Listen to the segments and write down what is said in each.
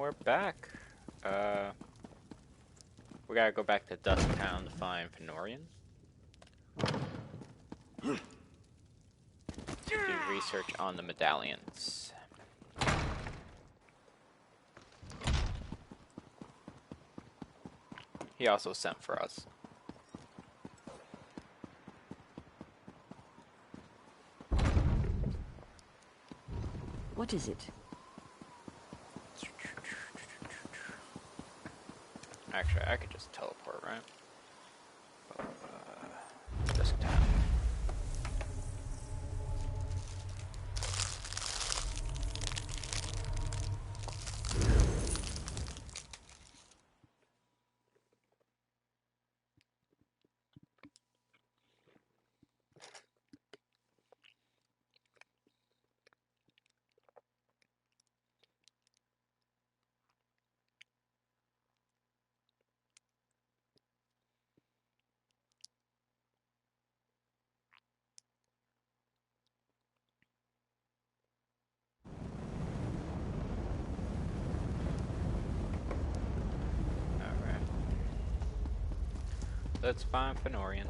we're back. We gotta go back to Dusktown to find Fenorian. Do research on the medallions. He also sent for us. What is it? Actually, I could just teleport, right? Dusktown. Let's find Fenorian.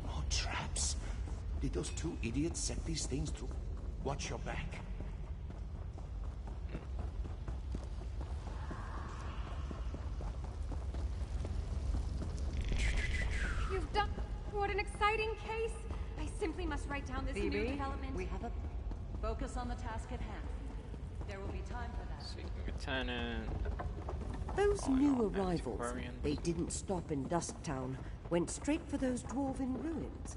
More traps? Did those two idiots set these things through? Watch your back. You've done... What an exciting case! I simply must write down this new development. We have a... Focus on the task at hand. There will be time for that. Seeking Lieutenant. Those new arrivals, they didn't stop in Dusktown, went straight for those dwarven ruins.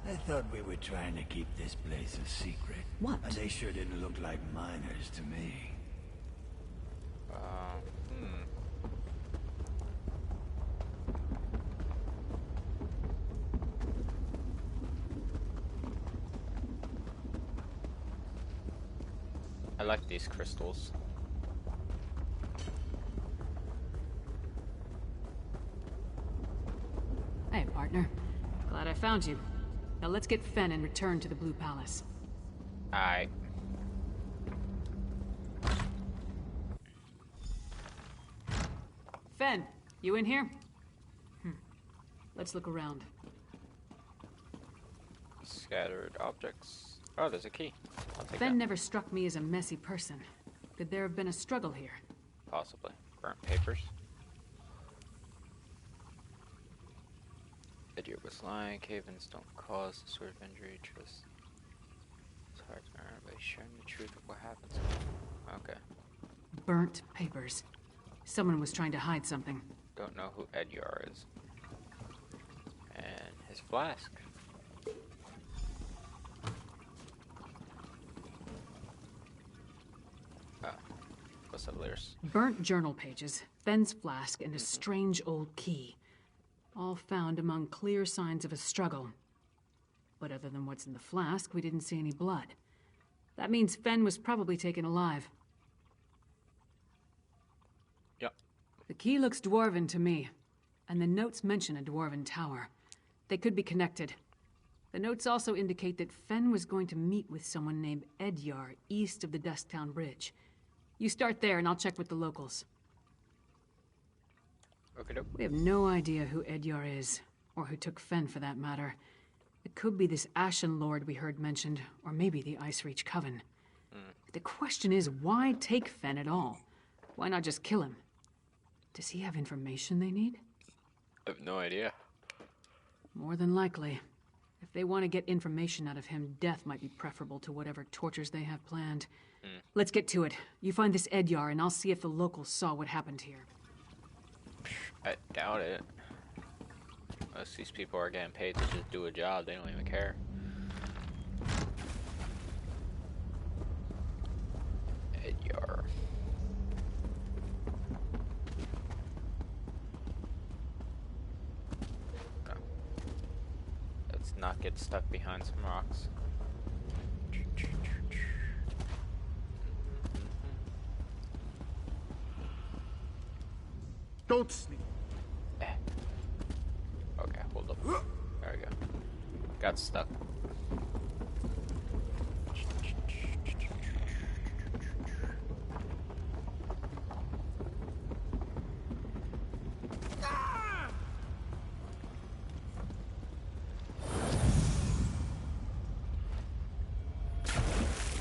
I thought we were trying to keep this place a secret. What? And they sure didn't look like miners to me. I like these crystals. Hey, partner. Glad I found you. Now let's get Fen and return to the Blue Palace. Aye. Fen, you in here? Let's look around. Scattered objects. Oh, there's a key. I'll take Fen that. never struck me as a messy person. Could there have been a struggle here? Possibly. Burnt papers. Idiot was lying. Cave-ins don't cause this sort of injury. Just it's hard to learn by sharing the truth of what happens. Okay. Burnt papers. Someone was trying to hide something. Don't know who Edyar is. And his flask. What's up, Lyris? Burnt journal pages, Fen's flask, and a strange old key. All found among clear signs of a struggle. But other than what's in the flask, we didn't see any blood. That means Fen was probably taken alive. Yep. The key looks dwarven to me, and the notes mention a dwarven tower. They could be connected. The notes also indicate that Fen was going to meet with someone named Edyar east of the Dusktown Bridge. You start there, and I'll check with the locals. Okay. We have no idea who Edyar is, or who took Fen for that matter. It could be this Ashen Lord we heard mentioned, or maybe the Ice Reach Coven. The question is, why take Fen at all? Why not just kill him? Does he have information they need? I have no idea. More than likely. If they want to get information out of him, death might be preferable to whatever tortures they have planned. Let's get to it. You find this Edyar, and I'll see if the locals saw what happened here. I doubt it. Most of these people are getting paid to just do a job. They don't even care. Edyar. Okay. Let's not get stuck behind some rocks. Don't sneak. Okay, hold up. There we go. Got stuck.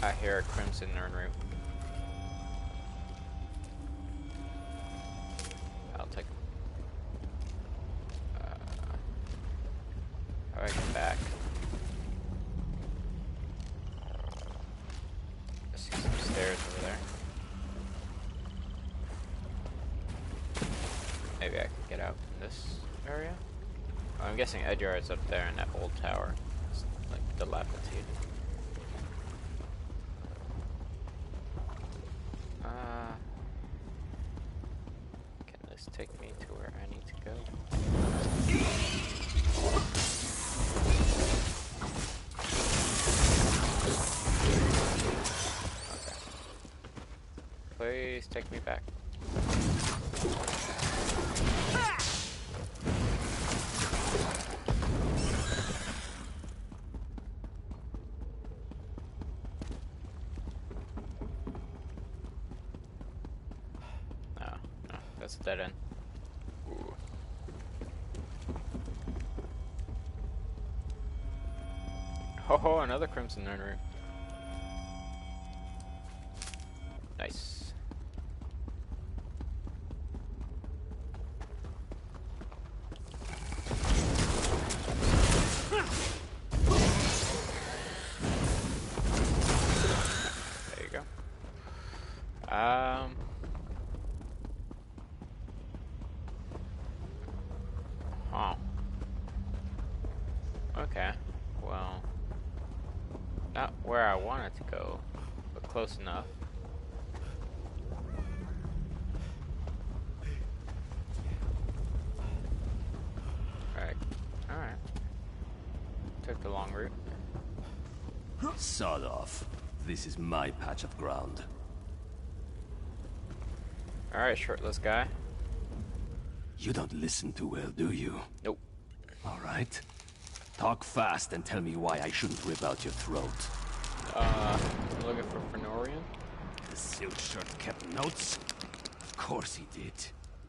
I hear a crimson urn root. I'll take. How do I get back? I see some stairs over there. Maybe I can get out in this area. Oh, I'm guessing Edyard's up there in that old tower. It's like dilapidated. Can this take me to where I need to go? Okay. Please take me back. That's a dead end. Ooh. Oh, another crimson urn root. Nice. There you go. Oh. Okay. Well, not where I wanted to go, but close enough. Alright. Took the long route. Sod off. This is my patch of ground. Alright, shirtless guy. You don't listen too well, do you? Nope. All right. Talk fast and tell me why I shouldn't rip out your throat. I'm looking for Fenorian. The silk shirt kept notes? Of course he did.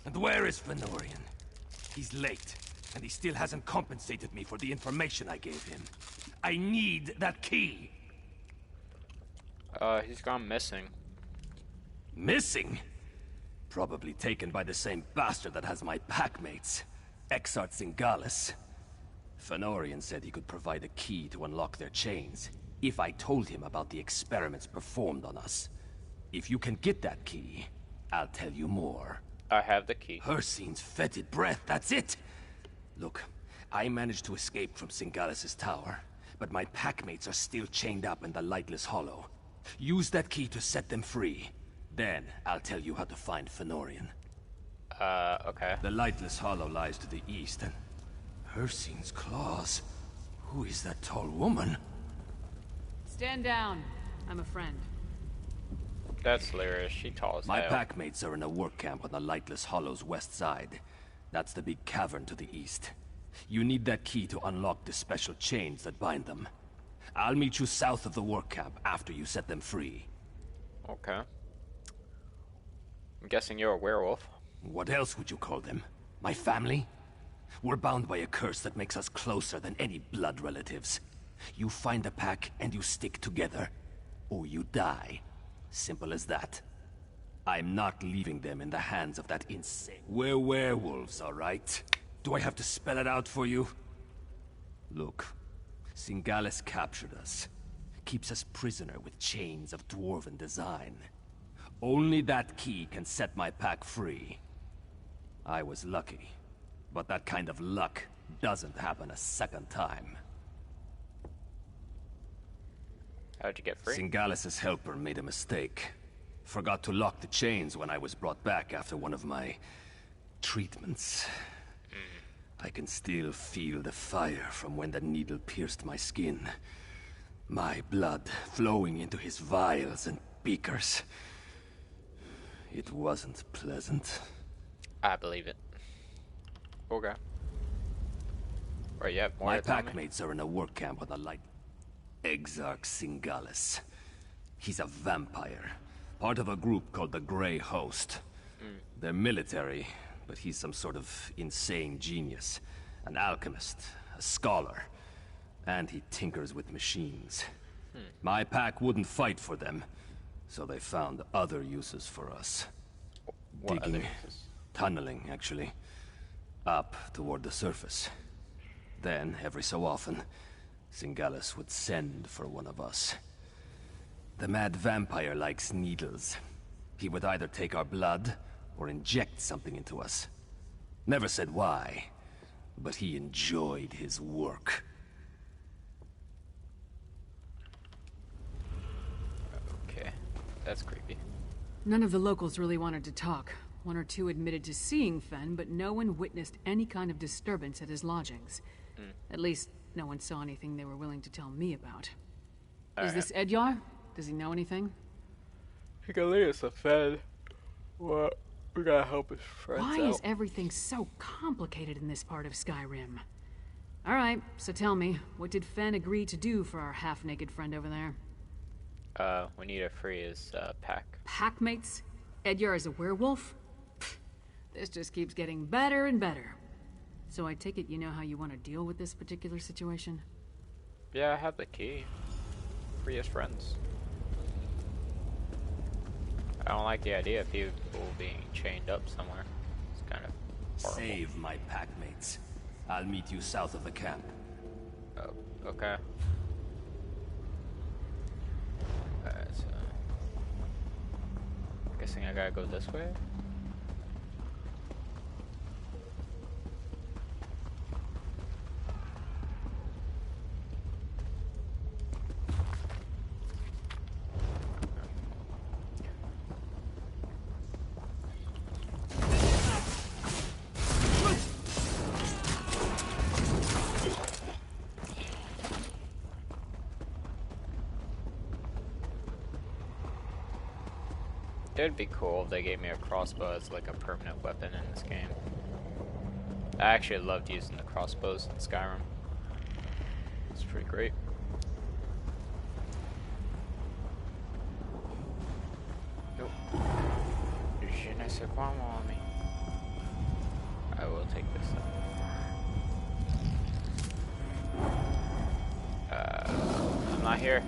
And where is Fenorian? He's late, and he still hasn't compensated me for the information I gave him. I need that key! He's gone missing. Missing? Probably taken by the same bastard that has my packmates. Exart Singalis. Fenorian said he could provide a key to unlock their chains, if I told him about the experiments performed on us. If you can get that key, I'll tell you more. I have the key. Hircine's fetid breath, that's it! Look, I managed to escape from Singalis' tower, but my packmates are still chained up in the Lightless Hollow. Use that key to set them free. Then, I'll tell you how to find Fenorian. Okay. The Lightless Hollow lies to the east, and Hircine's claws. Who is that tall woman? Stand down. I'm a friend. That's Lyris. She tall as My hell. packmates are in a work camp on the Lightless Hollow's west side. That's the big cavern to the east. You need that key to unlock the special chains that bind them. I'll meet you south of the work camp after you set them free. Okay. I'm guessing you're a werewolf. What else would you call them? My family? We're bound by a curse that makes us closer than any blood relatives. You find the pack and you stick together. Or you die. Simple as that. I'm not leaving them in the hands of that insane... We're werewolves, all right? Do I have to spell it out for you? Look, Singalis captured us. Keeps us prisoner with chains of dwarven design. Only that key can set my pack free. I was lucky, but that kind of luck doesn't happen a second time. How'd you get free? Singalis' helper made a mistake. Forgot to lock the chains when I was brought back after one of my treatments. I can still feel the fire from when the needle pierced my skin. My blood flowing into his vials and beakers. It wasn't pleasant. I believe it. Okay. Right, yeah, more My to tell me? packmates are in a work camp on the light. Exarch Singalis. He's a vampire. Part of a group called the Grey Host. They're military, but he's some sort of insane genius. An alchemist, a scholar. And he tinkers with machines. My pack wouldn't fight for them, so they found other uses for us. What other Digging, uses? tunneling, actually. Up toward the surface. Then, every so often, Singalis would send for one of us. The mad vampire likes needles. He would either take our blood, or inject something into us. Never said why, but he enjoyed his work. Okay, that's creepy. None of the locals really wanted to talk. One or two admitted to seeing Fen, but no one witnessed any kind of disturbance at his lodgings. At least, no one saw anything they were willing to tell me about. Is this Edyar? Does he know anything? He can lead us a Fed. What? We gotta help his friends Why out. is everything so complicated in this part of Skyrim? Alright, so tell me, what did Fen agree to do for our half-naked friend over there? We need to free his, pack. Packmates? Edyar is a werewolf? Pfft, this just keeps getting better and better. So I take it you know how you want to deal with this particular situation? Yeah, I have the key. Free his friends. I don't like the idea of people being chained up somewhere. It's kind of horrible. Save my packmates. I'll meet you south of the camp. Oh, okay. Alright, so... guessing I gotta go this way? It'd be cool if they gave me a crossbow as like a permanent weapon in this game. I actually loved using the crossbows in Skyrim. It's pretty great. Nope. Je ne sais quoi, mon ami. I will take this up. I'm not here.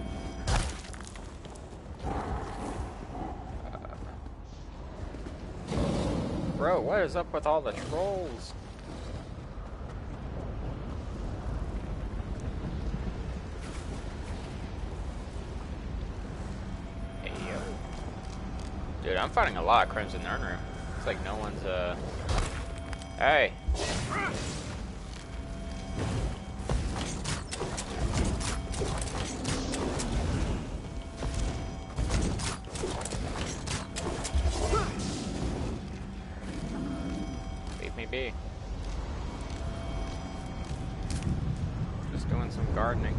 Bro, what is up with all the trolls? Hey, yo. Dude, I'm fighting a lot of Crimson Urn. It's like no one's, Hey! Be. Just doing some gardening.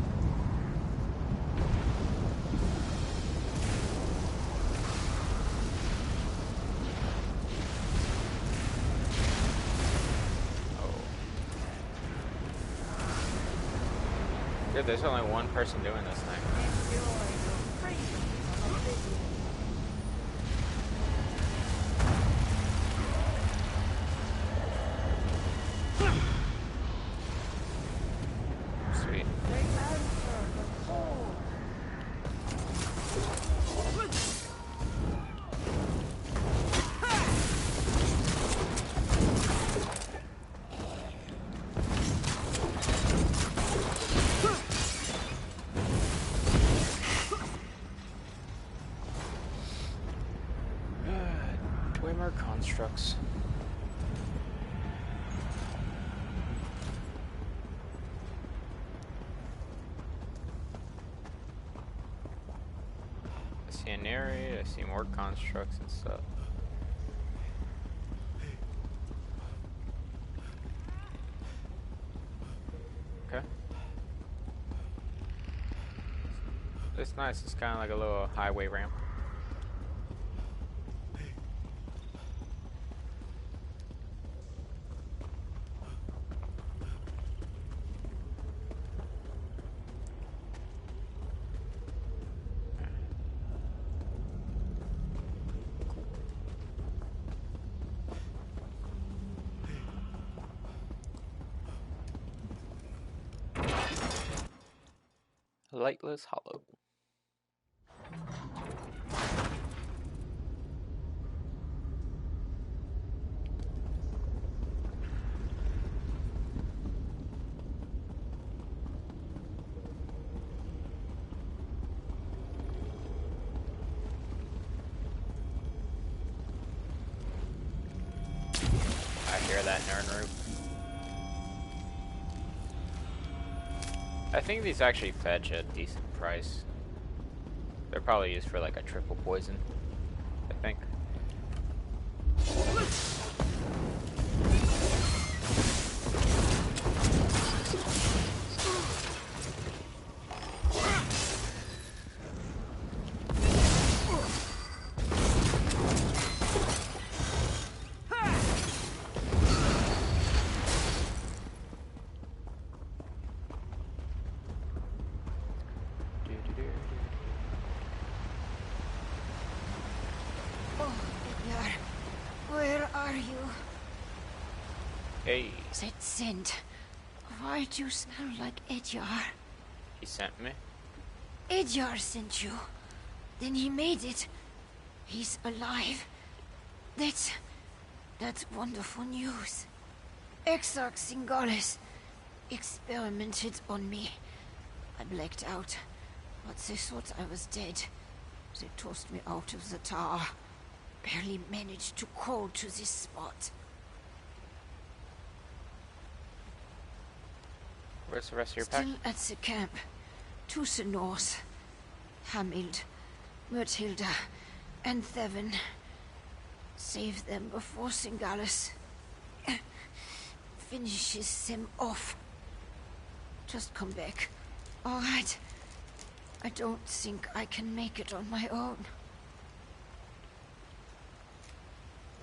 Oh. Dude, there's only one person doing this thing. Greymoor constructs. I see an area, I see more constructs and stuff. Okay. It's nice, it's kind of like a little highway ramp. Lightless Hollow. hear that Nern root. I think these actually fetch a decent price. They're probably used for like a triple poison, I think. Where are you? Hey, That scent. Why do you smell like Edyar? he sent me. Edyar sent you. Then he made it. He's alive. That's wonderful news. Exarch Singalis experimented on me. I blacked out, but they thought I was dead. They tossed me out of the tower. Barely managed to crawl to this spot. Where's the rest of your pack? Still at the camp. To the north. Hamild, Myrtilda, and Thevin. Save them before Singalis finishes them off. Just come back. All right. I don't think I can make it on my own.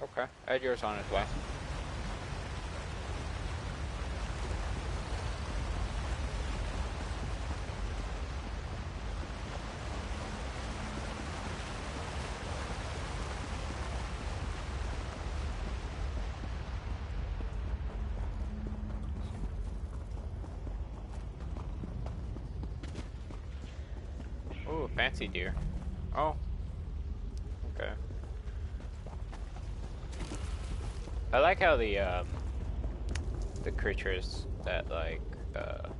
Okay, Edgar's on his way. Ooh, fancy deer. Oh. Okay. I like how the creatures that like are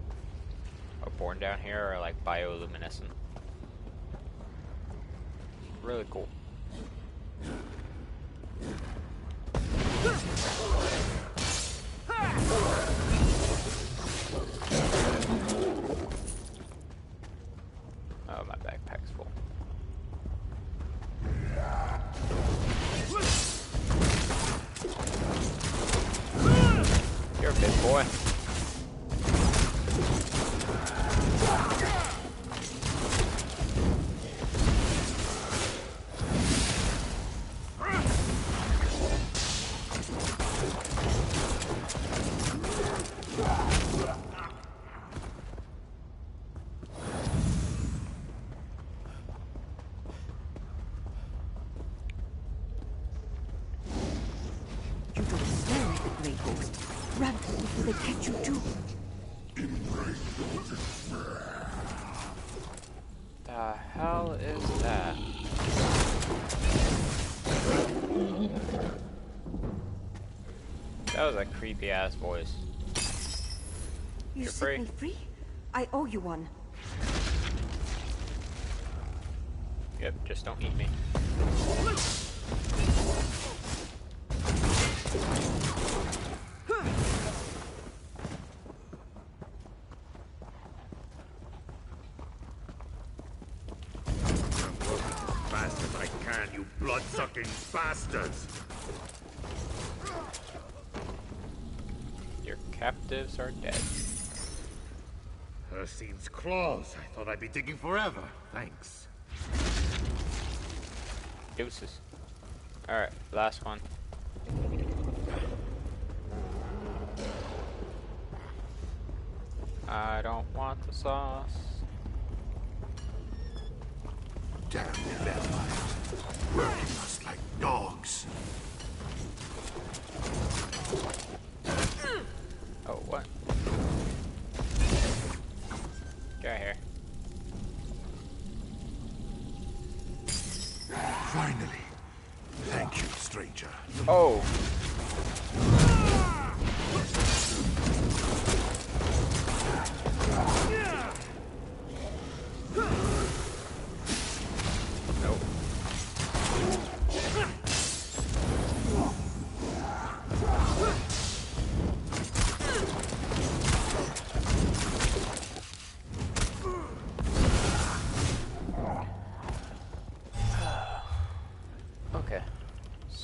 born down here are like bioluminescent. Really cool. Oh, my backpack's full. You're a big boy. You don't smell like the Grey Ghost. Run before they catch you too. The hell is that? That was a creepy ass voice. You You're set free. me free? I owe you one. Yep, just don't eat me. Fast as I can, you blood-sucking bastards! Your captives are dead. Hircine's claws. I thought I'd be digging forever. Thanks. Deuces. Alright, last one. I don't want the sauce. Damn the vampires. Working us like dogs. Oh, what? Get out here. Finally. Thank you, stranger. Oh! Nope.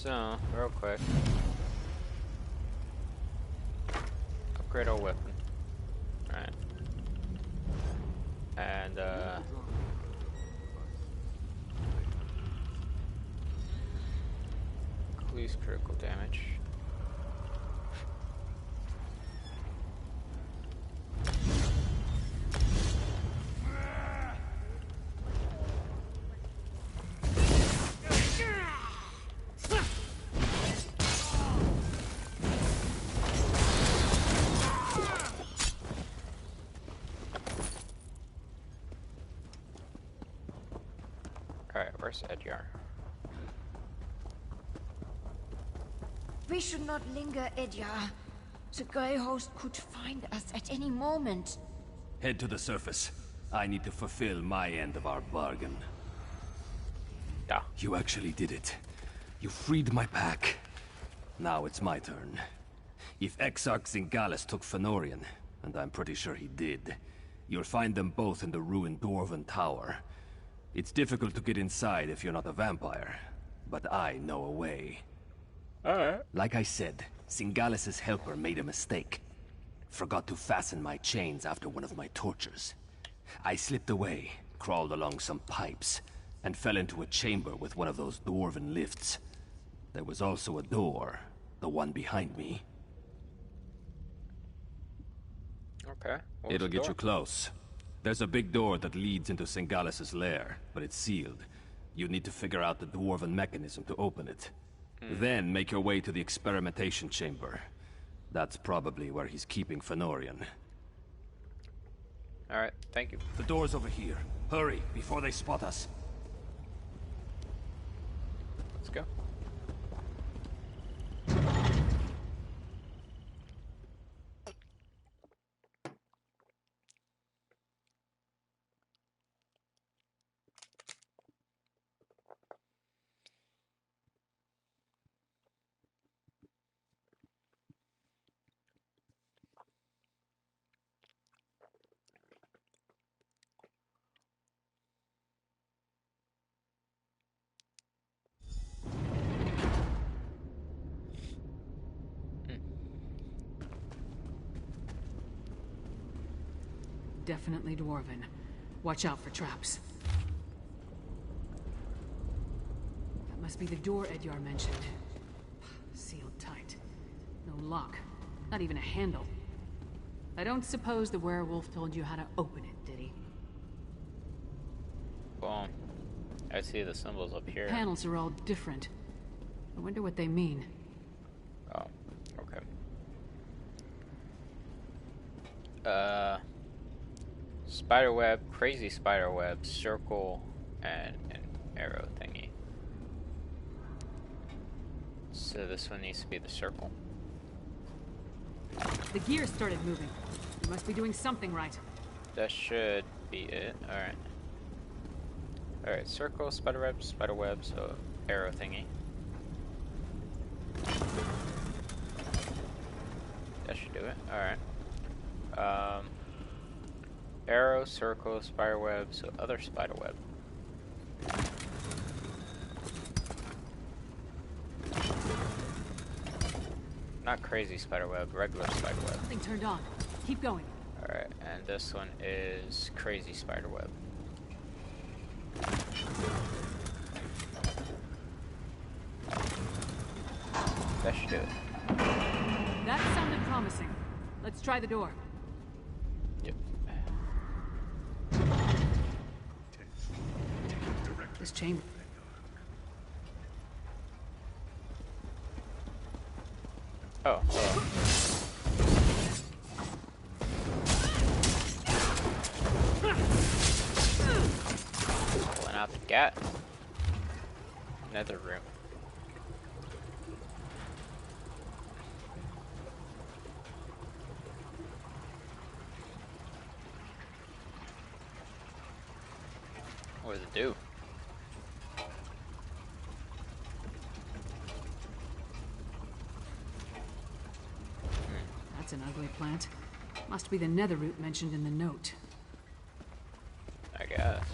So, real quick. Upgrade our weapon. Alright. And, increase critical damage. Alright, where's Edyar? We should not linger, Edyar. The Grey Host could find us at any moment. Head to the surface. I need to fulfill my end of our bargain. Yeah. You actually did it. You freed my pack. Now it's my turn. If Exarch Zingalis took Fëanorian, and I'm pretty sure he did, you'll find them both in the ruined Dwarven Tower. It's difficult to get inside if you're not a vampire, but I know a way. Alright. Like I said, Zingalis' helper made a mistake. Forgot to fasten my chains after one of my tortures. I slipped away, crawled along some pipes, and fell into a chamber with one of those dwarven lifts. There was also a door, the one behind me. Okay. It'll get you close. There's a big door that leads into Zingalis' lair, but it's sealed. You need to figure out the dwarven mechanism to open it. Then make your way to the experimentation chamber. That's probably where he's keeping Fëanorian. Alright, thank you. The door's over here. Hurry, before they spot us. Let's go. Definitely dwarven. Watch out for traps. That must be the door Edyar mentioned. Sealed tight. No lock. Not even a handle. I don't suppose the werewolf told you how to open it, did he? Well, I see the symbols up here. Panels are all different. I wonder what they mean. Oh, okay. Spiderweb, crazy spiderweb, circle, and an arrow thingy. So this one needs to be the circle. The gears started moving. You must be doing something right. That should be it. Alright. Alright, circle, spiderweb, so arrow thingy. That should do it. Alright. Arrow, circle, spiderweb, so other spiderweb. Not crazy spiderweb, regular spiderweb. Something turned on. Keep going. Alright, and this one is crazy spiderweb. That should do it. That sounded promising. Let's try the door. Yep. This chamber. Oh. Pulling out the gat. Another room. What does it do? That's an ugly plant. Must be the nether root mentioned in the note. I guess.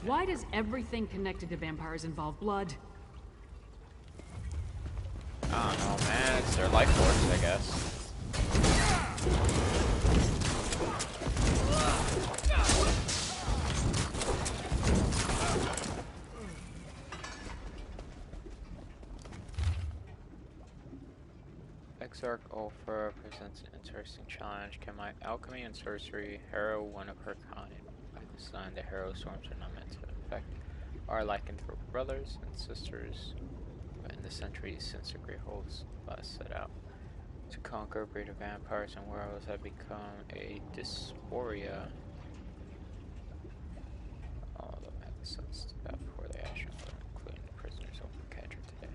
Why does everything connected to vampires involve blood? I don't know, man. It's their life force, I guess. Exarch Ulfra presents an interesting challenge. Can my alchemy and sorcery harrow one of her kind? By design, the harrow storms are not meant to affect our lycanthrope brothers and sisters. But in the centuries since the Great Holds last set out to conquer, breed of vampires and werewolves have become a dysphoria. All of them have the sense to that before they action, including the prisoners over captured today.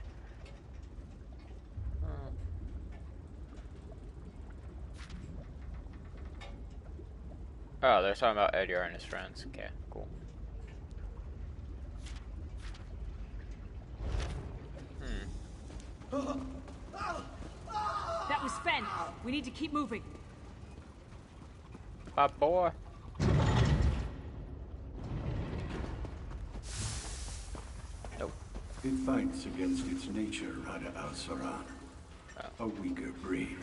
Oh, they're talking about Edyar and his friends. Okay, cool. That was Fen. We need to keep moving. My boy. Nope. It fights against its nature, Rada al-Saran. A weaker breed.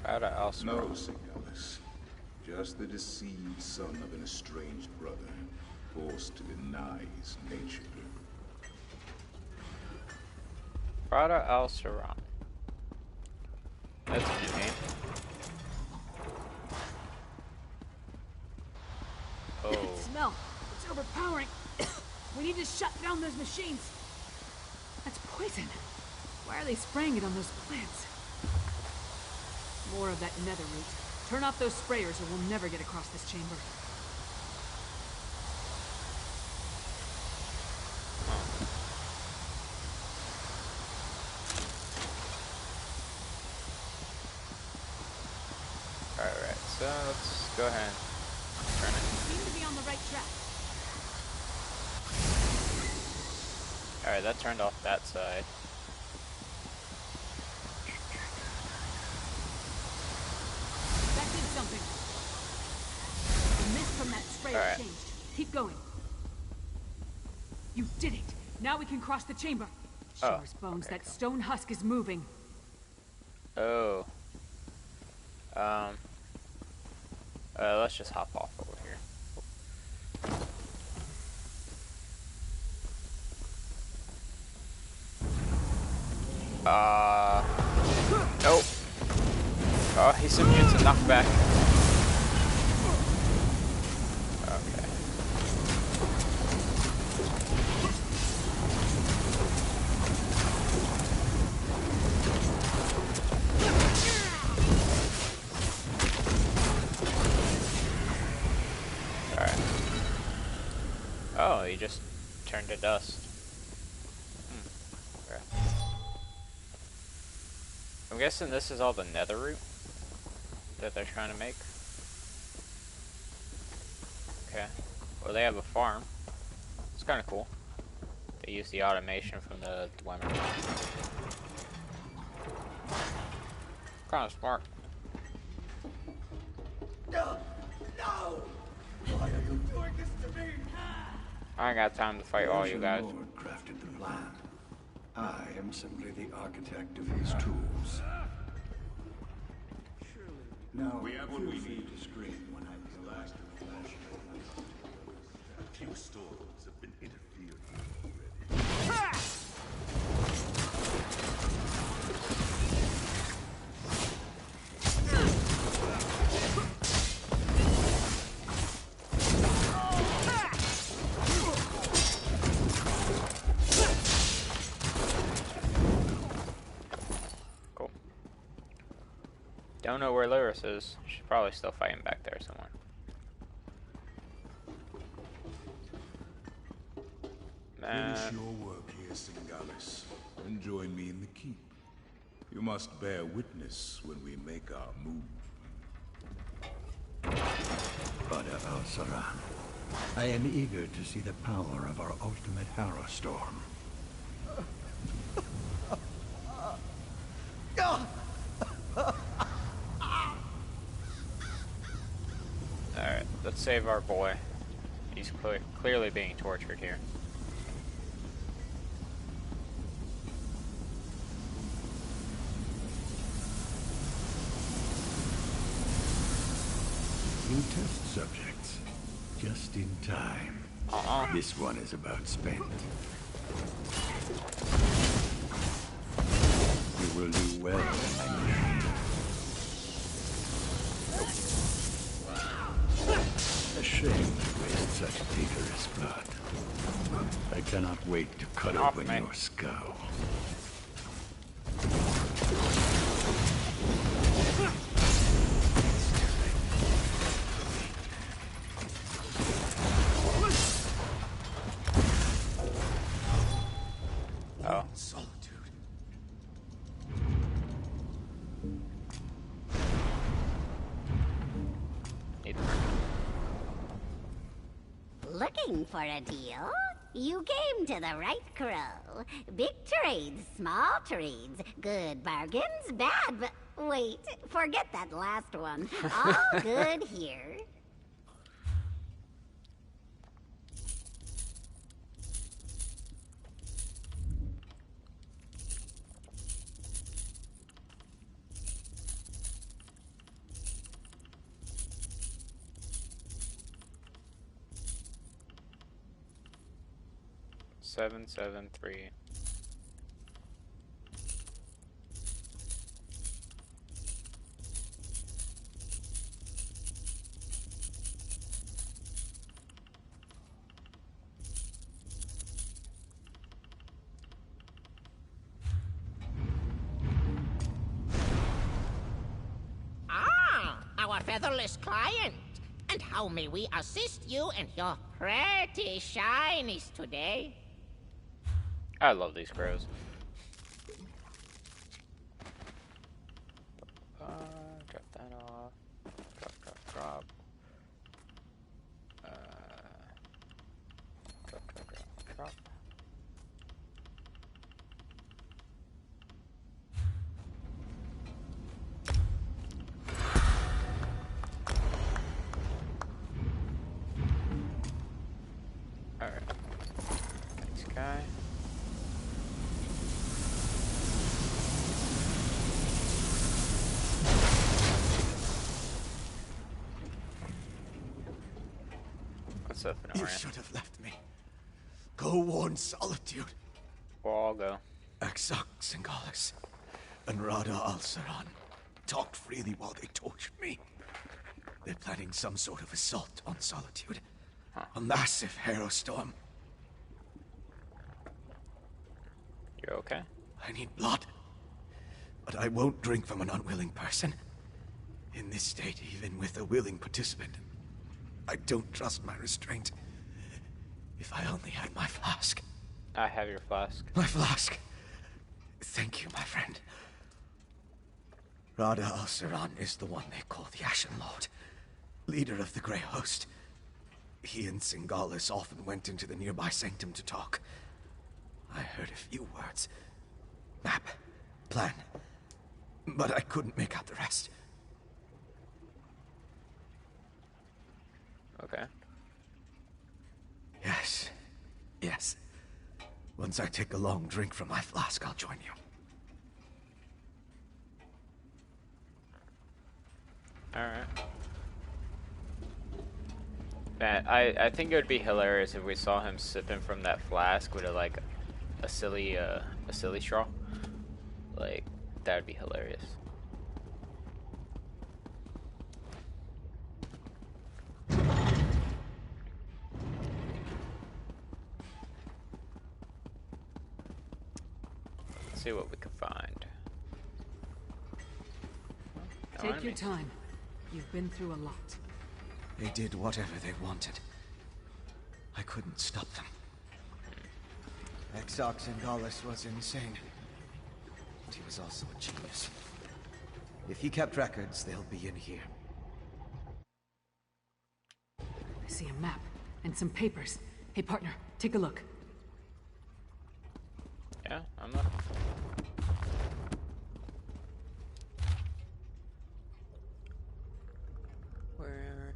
Rada al-Saran. No, Singalis. Just the deceived son of an estranged brother, forced to deny his nature. Rada al-Saran. That's a new name. Oh. Smell. It's overpowering. We need to shut down those machines. That's poison. Why are they spraying it on those plants? More of that nether root. Turn off those sprayers or we'll never get across this chamber. Alright, so let's go ahead and turn it. Seem to be on the right track. Alright, that turned off that side. That did something. The mist from that sprayer changed. Keep going. You did it. Now we can cross the chamber. Sure as bones, okay, that stone husk is moving. Oh. Let's just hop off over here. Nope. Oh, he's immune to knockback. Okay. Alright. Oh, he just turned to dust. Okay. I'm guessing this is all the nether root that they're trying to make. Okay. Well, they have a farm. It's kind of cool. They use the automation from the Dwemer. Kind of smart. No! Why are you doing this to me? I ain't got time to fight all you guys. The Lord crafted the plan. I am simply the architect of his tools. Now, We have what we feel free need. to scream when I realize the flash. A few storms have been interfered with already. Cool. Don't know where Lyris is. She's probably still fighting back there somewhere. Finish your work here, Singalis, and join me in the keep. You must bear witness when we make our move. Rada al-Saran. I am eager to see the power of our ultimate Harrow Storm. Alright, let's save our boy. He's clearly being tortured here. New test subjects. Just in time. This one is about spent. You will do well, my A shame to waste such vigorous blood. I cannot wait to cut open your skull. Oh. Solitude. Looking for a deal? You came to the right crow. Big trades, small trades, good bargains, bad but wait, forget that last one. All good here. Seven, 3. Ah, our featherless client. And how may we assist you and your pretty shinies today? I love these crows. Drop that off. Drop. Drop. Alright. This guy. What's up, You Fenorian? should have left me. Go warn Solitude. We'll all go. Exarch Singalis and Rada Al-Saran talked freely while they tortured me. They're planning some sort of assault on Solitude. A massive hero storm. You're okay? I need blood. But I won't drink from an unwilling person. In this state, even with a willing participant, I don't trust my restraint. If I only had my flask. I have your flask. My flask. Thank you, my friend. Rada Al-Saran is the one they call the Ashen Lord, leader of the Grey Host. He and Singalis often went into the nearby sanctum to talk. I heard a few words. Map. Plan. But I couldn't make out the rest. Okay. Yes. Yes. Once I take a long drink from my flask, I'll join you. Alright. Man, I think it would be hilarious if we saw him sipping from that flask with a silly straw. Like, that would be hilarious. Let's see what we can find. No Take your enemies. time. You've been through a lot. They did whatever they wanted. I couldn't stop them. Exarch Singalis was insane. But he was also a genius. If he kept records, they'll be in here. I see a map and some papers. Hey, partner, take a look. Yeah, I'm not. Where?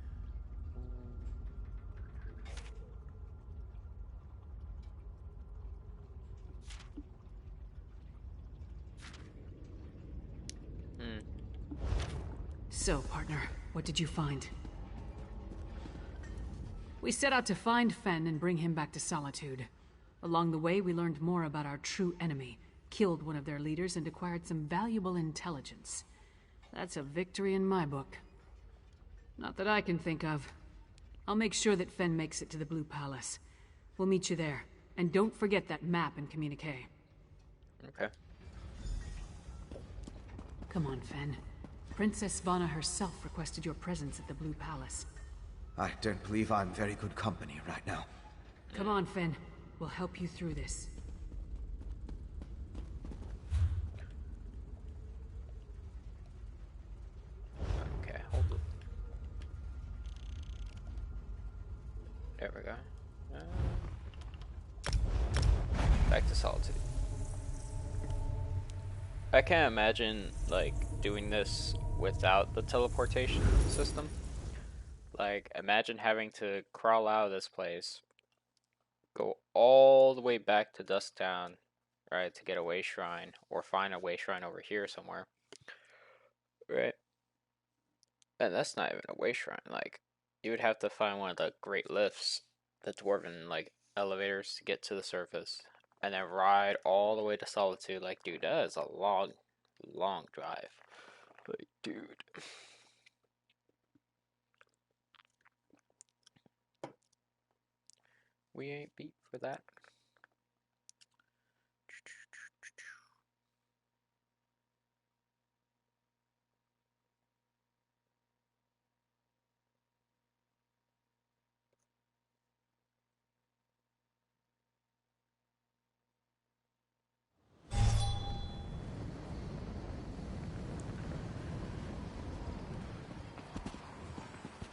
So, partner, what did you find? We set out to find Fen and bring him back to Solitude. Along the way, we learned more about our true enemy, killed one of their leaders, and acquired some valuable intelligence. That's a victory in my book. Not that I can think of. I'll make sure that Fen makes it to the Blue Palace. We'll meet you there. And don't forget that map and communique. Okay. Come on, Fen. Princess Svana herself requested your presence at the Blue Palace. I don't believe I'm very good company right now. Come on, Fen. We'll help you through this. Okay, hold it. There we go. Back to Solitude. I can't imagine, like, doing this without the teleportation system. Like, imagine having to crawl out of this place, go all the way back to Dusktown, right, to get a way shrine, or find a way shrine over here somewhere, right? And that's not even a way shrine. Like, you would have to find one of the great lifts, the dwarven, like, elevators to get to the surface, and then ride all the way to Solitude. Like, dude, that is a long, long drive. Like, dude. We ain't beat for that.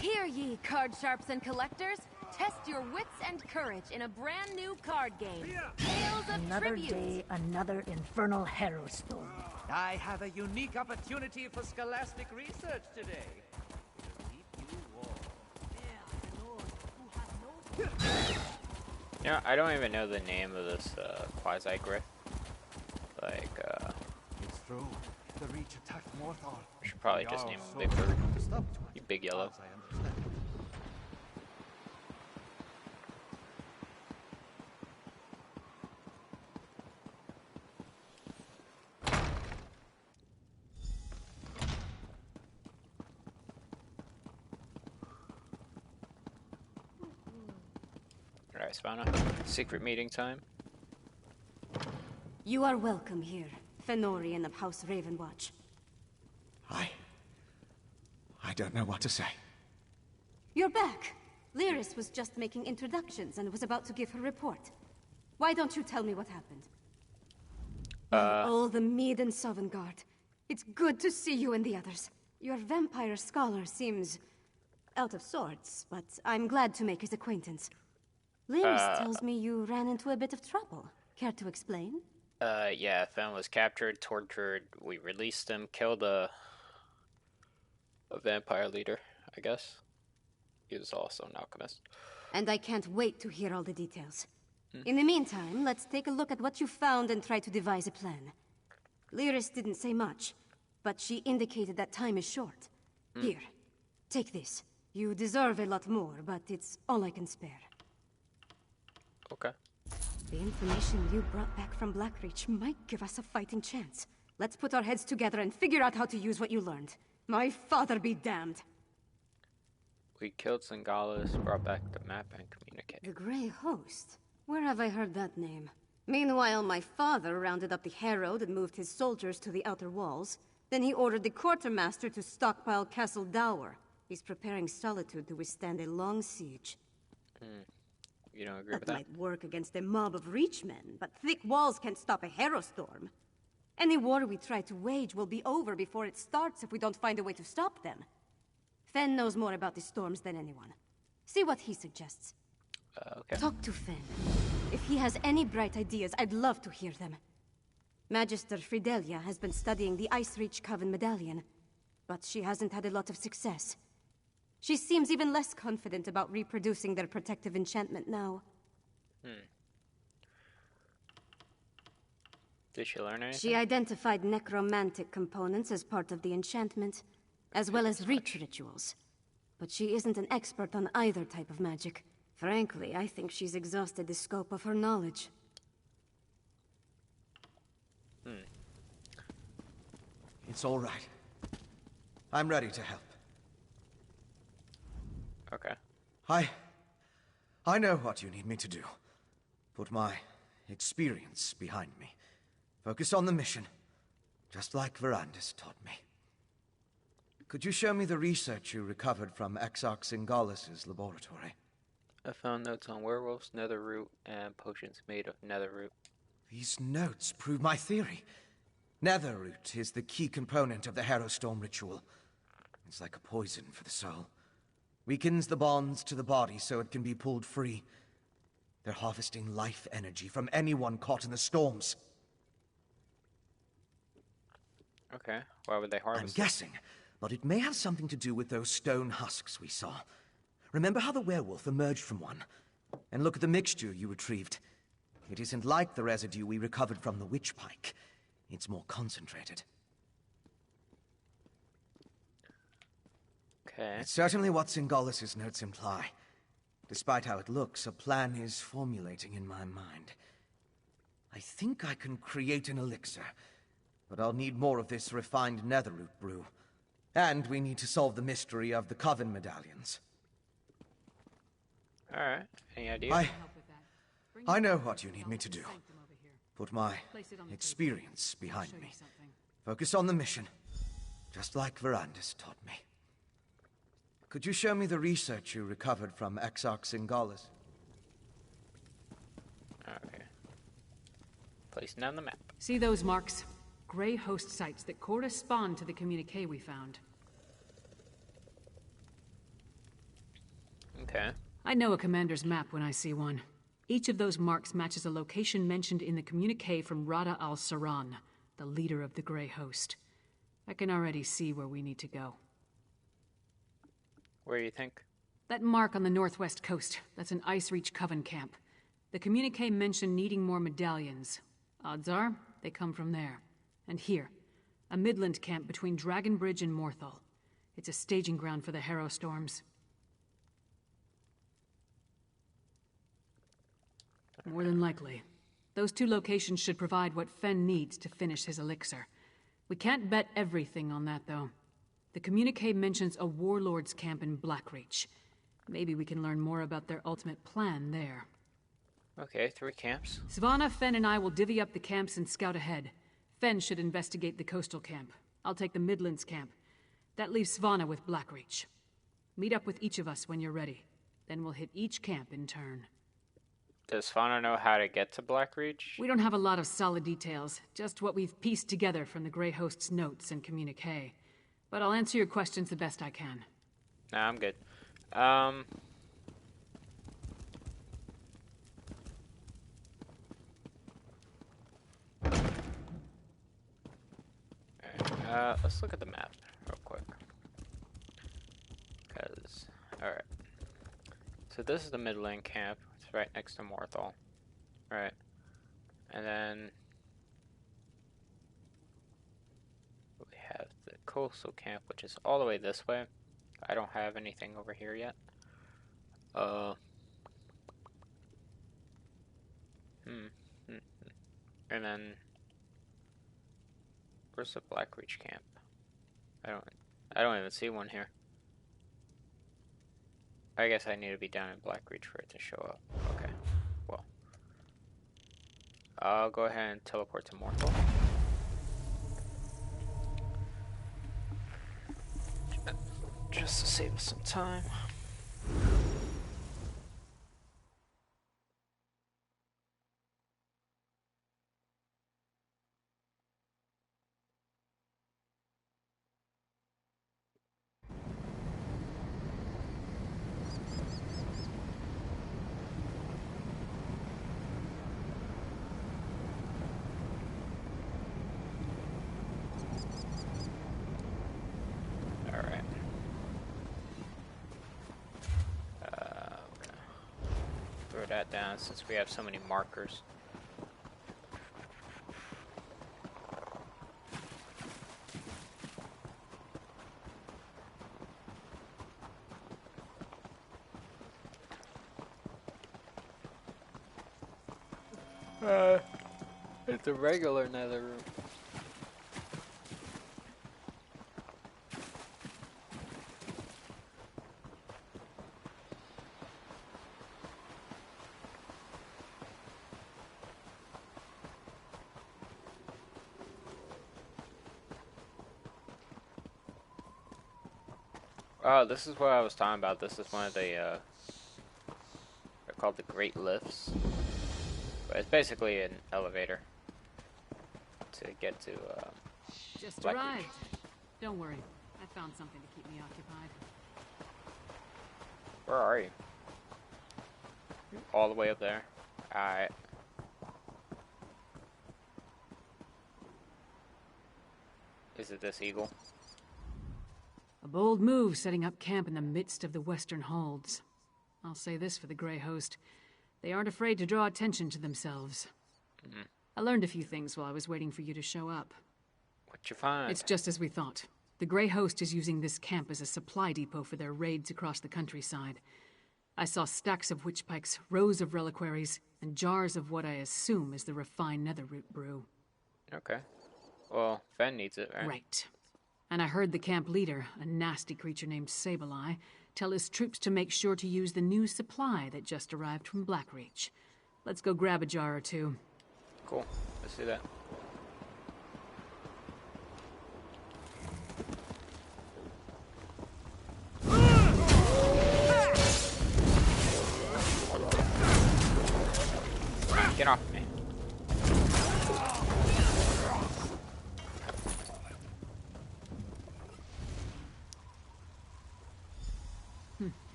Hear ye, card sharps and collectors. Test your wits and courage in a brand new card game. Tales of Another Tribute. day, another infernal harrow storm. I have a unique opportunity for scholastic research today. It'll keep you warm. You know, I don't even know the name of this quasi-griff. Like, It's true. The Reach attacked Morthal. I should probably just name him Big Bird. You big yellow. Alright, Svana. Secret meeting time. You are welcome here, Fenorian of House Ravenwatch. I don't know what to say. You're back. Lyris was just making introductions and was about to give her report. Why don't you tell me what happened? Oh, the Mead and Sovngarde. It's good to see you and the others. Your vampire scholar seems out of sorts, but I'm glad to make his acquaintance. Lyris tells me you ran into a bit of trouble. Care to explain? Yeah, Fen was captured, tortured, we released him, killed a vampire leader, I guess. He was also an alchemist. And I can't wait to hear all the details. In the meantime, let's take a look at what you found and try to devise a plan. Lyris didn't say much, but she indicated that time is short. Here, take this. You deserve a lot more, but it's all I can spare. Okay. The information you brought back from Blackreach might give us a fighting chance. Let's put our heads together and figure out how to use what you learned. My father be damned. We killed Singalis, brought back the map and communique. The Grey Host? Where have I heard that name? Meanwhile, my father rounded up the Herald and moved his soldiers to the outer walls. Then he ordered the quartermaster to stockpile Castle Dower. He's preparing Solitude to withstand a long siege. You don't agree with that? Might work against a mob of Reachmen, but thick walls can't stop a harrow storm. Any war we try to wage will be over before it starts if we don't find a way to stop them. Fen knows more about the storms than anyone. See what he suggests. Okay. Talk to Fen. If he has any bright ideas, I'd love to hear them. Magister Fridelia has been studying the Icereach Coven medallion, but she hasn't had a lot of success. She seems even less confident about reproducing their protective enchantment now. Did she learn anything? She identified necromantic components as part of the enchantment. as well as reach rituals. But she isn't an expert on either type of magic. Frankly, I think she's exhausted the scope of her knowledge. It's all right. I'm ready to help. Okay. I know what you need me to do. Put my experience behind me. Focus on the mission, just like Verandis taught me. Could you show me the research you recovered from Exarch Singalis' laboratory? I found notes on werewolves, netherroot, and potions made of netherroot. These notes prove my theory. Netherroot is the key component of the Harrowstorm ritual. It's like a poison for the soul. Weakens the bonds to the body so it can be pulled free. They're harvesting life energy from anyone caught in the storms. Okay, why would they harvest I'm guessing, but it may have something to do with those stone husks we saw. Remember how the werewolf emerged from one? And look at the mixture you retrieved. It isn't like the residue we recovered from the witch pike. It's more concentrated. Okay. It's certainly what Singalis' notes imply. Despite how it looks, a plan is formulating in my mind. I think I can create an elixir, but I'll need more of this refined netherroot brew. And we need to solve the mystery of the Coven medallions. Alright, any idea? I know what you need me to do. Put my experience behind me. Focus on the mission, just like Verandis taught me. Could you show me the research you recovered from Exarch Singalis? Okay. Placing down the map. See those marks? Grey host sites that correspond to the communique we found. Okay. I know a commander's map when I see one. Each of those marks matches a location mentioned in the communique from Rada al-Saran, the leader of the Grey Host. I can already see where we need to go. Where do you think? That mark on the northwest coast, that's an Ice Reach Coven camp. The communique mentioned needing more medallions. Odds are, they come from there. And here, a Midland camp between Dragonbridge and Morthal. It's a staging ground for the Harrowstorms. More than likely. Those two locations should provide what Fen needs to finish his elixir. We can't bet everything on that, though. The communique mentions a warlord's camp in Blackreach. Maybe we can learn more about their ultimate plan there. Okay, 3 camps. Svanna, Fen, and I will divvy up the camps and scout ahead. Fen should investigate the coastal camp. I'll take the Midlands camp. That leaves Svanna with Blackreach. Meet up with each of us when you're ready. Then we'll hit each camp in turn. Does Fauna know how to get to Blackreach? We don't have a lot of solid details, just what we've pieced together from the Grey Host's notes and communique. But I'll answer your questions the best I can. Nah, I'm good. Let's look at the map real quick. Alright. So this is the Midland camp. It's right next to Morthal. Right. And then we have the coastal camp, which is all the way this way. I don't have anything over here yet. And then where's the Blackreach camp? I don't even see one here. I guess I need to be down in Blackreach for it to show up. Okay. Well, I'll go ahead and teleport to Morthal. Just to save us some time. That down since we have so many markers. It's a regular nether room. Oh, this is what I was talking about. This is one of the, they're called the Great Lifts. But it's basically an elevator to get to, Just Black arrived. Ridge. Don't worry. I found something to keep me occupied. Where are you? All the way up there. Alright. Is it this eagle? A bold move setting up camp in the midst of the Western Holds. I'll say this for the Grey Host. They aren't afraid to draw attention to themselves. I learned a few things while I was waiting for you to show up. What'd you find? It's just as we thought. The Grey Host is using this camp as a supply depot for their raids across the countryside. I saw stacks of witch pikes, rows of reliquaries, and jars of what I assume is the refined netherroot brew. Okay. Well, Fen needs it, right? Right. And I heard the camp leader, a nasty creature named Sableye, tell his troops to make sure to use the new supply that just arrived from Blackreach. Let's go grab a jar or two. Cool. Let's do that. Get off me.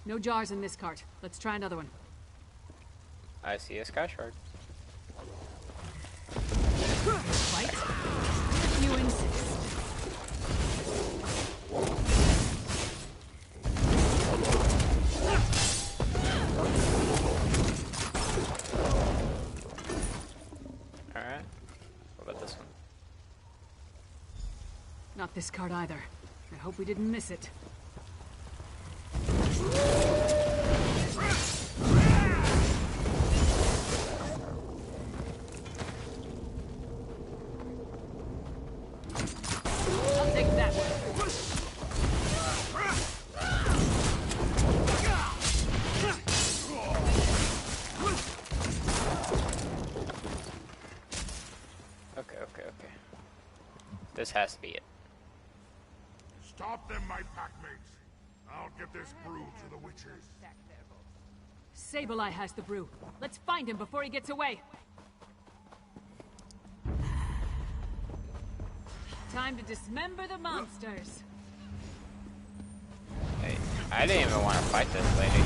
No jars in this cart. Let's try another one. I see a sky shard. Right? If you insist. Alright. What about this one? Not this cart either. I hope we didn't miss it. I'll take that one. Okay. This has to be it. Stop them, my packmates. I'll get this brew to the witches. Sableye has the brew. Let's find him before he gets away. Time to dismember the monsters. Hey, I didn't even want to fight this lady.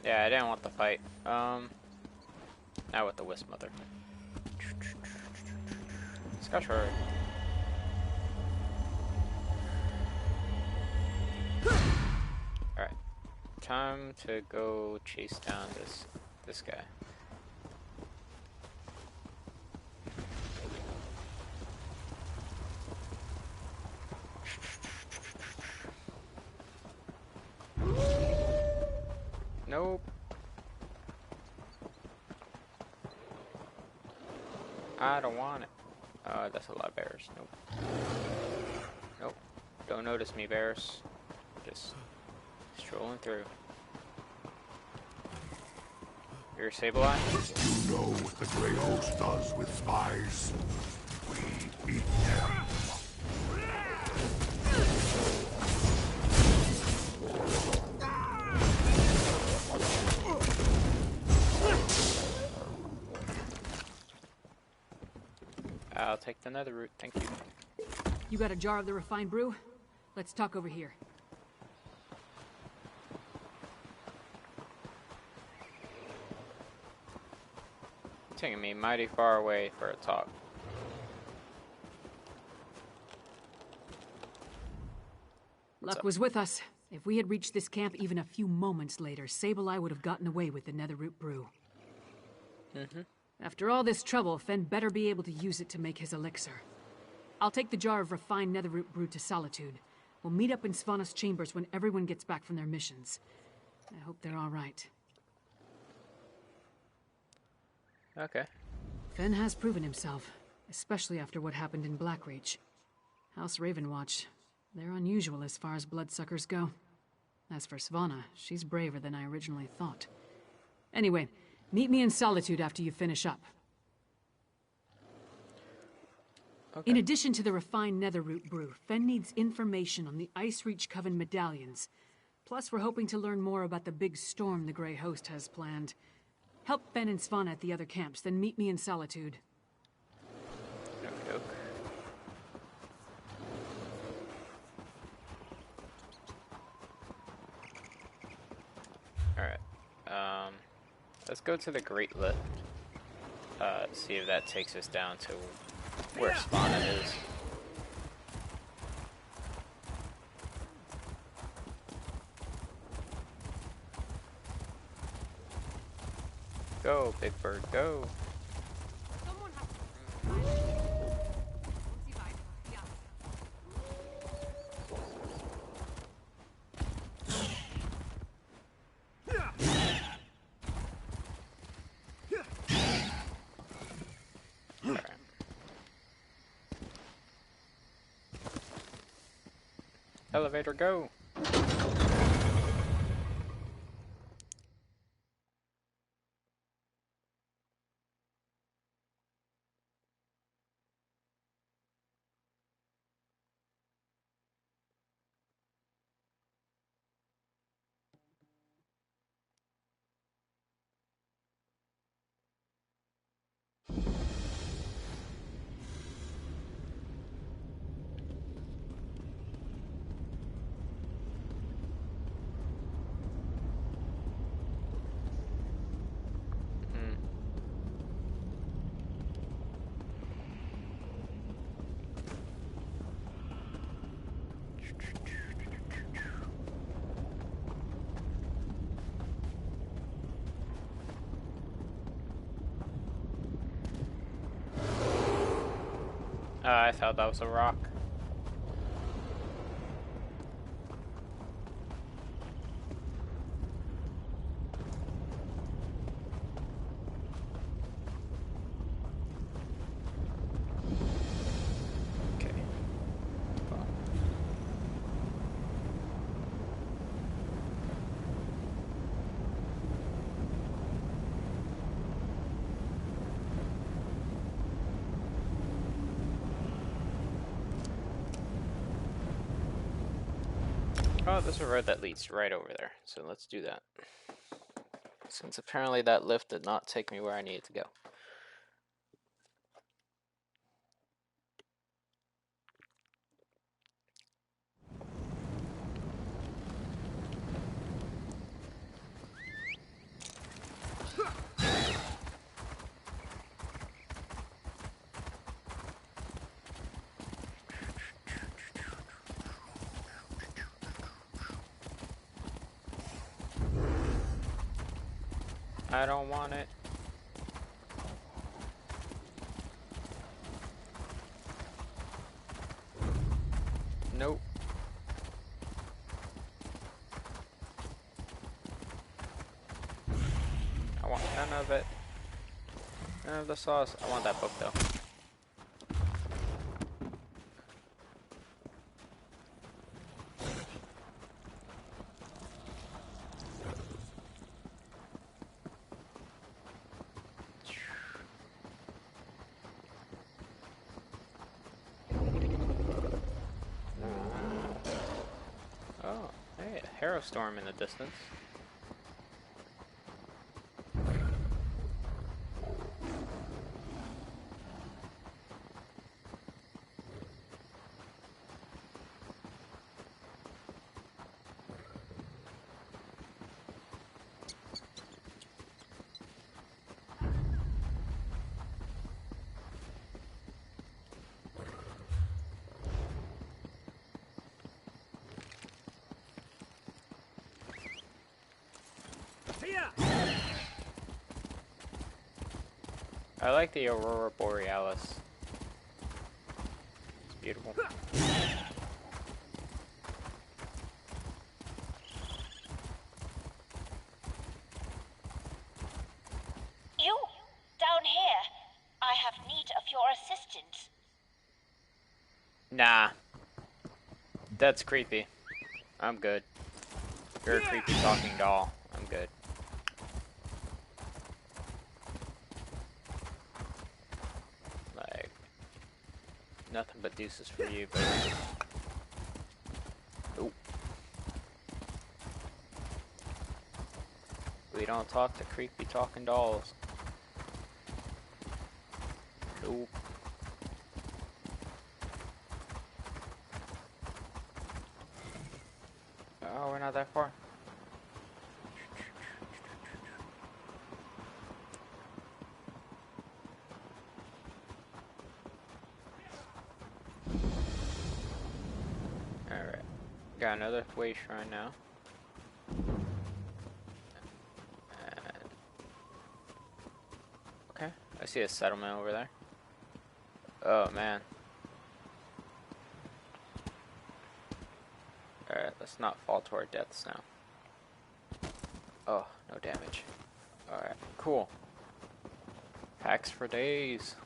Yeah, I didn't want the fight. Now with the Wisp Mother. Scotch her. Alright. Time to go chase down this guy. Nope. I don't want it. That's a lot of bears. Nope. Nope. Don't notice me, bears. Just strolling through. You're a Sableye? You know what the Grey Host does with spies? We eat them. I'll take the nether root, thank you. You got a jar of the refined brew? Let's talk over here. Taking me mighty far away for a talk. Luck was with us. If we had reached this camp even a few moments later, Sableye would have gotten away with the Netherroot brew. After all this trouble, Fen better be able to use it to make his elixir. I'll take the jar of refined Netherroot brew to Solitude. We'll meet up in Svanna's chambers when everyone gets back from their missions. I hope they're all right. Okay. Fen has proven himself, especially after what happened in Blackreach. House Ravenwatch, they're unusual as far as bloodsuckers go. As for Svanna, she's braver than I originally thought. Anyway, meet me in Solitude after you finish up. Okay. In addition to the refined Netherroot brew, Fen needs information on the Icereach Coven medallions. Plus, we're hoping to learn more about the big storm the Grey Host has planned. Help Fen and Svanna at the other camps, then meet me in Solitude. Okay. Alright. Let's go to the Great Lift. See if that takes us down to where Svanna is. Go, Big Bird, go. Elevator, go! I thought that was a rock. Okay. Well. Oh, there's a road that leads right over there, so let's do that. Since apparently that lift did not take me where I needed to go. I don't want it. Nope. I want none of it. None of the sauce. I want that book though. Oh, hey, a Harrow Storm in the distance. I like the Aurora Borealis. It's beautiful. You? Down here? I have need of your assistance. Nah. That's creepy. I'm good. You're a creepy talking doll. I'm good. Like, nothing but deuces for you, but... Nope. We don't talk to creepy talking dolls. Nope. Oh, we're not that far. Alright. Got another way shrine now. And okay, I see a settlement over there. Oh man. Alright, let's not fall to our deaths now. Oh, no damage. Alright, cool. Packs for days.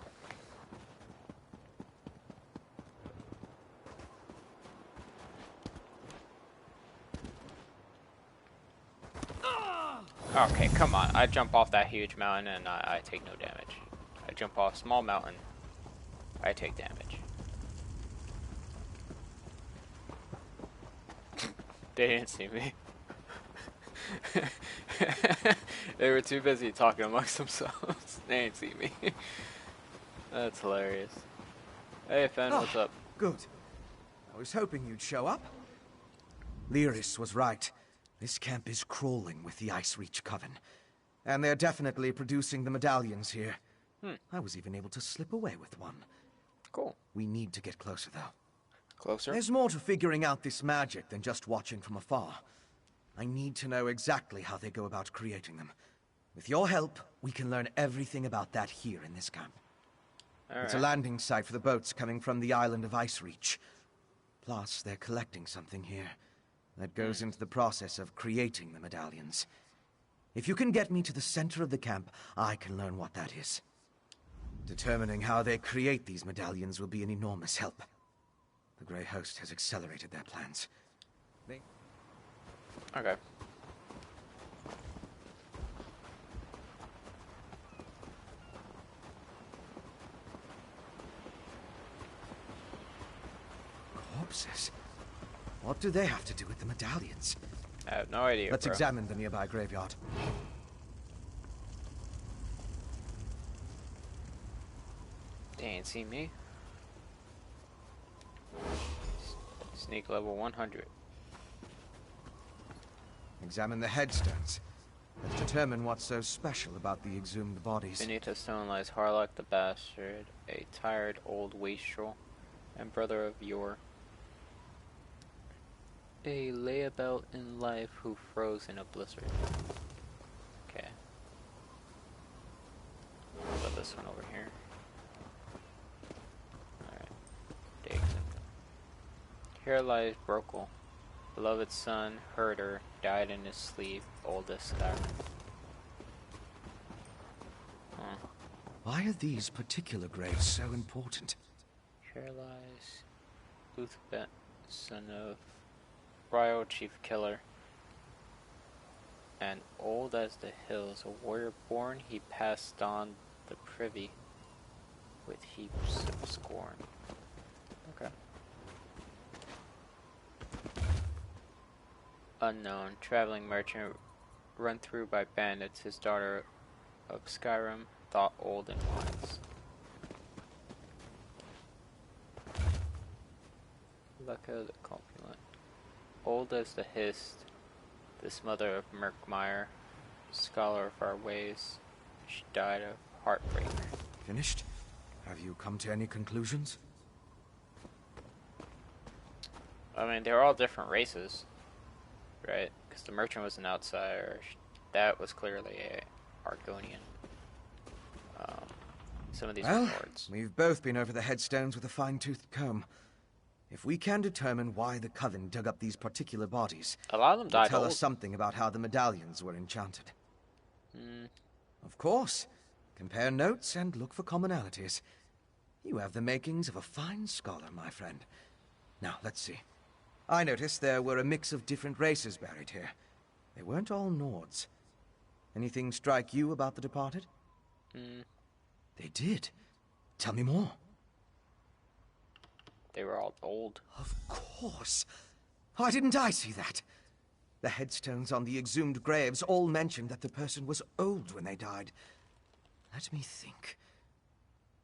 Okay, come on. I jump off that huge mountain and I take no damage. I jump off a small mountain. I take damage. They didn't see me. They were too busy talking amongst themselves. They didn't see me. That's hilarious. Hey, Fen, what's up? Good. I was hoping you'd show up. Lyris was right. This camp is crawling with the Ice Reach Coven. And they're definitely producing the medallions here. I was even able to slip away with one. Cool. We need to get closer, though. Closer? There's more to figuring out this magic than just watching from afar. I need to know exactly how they go about creating them. With your help, we can learn everything about that here in this camp. It's a landing site for the boats coming from the island of Ice Reach. Plus, they're collecting something here that goes into the process of creating the medallions. If you can get me to the center of the camp, I can learn what that is. Determining how they create these medallions will be an enormous help. The Grey Host has accelerated their plans. Okay. Corpses? What do they have to do with the medallions? I have no idea, Let's bro. examine the nearby graveyard. They ain't seen me. Sneak level 100. Examine the headstones. Let's determine what's so special about the exhumed bodies. Beneath the stone lies Harlock the Bastard, a tired old wastrel, and brother of Yor. A layabout in life who froze in a blizzard. Okay. Put this one over here. Alright. Dig. Here lies Brokel. Beloved son, herder, died in his sleep, oldest Skyrim. Why are these particular graves so important? Here lies Uthbet, son of Ryo, chief killer. And old as the hills, a warrior born, he passed on the privy with heaps of scorn. Okay. Unknown, traveling merchant, run through by bandits, his daughter of Skyrim, thought old and wise. Lucca the Corpulent, old as the Hist, this mother of Murkmire, scholar of our ways, she died of heartbreak. Finished? Have you come to any conclusions? I mean, they're all different races, right? Because the merchant was an outsider. That was clearly a Argonian. some of these Well, rewards. we've both been over the headstones with a fine-toothed comb. If we can determine why the Coven dug up these particular bodies, A lot of them it'll died tell old. us something about how the medallions were enchanted. Mm. Of course. Compare notes and look for commonalities. You have the makings of a fine scholar, my friend. Now, let's see. I noticed there were a mix of different races buried here. They weren't all Nords. Anything strike you about the departed? Mm. They did. Tell me more. They were all old. Of course. Why didn't I see that? The headstones on the exhumed graves all mentioned that the person was old when they died. Let me think.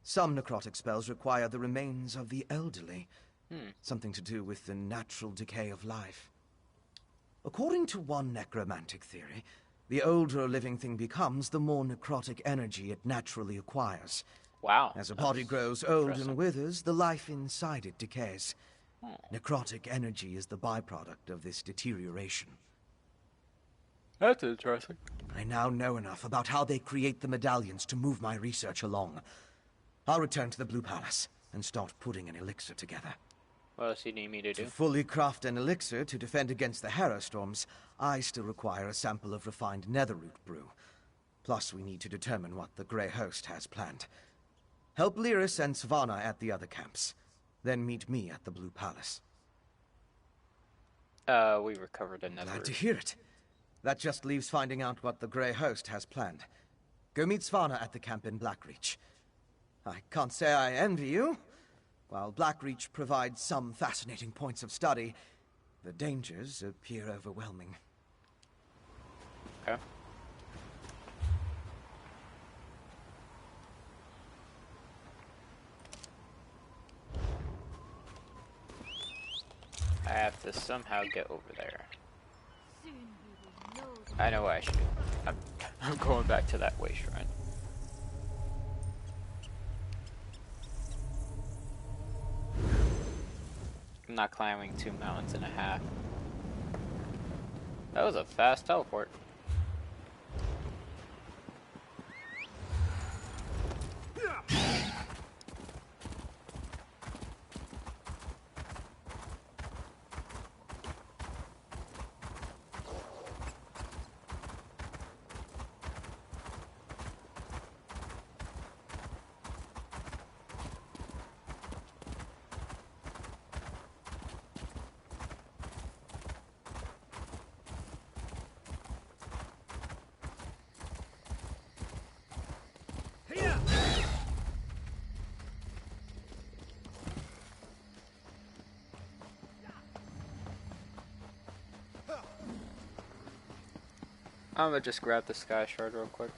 Some necrotic spells require the remains of the elderly. Something to do with the natural decay of life. According to one necromantic theory, the older a living thing becomes, the more necrotic energy it naturally acquires. Wow. As a body grows old and withers, the life inside it decays. Necrotic energy is the byproduct of this deterioration. That's interesting. I now know enough about how they create the medallions to move my research along. I'll return to the Blue Palace and start putting an elixir together. What else do you need me to do? To fully craft an elixir to defend against the Harrow Storms, I still require a sample of refined netherroot brew. Plus, we need to determine what the Grey Host has planned. Help Lyris and Svanna at the other camps. Then meet me at the Blue Palace. We recovered another. Glad to hear it. That just leaves finding out what the Grey Host has planned. Go meet Svanna at the camp in Blackreach. I can't say I envy you. While Blackreach provides some fascinating points of study, the dangers appear overwhelming. Okay. I have to somehow get over there. I know what I should do. I'm going back to that way shrine. I'm not climbing 2 mountains and a half. That was a fast teleport. I'm gonna just grab the sky shard real quick.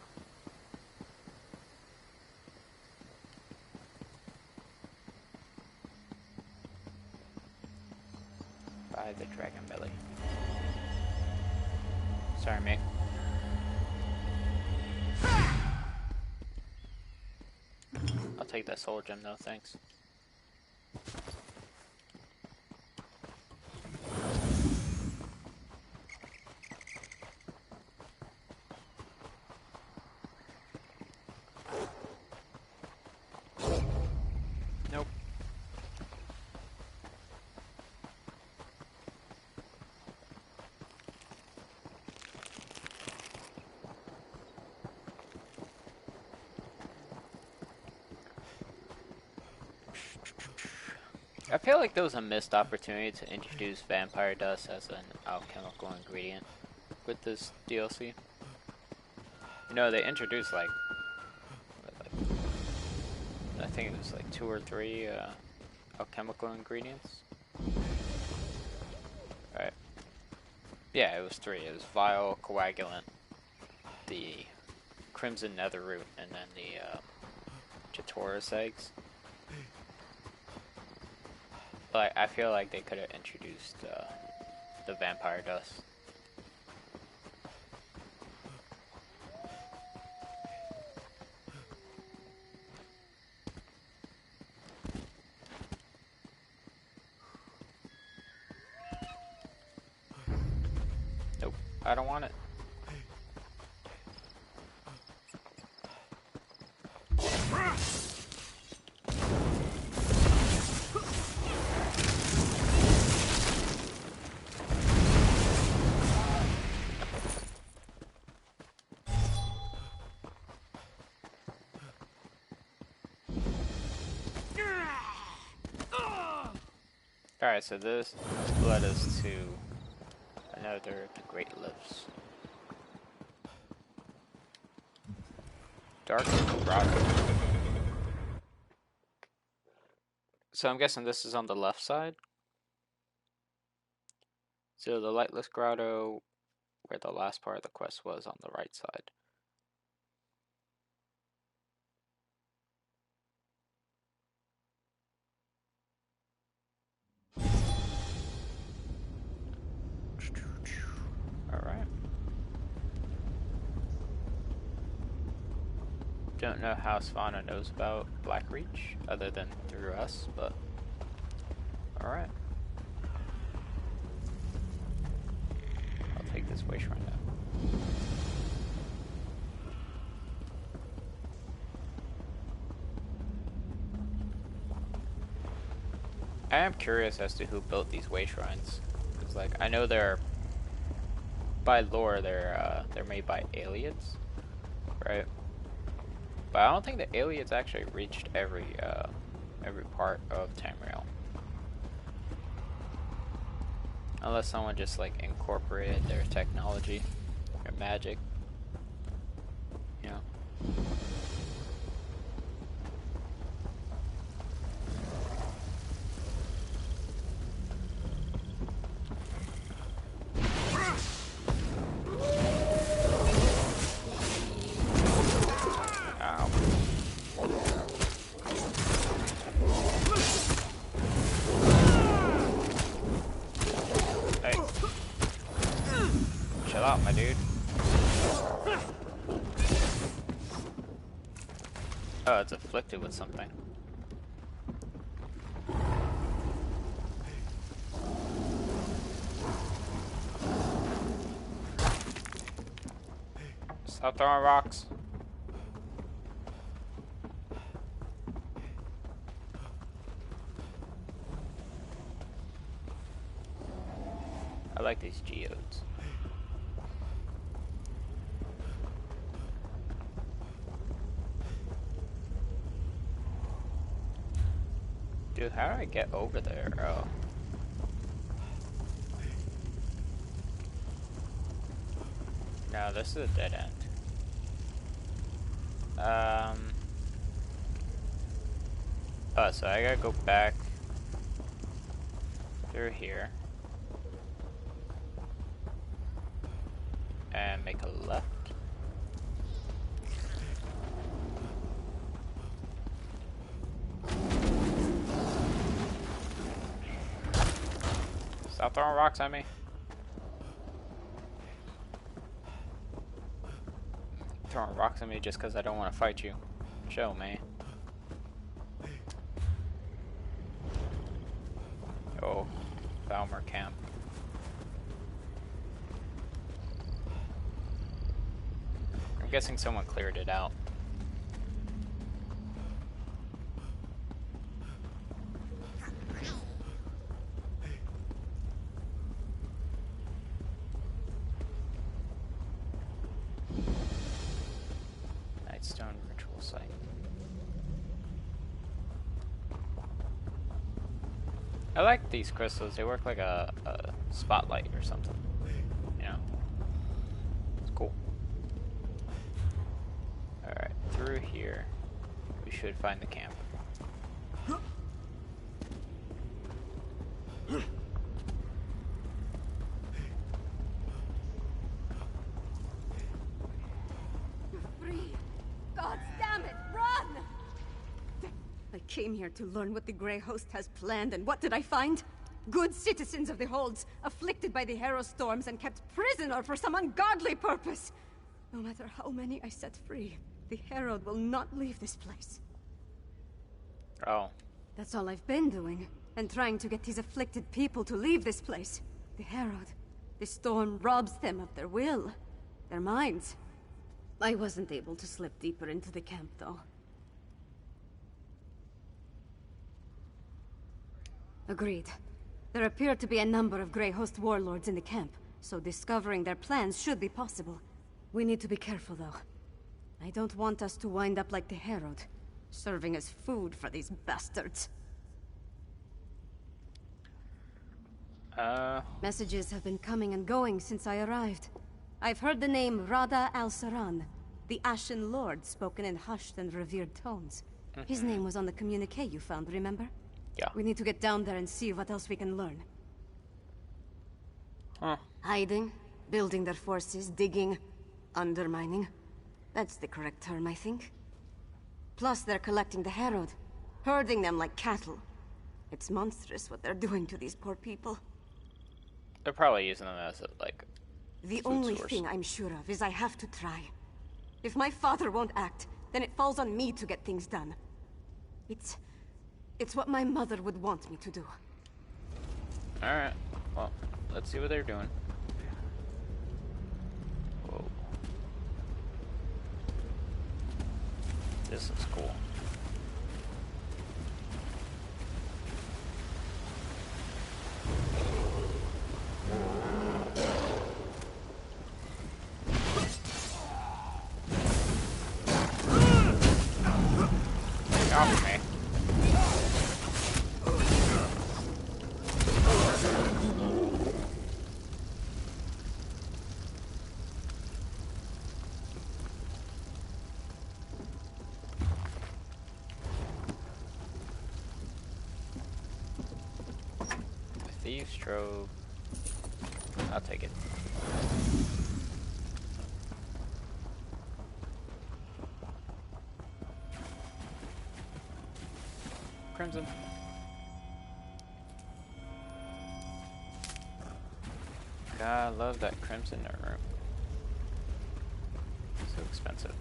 By the dragon belly. Sorry, mate. I'll take that soul gem though, thanks. Nope. I feel like there was a missed opportunity to introduce vampire dust as an alchemical ingredient with this DLC. You know, they introduced like I think it was like 2 or 3 alchemical ingredients. Right. Yeah, it was 3. It was vial, coagulant, the crimson netherroot, and then the Chatoris eggs. But I feel like they could have introduced the vampire dust. Nope, I don't want it. Alright, so this led us to another of the Great Lifts. Dark Grotto. So I'm guessing this is on the left side. So the Lightless Grotto, where the last part of the quest was, on the right side. Alright. Don't know how Svanna knows about Blackreach, other than through us, but alright. I'll take this way right now. I am curious as to who built these way shrines. Because, like, I know they're, by lore, they're made by aliens, right? But I don't think the aliens actually reached every part of Tamriel. Unless someone just, like, incorporated their technology, their magic, you know. My dude. Oh, it's afflicted with something. Stop throwing rocks. I like these geodes. Dude, how do I get over there? Oh. No, this is a dead end. Oh, so I gotta go back through here. And make a left. Stop throwing rocks at me. Throwing rocks at me just because I don't want to fight you. Show me. Oh, Balmer camp. I'm guessing someone cleared it out. Nightstone ritual site. I like these crystals. They work like a spotlight or something. You know? It's cool. Alright, through here, we should find the camp. Free! God damn it, run! I came here to learn what the Grey Host has planned, and what did I find? Good citizens of the Holds, afflicted by the Harrow storms and kept prisoner for some ungodly purpose. No matter how many I set free, the Herald will not leave this place. Oh. That's all I've been doing, and trying to get these afflicted people to leave this place. The Herald. The storm robs them of their will, their minds. I wasn't able to slip deeper into the camp, though. Agreed. There appear to be a number of Grey Host warlords in the camp, so discovering their plans should be possible. We need to be careful, though. I don't want us to wind up like the Herald, serving as food for these bastards. Messages have been coming and going since I arrived. I've heard the name Rada al-Saran, the Ashen Lord, spoken in hushed and revered tones. His name was on the communique you found, remember? Yeah. We need to get down there and see what else we can learn. Huh. Hiding, building their forces, digging, undermining. That's the correct term, I think. Plus, they're collecting the Herald, herding them like cattle. It's monstrous what they're doing to these poor people. They're probably using them as a, like, The food only source. thing I'm sure of is I have to try. If my father won't act, then it falls on me to get things done. It's what my mother would want me to do. Alright, well, let's see what they're doing. Whoa. This is cool. Get off of me. Thieves Trove. I'll take it. Crimson. God, I love that crimson room. So expensive.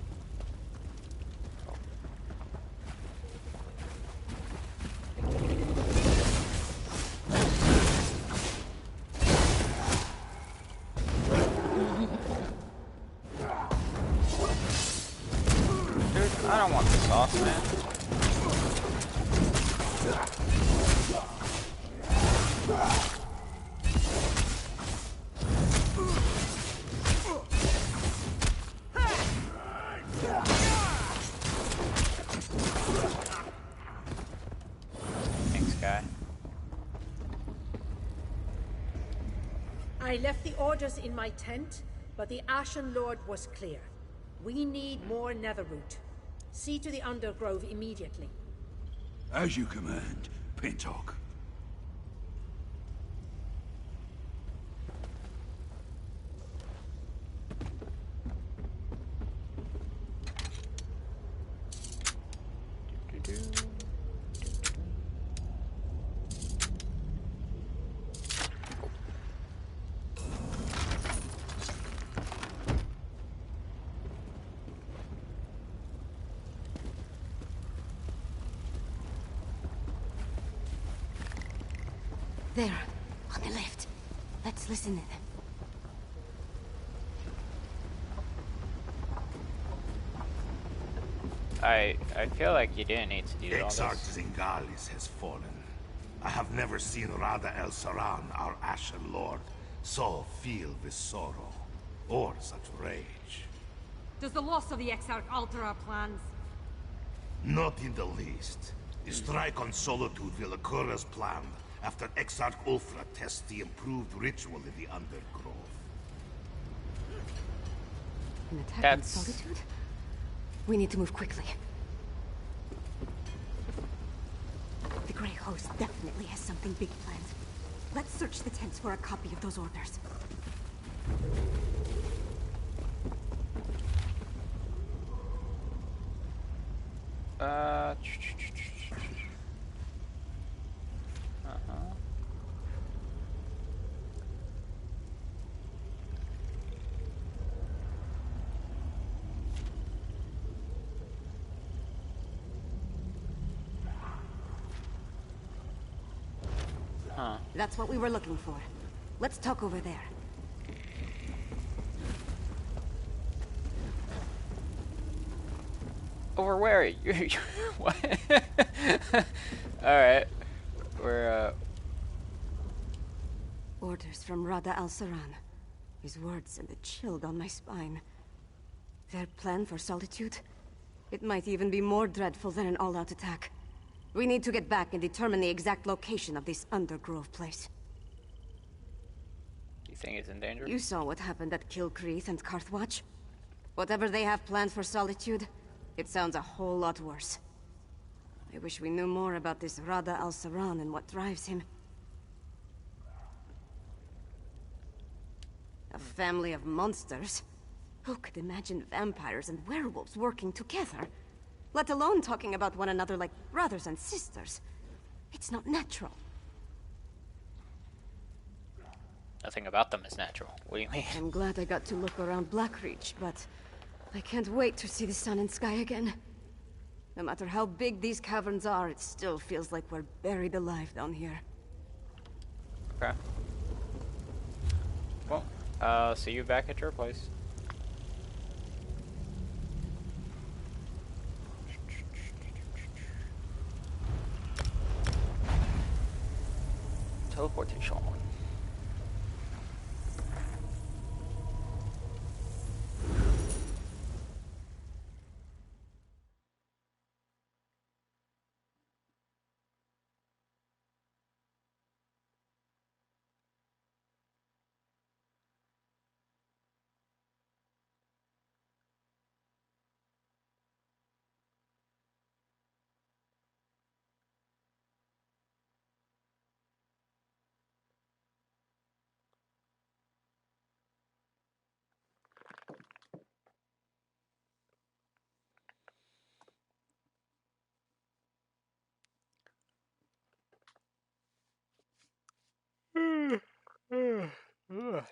Dude, I don't want the sauce, man. Thanks, guy. I left the orders in my tent, but the Ashen Lord was clear. We need more netherroot. See to the undergrove immediately. As you command, Pintock. There, on the left. Let's listen in. I feel like you didn't need to do all Exarch this. Zingalis has fallen. I have never seen Rada El Saran, our Ashen Lord, so filled with sorrow, or such rage. Does the loss of the Exarch alter our plans? Not in the least. A strike on Solitude will occur as planned after Exarch Ulfra tests the improved ritual in the Undergrove. An attack on Solitude? We need to move quickly. The Grey Host definitely has something big planned. Let's search the tents for a copy of those orders. That's what we were looking for. Let's talk over there. Over where? You what? Alright. We're, Orders from Rada al-Saran. His words sent a chill down my spine. Their plan for Solitude? It might even be more dreadful than an all-out attack. We need to get back and determine the exact location of this Undergrove place. You think he's in danger? You saw what happened at Kilcreath and Carthwatch. Whatever they have planned for Solitude, it sounds a whole lot worse. I wish we knew more about this Rada al-Saran and what drives him. A family of monsters? Who could imagine vampires and werewolves working together? Let alone talking about one another like brothers and sisters. It's not natural. Nothing about them is natural. What do you mean? I'm glad I got to look around Blackreach, but I can't wait to see the sun and sky again. No matter how big these caverns are, it still feels like we're buried alive down here. Okay. Well, see you back at your place. Teleportation. What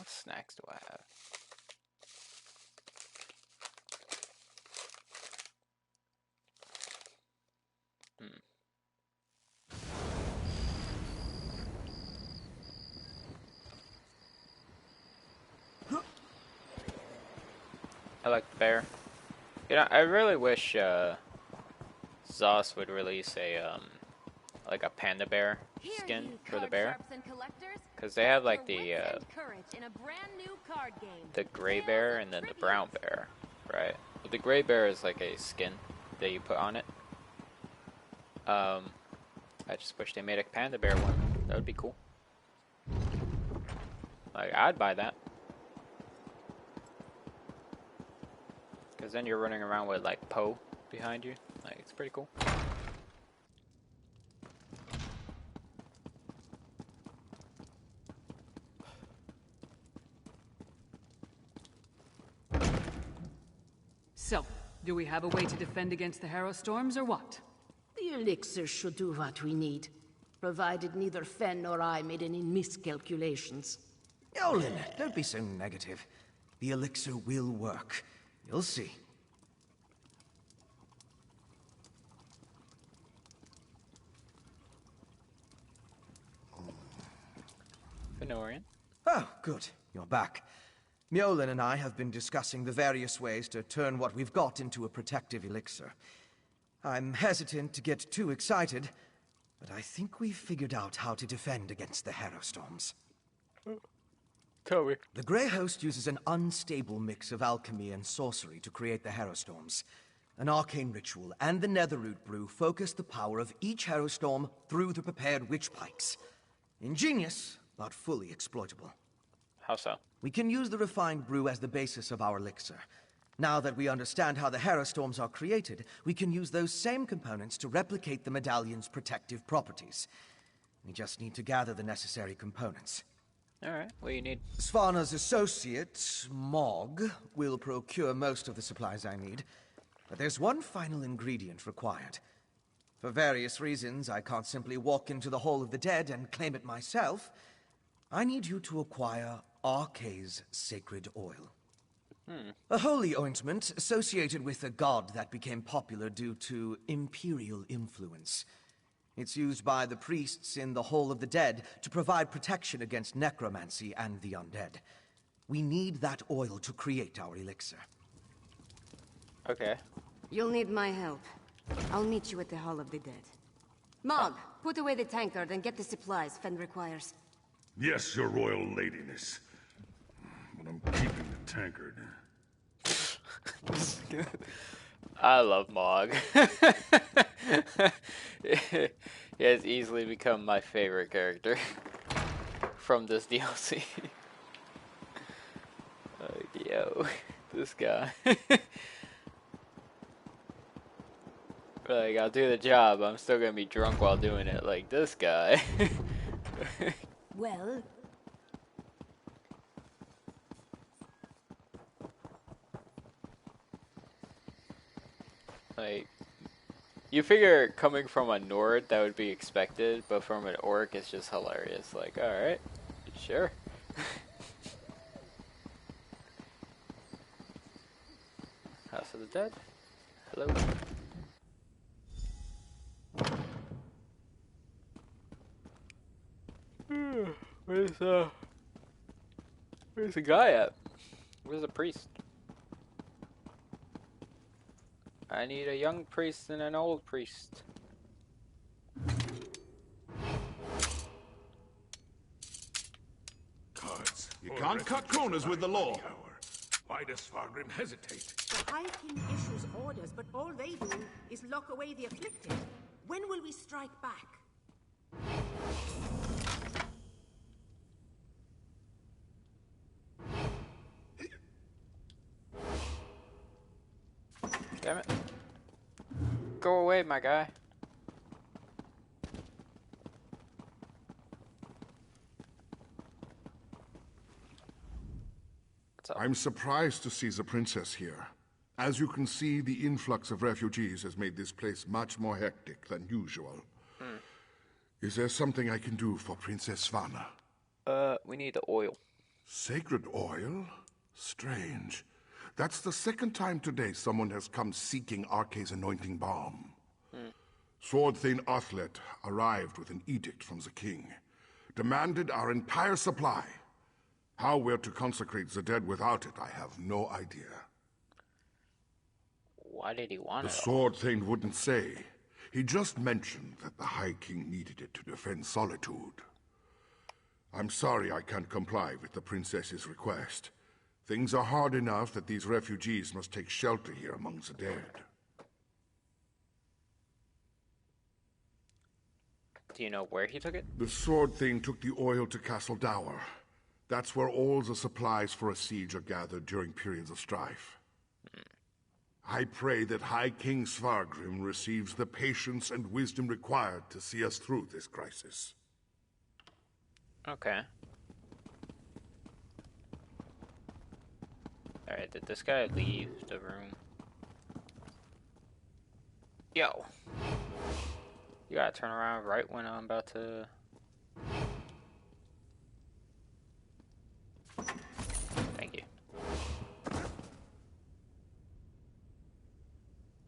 snacks do I have? I like the bear. You know, I really wish Zos would release a like a panda bear skin for the bear, because they have like the gray bear and then the brown bear, right? But the gray bear is like a skin that you put on it. I just wish they made a panda bear one. That would be cool. Like, I'd buy that. Because then you're running around with like Poe behind you. Like, it's pretty cool. So, do we have a way to defend against the Harrow Storms or what? The elixir should do what we need, provided neither Fen nor I made any miscalculations. Yolen, don't be so negative. The elixir will work. You'll see. Fenorian. Oh, good. You're back. Mjolin and I have been discussing the various ways to turn what we've got into a protective elixir. I'm hesitant to get too excited, but I think we've figured out how to defend against the Harrow Storms. Tell me. The Grey Host uses an unstable mix of alchemy and sorcery to create the Harrow Storms. An arcane ritual and the Netherroot brew focus the power of each Harrow Storm through the prepared witch pikes. Ingenious, but fully exploitable. How so? We can use the refined brew as the basis of our elixir. Now that we understand how the Harrow Storms are created, we can use those same components to replicate the medallion's protective properties. We just need to gather the necessary components. Alright, what do you need? Svana's associate, Mog, will procure most of the supplies I need. But there's one final ingredient required. For various reasons, I can't simply walk into the Hall of the Dead and claim it myself. I need you to acquire Arkay's sacred oil. A holy ointment associated with a god that became popular due to imperial influence. It's used by the priests in the Hall of the Dead to provide protection against necromancy and the undead. We need that oil to create our elixir. Okay. You'll need my help. I'll meet you at the Hall of the Dead. Mog, put away the tankard and get the supplies Fen requires. Yes, your royal ladiness. But I'm keeping the tankard. I love Mog. Yeah, has easily become my favorite character from this DLC. Like, yo, this guy. Like, I'll do the job, I'm still gonna be drunk while doing it, like this guy. Well, Like, you figure coming from a Nord that would be expected, but from an Orc it's just hilarious. Like, alright, sure. House of the Dead. Hello. Where's the guy at? Where's the priest? I need a young priest and an old priest. Cards. You can't cut corners with the law. Why does Fargrim hesitate? The High King issues orders, but all they do is lock away the afflicted. When will we strike back? Damn it. Go away, my guy. I'm surprised to see the princess here. As you can see, the influx of refugees has made this place much more hectic than usual. Is there something I can do for Princess Svanna? We need the oil. Sacred oil? Strange. That's the second time today someone has come seeking Arke's anointing balm. Sword Thane Athlet arrived with an edict from the king. Demanded our entire supply. How we're to consecrate the dead without it, I have no idea. Why did he want it? The Sword Thane wouldn't say. He just mentioned that the High King needed it to defend Solitude. I'm sorry I can't comply with the princess's request. Things are hard enough that these refugees must take shelter here among the dead. Do you know where he took it? The Sword Thane took the oil to Castle Dower. That's where all the supplies for a siege are gathered during periods of strife. I pray that High King Svargrim receives the patience and wisdom required to see us through this crisis. Okay. Alright, did this guy leave the room? Yo! You gotta turn around right when I'm about to... Thank you.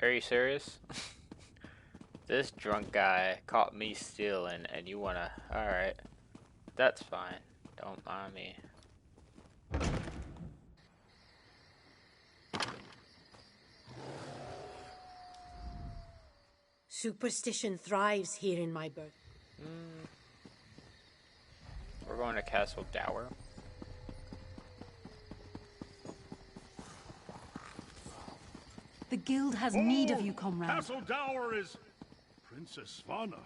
Are you serious? This drunk guy caught me stealing and you wanna... Alright. That's fine. Don't mind me. Superstition thrives here in my birth. We're going to Castle Dower. the guild has need of you, comrade. Castle Dower is Princess Svanna.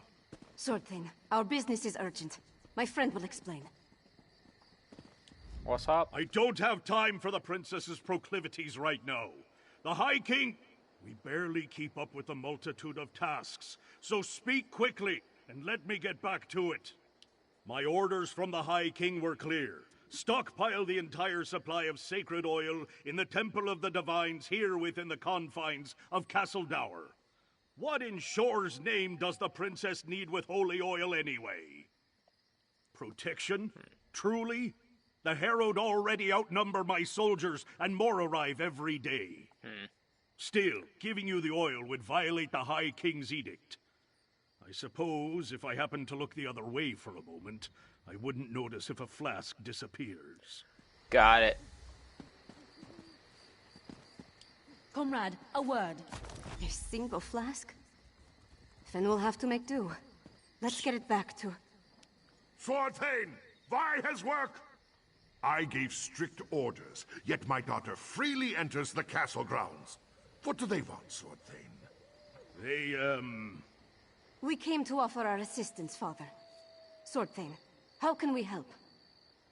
Sword Thane, our business is urgent. My friend will explain. What's up? I don't have time for the princess's proclivities right now. The High King... We barely keep up with the multitude of tasks, so speak quickly and let me get back to it. My orders from the High King were clear. Stockpile the entire supply of sacred oil in the Temple of the Divines here within the confines of Castle Dower. What in Shore's name does the princess need with holy oil anyway? Protection? Truly? The Herald already outnumber my soldiers and more arrive every day. Still, giving you the oil would violate the High King's edict. I suppose if I happened to look the other way for a moment, I wouldn't notice if a flask disappears. Got it. Comrade, a word. A single flask? Then we'll have to make do. Let's get it back to... Sword Thane, Vi has work! I gave strict orders, yet my daughter freely enters the castle grounds. What do they want, Sword Thane? We came to offer our assistance, Father. Sword Thane, how can we help?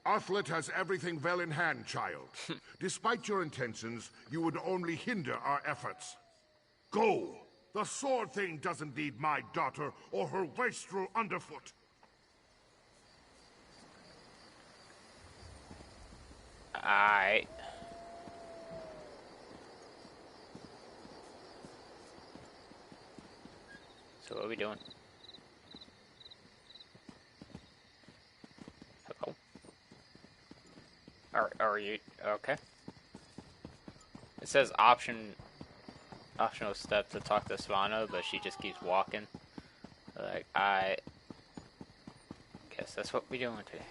Athlet has everything well in hand, child. Despite your intentions, you would only hinder our efforts. Go! The Sword Thing doesn't need my daughter or her wastrel underfoot. Aight. So what are we doing? Hello? Are you okay? It says optional step to talk to Svanna, but she just keeps walking. Like, I guess that's what we're doing today.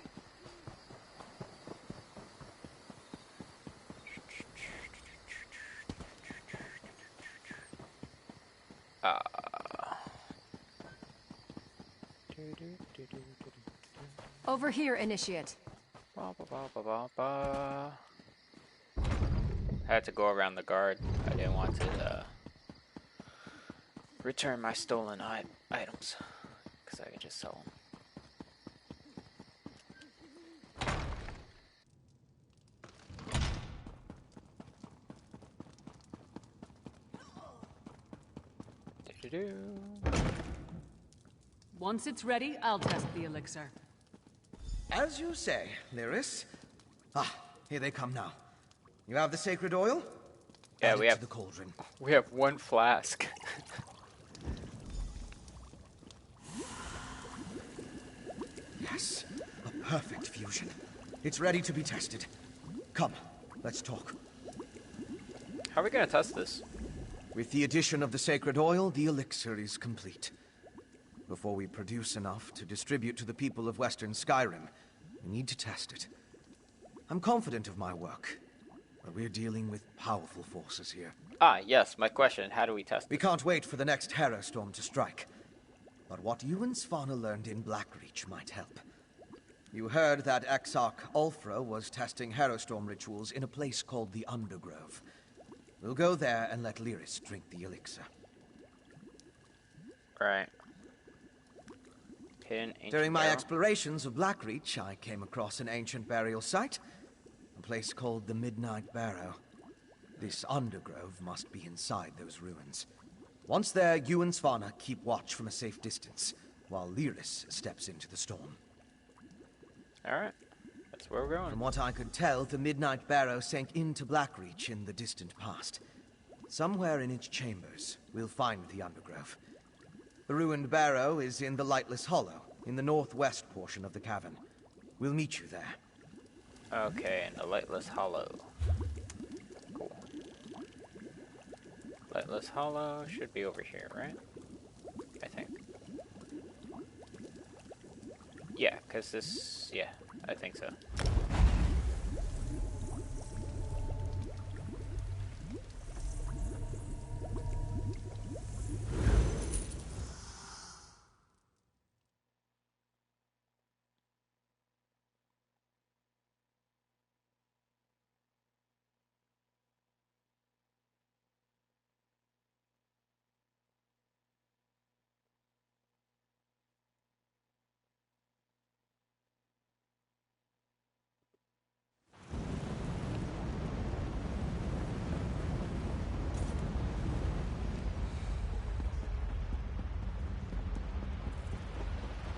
Over here, Initiate. I had to go around the guard. I didn't want to return my stolen items because I could just sell them. Once it's ready, I'll test the elixir. As you say, Lyris. Ah, here they come now. You have the sacred oil? Yeah, Add we it have to the cauldron. We have one flask. Yes, a perfect fusion. It's ready to be tested. Come, let's talk. How are we gonna test this? With the addition of the sacred oil, the elixir is complete. Before we produce enough to distribute to the people of Western Skyrim, we need to test it. I'm confident of my work, but we're dealing with powerful forces here. Ah, yes, my question, how do we test We can't wait for the next Harrowstorm to strike. But what you and Svanna learned in Blackreach might help. You heard that Exarch Ulfra was testing Harrowstorm rituals in a place called the Undergrove. We'll go there and let Lyris drink the elixir. Right. Hidden ancient During my barrel. explorations of Blackreach, I came across an ancient burial site. A place called the Midnight Barrow. This Undergrove must be inside those ruins. Once there, you and Svanna keep watch from a safe distance, while Lyris steps into the storm. Alright. That's where we're going. From what I could tell, the Midnight Barrow sank into Blackreach in the distant past. Somewhere in its chambers, we'll find the Undergrove. The ruined barrow is in the Lightless Hollow, in the northwest portion of the cavern. We'll meet you there. Okay, in the Lightless Hollow. Cool. Lightless Hollow should be over here, right? I think. Yeah, because this... yeah, I think so.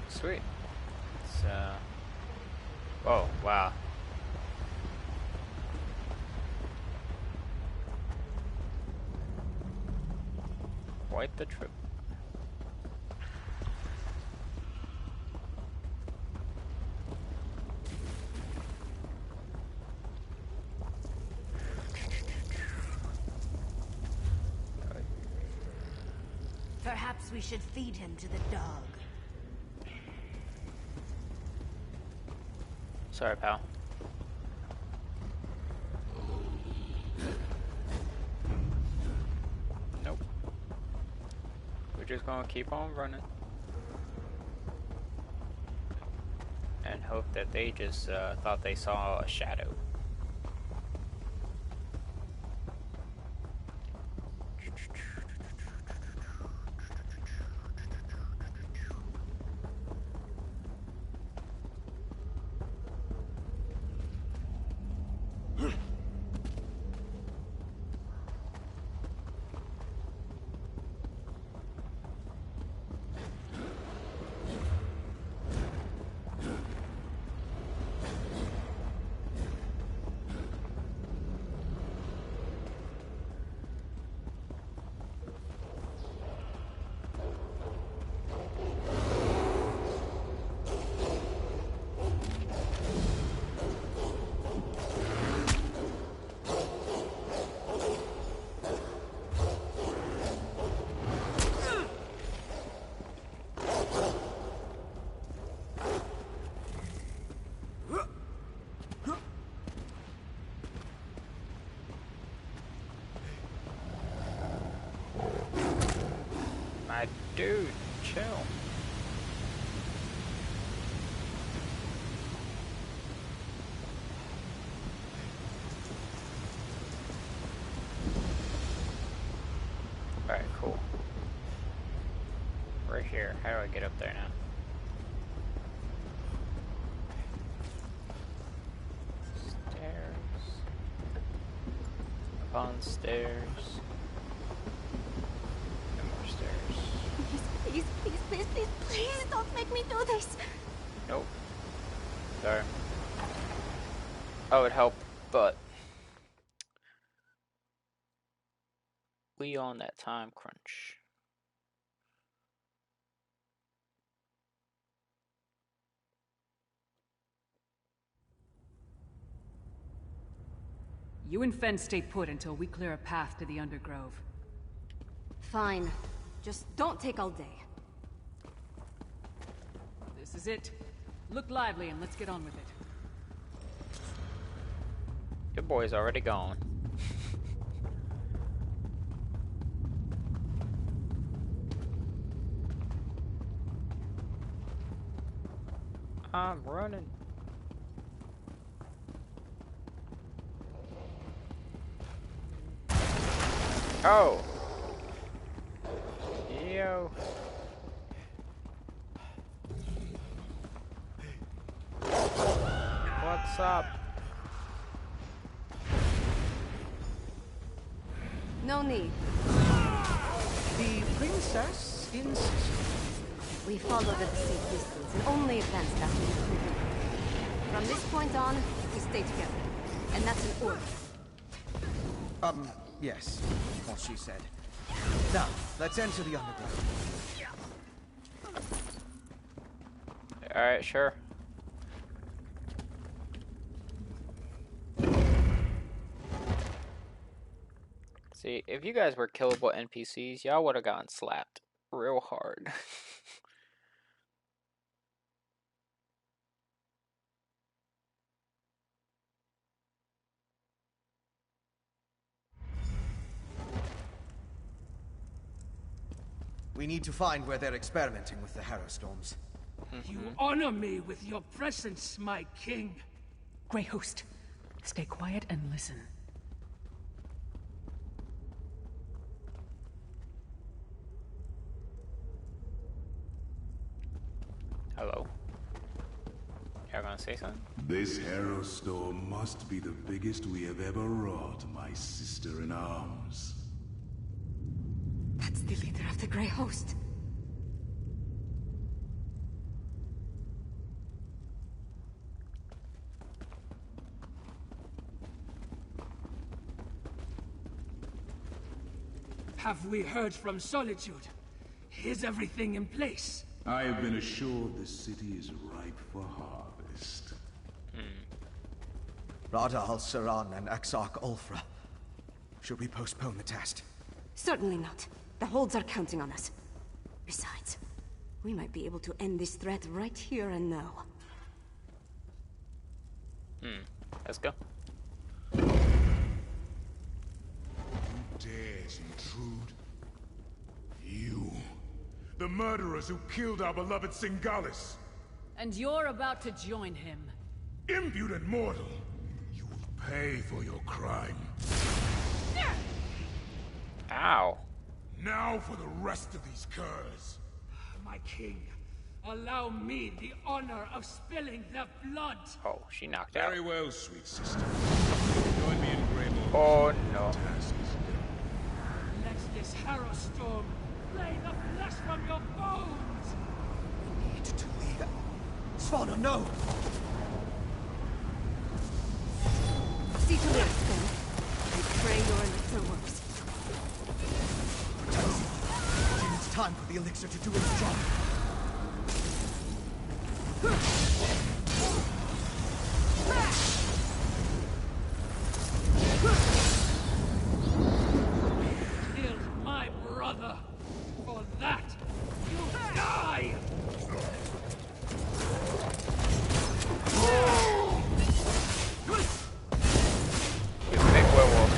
Sweet. It's, oh, wow. Quite the trip. Perhaps we should feed him to the dog. Sorry, pal. Nope. We're just gonna keep on running. And hope that they just thought they saw a shadow. Dude, chill. Alright, cool. Right here. How do I get up there now? Stairs. Up on stairs. And more stairs. Please, please, please, please, please don't make me do this. Nope. Sorry. I would help, but we on that time crunch. You and Fen stay put until we clear a path to the Undergrove. Fine. Just don't take all day. This is it. Look lively and let's get on with it. Your boy's already gone. I'm running. Oh. Yo. What's up? No need. The princess insisted. We followed at a safe distance and only advanced after we cleared. From this point on, we stay together. And that's an order. Yes. What she said. Now, let's enter the underground. Alright, sure. See, if you guys were killable NPCs, y'all would have gotten slapped real hard. We need to find where they're experimenting with the Harrow Storms. You honor me with your presence, my king. Grey Host, stay quiet and listen. Hello. Y'all gonna say something? This Harrow Storm must be the biggest we have ever wrought, my sister-in-arms. That's the leader of the Grey Host. Have we heard from Solitude? Is everything in place? I have been assured the city is ripe for harvest. Rada al-Saran and Exarch Ulfra. Should we postpone the test? Certainly not. The holds are counting on us. Besides, we might be able to end this threat right here and now. Let's go. Who dares intrude? You. The murderers who killed our beloved Singalis. And you're about to join him. Impudent mortal! You will pay for your crime. Ow. Now for the rest of these curs. My king, allow me the honor of spilling their blood. Oh, she knocked out. Very well, sweet sister. Join me in Greymoor. Oh no. Task is done. Let this Harrow Storm lay the flesh from your bones. We need to leave. Swana, no! See to it, then. I pray your elixir works. It's time for the elixir to do its job. Killed my brother. For that, you die! You big werewolf.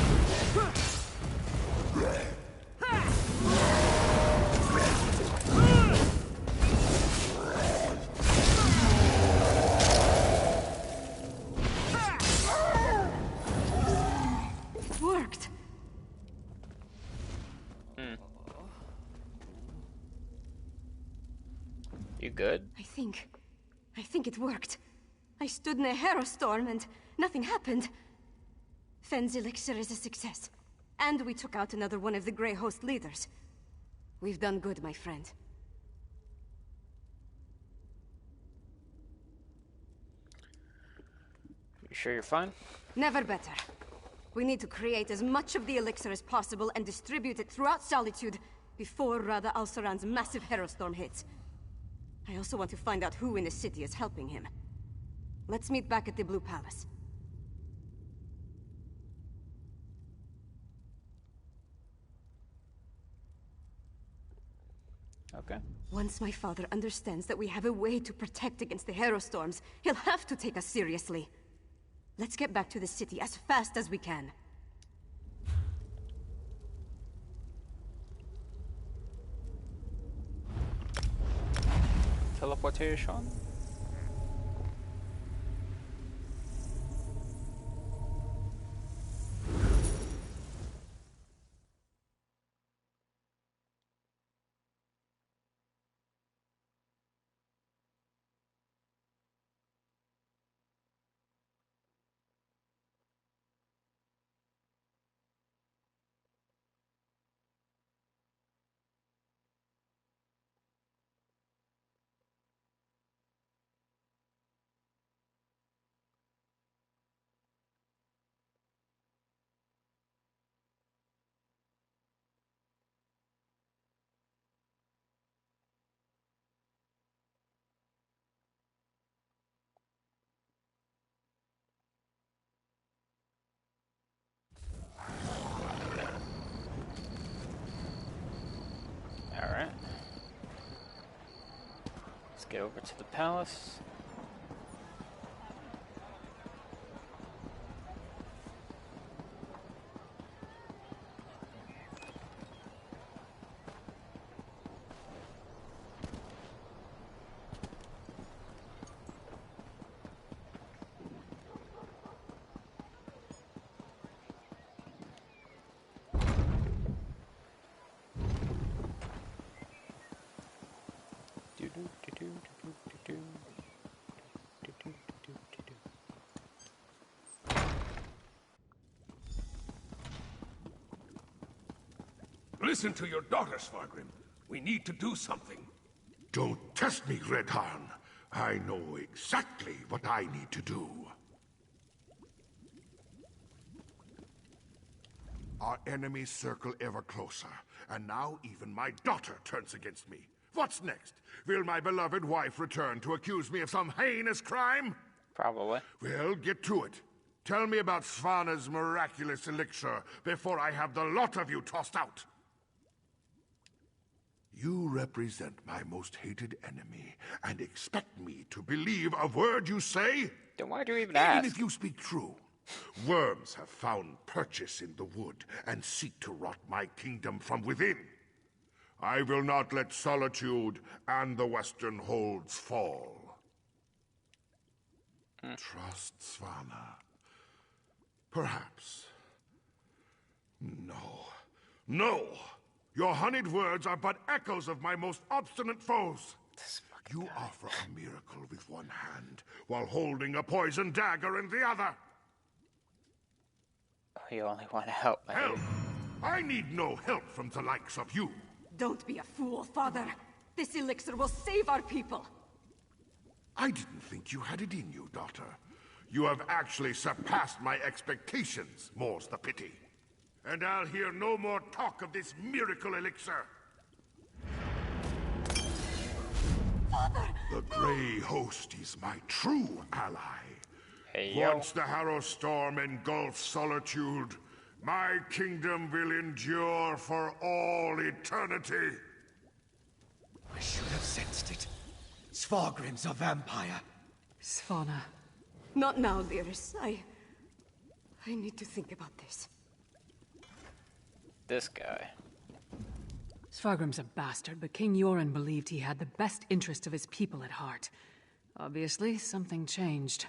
You good? I think it worked. I stood in a hero storm and nothing happened. Fenn's elixir is a success. And we took out another one of the Grey Host leaders. We've done good, my friend. You sure you're fine? Never better. We need to create as much of the elixir as possible and distribute it throughout Solitude before Rada Al-Saran's massive hero storm hits. I also want to find out who in the city is helping him. Let's meet back at the Blue Palace. Okay. Once my father understands that we have a way to protect against the hero storms, he'll have to take us seriously. Let's get back to the city as fast as we can. Teleportation? Alright. Let's get over to the palace. Listen to your daughter, Svargrim. We need to do something. Don't test me, Redharn. I know exactly what I need to do. Our enemies circle ever closer, and now even my daughter turns against me. What's next? Will my beloved wife return to accuse me of some heinous crime? Probably. Well, get to it. Tell me about Svana's miraculous elixir before I have the lot of you tossed out. You represent my most hated enemy and expect me to believe a word you say? Then why do you even ask? Even if you speak true. Worms have found purchase in the wood and seek to rot my kingdom from within. I will not let Solitude and the Western Holds fall. Trust Svana. Perhaps. No. No! Your honeyed words are but echoes of my most obstinate foes. You offer a miracle with one hand, while holding a poison dagger in the other. You only want to help, my Help? dude. I need no help from the likes of you. Don't be a fool, father. This elixir will save our people. I didn't think you had it in you, daughter. You have actually surpassed my expectations, more's the pity. And I'll hear no more talk of this miracle elixir. Father! The Grey Host is my true ally. Hey, yo. Once the Harrow Storm engulfs Solitude, my kingdom will endure for all eternity. I should have sensed it. Svargrim's a vampire. Svana. Not now, dearest. I need to think about this. This guy. Svargrim's a bastard, but King Yoren believed he had the best interest of his people at heart. Obviously, something changed.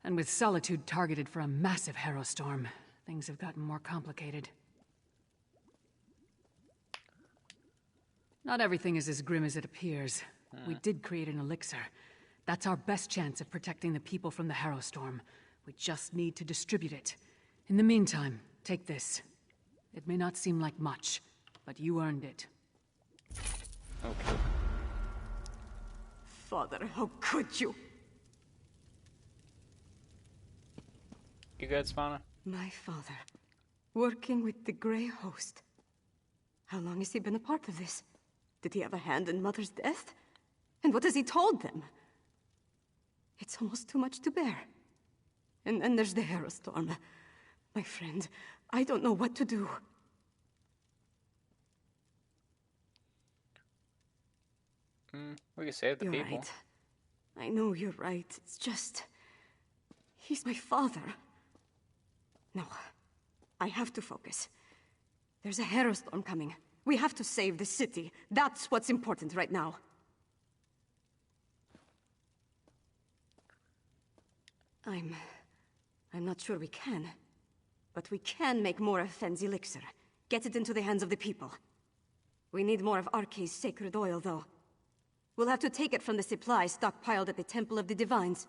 And with Solitude targeted for a massive Harrow Storm, things have gotten more complicated. Not everything is as grim as it appears. We did create an elixir. That's our best chance of protecting the people from the Harrowstorm. We just need to distribute it. In the meantime, take this. It may not seem like much, but you earned it. Okay. Father, how could you? You good, Spawner? My father, working with the Grey Host. How long has he been a part of this? Did he have a hand in Mother's death? And what has he told them? It's almost too much to bear. And then there's the Harrowstorm. My friend, I don't know what to do. We can save the You're people. right. I know you're right. It's just... he's my father. No. I have to focus. There's a Harrowstorm coming. We have to save the city. That's what's important right now. I'm not sure we can. But we can make more of Fenn's elixir. Get it into the hands of the people. We need more of Arkay's sacred oil, though. We'll have to take it from the supplies stockpiled at the Temple of the Divines.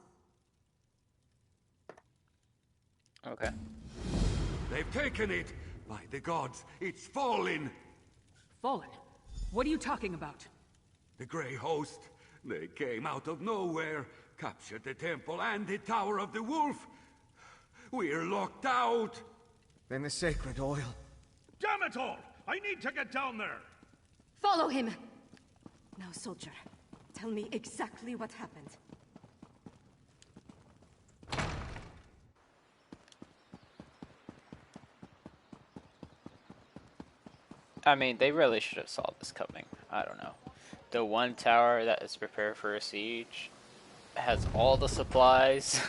Okay. They've taken it! By the gods, it's fallen! Fallen? What are you talking about? The Grey Host. They came out of nowhere, captured the temple and the Tower of the Wolf. We're locked out! Then the sacred oil. Damn it all! I need to get down there! Follow him! Now, soldier, tell me exactly what happened. I mean, they really should have saw this coming. I don't know. The one tower that is prepared for a siege has all the supplies.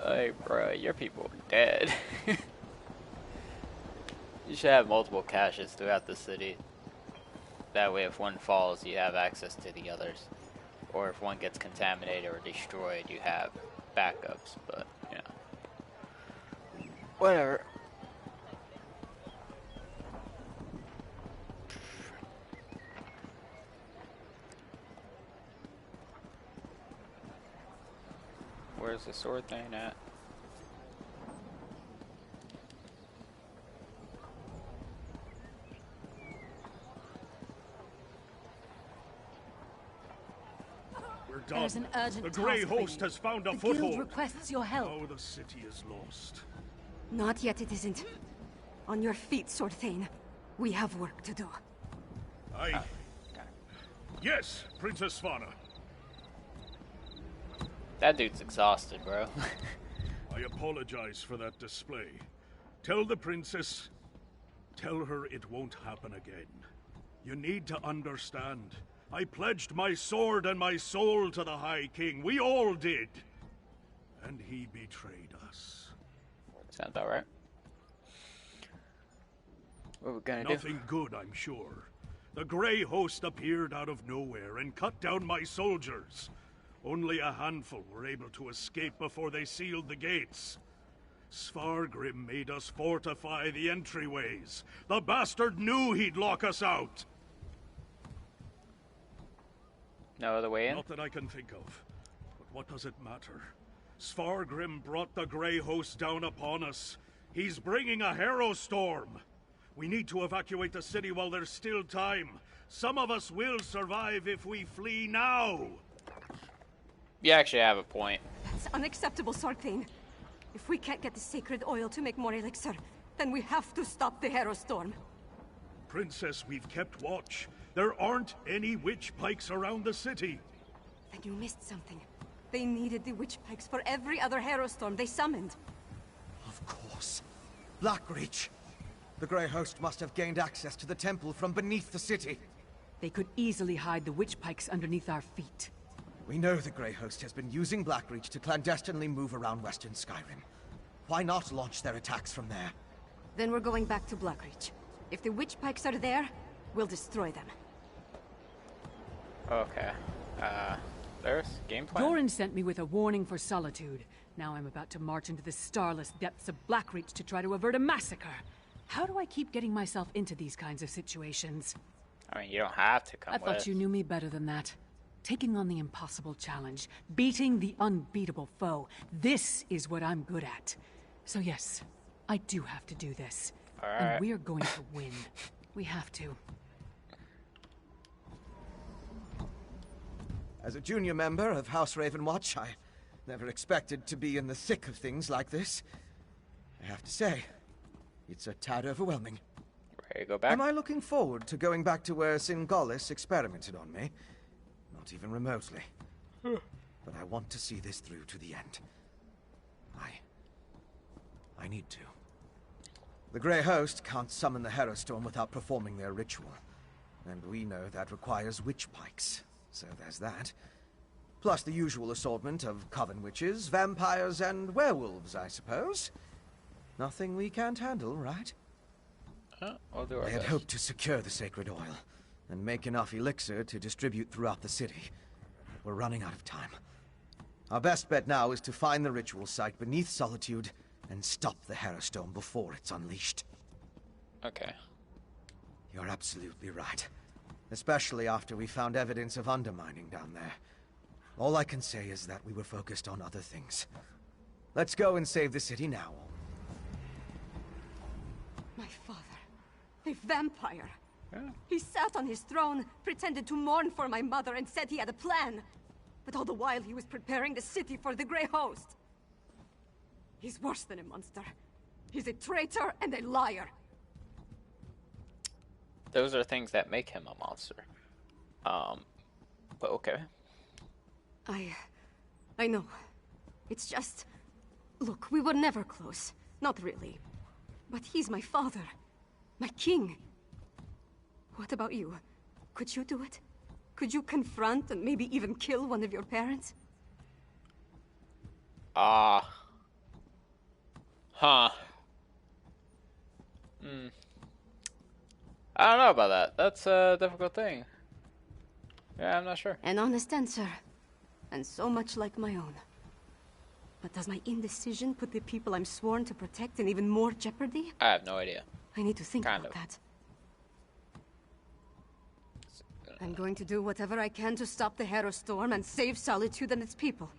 Like, bro, your people are dead. You should have multiple caches throughout the city. That way, if one falls, you have access to the others. Or if one gets contaminated or destroyed, you have backups. But, you know. Whatever. Where's the sword thing at? We're done. There's an urgent The Grey task for Host you. has found a The foothold. guild requests your help. Oh, the city is lost. Not yet, it isn't. On your feet, Sword Thane. We have work to do. Aye. Yes, Princess Svana. That dude's exhausted, bro. I apologize for that display. Tell the princess... Tell her it won't happen again. You need to understand. I pledged my sword and my soul to the High King. We all did. And he betrayed us. Sounds about right. What are we gonna do? Nothing good, I'm sure. The Grey Host appeared out of nowhere and cut down my soldiers. Only a handful were able to escape before they sealed the gates. Svargrim made us fortify the entryways. The bastard knew he'd lock us out. No other way in? Not that I can think of. But what does it matter? Svargrim brought the Grey Host down upon us. He's bringing a Harrowstorm. We need to evacuate the city while there's still time. Some of us will survive if we flee now. You actually have a point. That's unacceptable, Sword Thane. If we can't get the sacred oil to make more elixir, then we have to stop the Harrowstorm. Princess, we've kept watch. There aren't any witch pikes around the city. Then you missed something. They needed the witch pikes for every other Harrowstorm they summoned. Of course. Blackreach. The Grey Host must have gained access to the temple from beneath the city. They could easily hide the witch pikes underneath our feet. We know the Grey Host has been using Blackreach to clandestinely move around Western Skyrim. Why not launch their attacks from there? Then we're going back to Blackreach. If the witch pikes are there, we'll destroy them. Okay. There's game plan. Doran sent me with a warning for Solitude. Now I'm about to march into the starless depths of Blackreach to try to avert a massacre. How do I keep getting myself into these kinds of situations? I mean, you don't have to come I thought with. you knew me better than that. Taking on the impossible challenge, beating the unbeatable foe, this is what I'm good at. So yes, I do have to do this. All right. And we're going to win. We have to. As a junior member of House Ravenwatch, I never expected to be in the thick of things like this. I have to say, it's a tad overwhelming. Ready to go back? Am I looking forward to going back to where Singalis experimented on me? Not even remotely. But I want to see this through to the end. I need to. The Grey Host can't summon the Harrowstorm without performing their ritual. And we know that requires witch pikes, so there's that. Plus the usual assortment of coven witches, vampires, and werewolves, I suppose. Nothing we can't handle, right? I'll do our I had best. hoped to secure the sacred oil, and make enough elixir to distribute throughout the city. We're running out of time. Our best bet now is to find the ritual site beneath Solitude and stop the Harrowstone before it's unleashed. Okay. You're absolutely right. Especially after we found evidence of undermining down there. All I can say is that we were focused on other things. Let's go and save the city now. My father. A vampire. He sat on his throne, pretended to mourn for my mother, and said he had a plan. But all the while he was preparing the city for the Grey Host. He's worse than a monster. He's a traitor and a liar. Those are things that make him a monster. But okay. I know. It's just... Look, we were never close. Not really. But he's my father. My king. What about you? Could you do it? Could you confront and maybe even kill one of your parents? Huh. I don't know about that. That's a difficult thing. Yeah, I'm not sure. An honest answer. And so much like my own. But does my indecision put the people I'm sworn to protect in even more jeopardy? I have no idea. I need to think about that. I'm going to do whatever I can to stop the Harrowstorm and save Solitude and its people.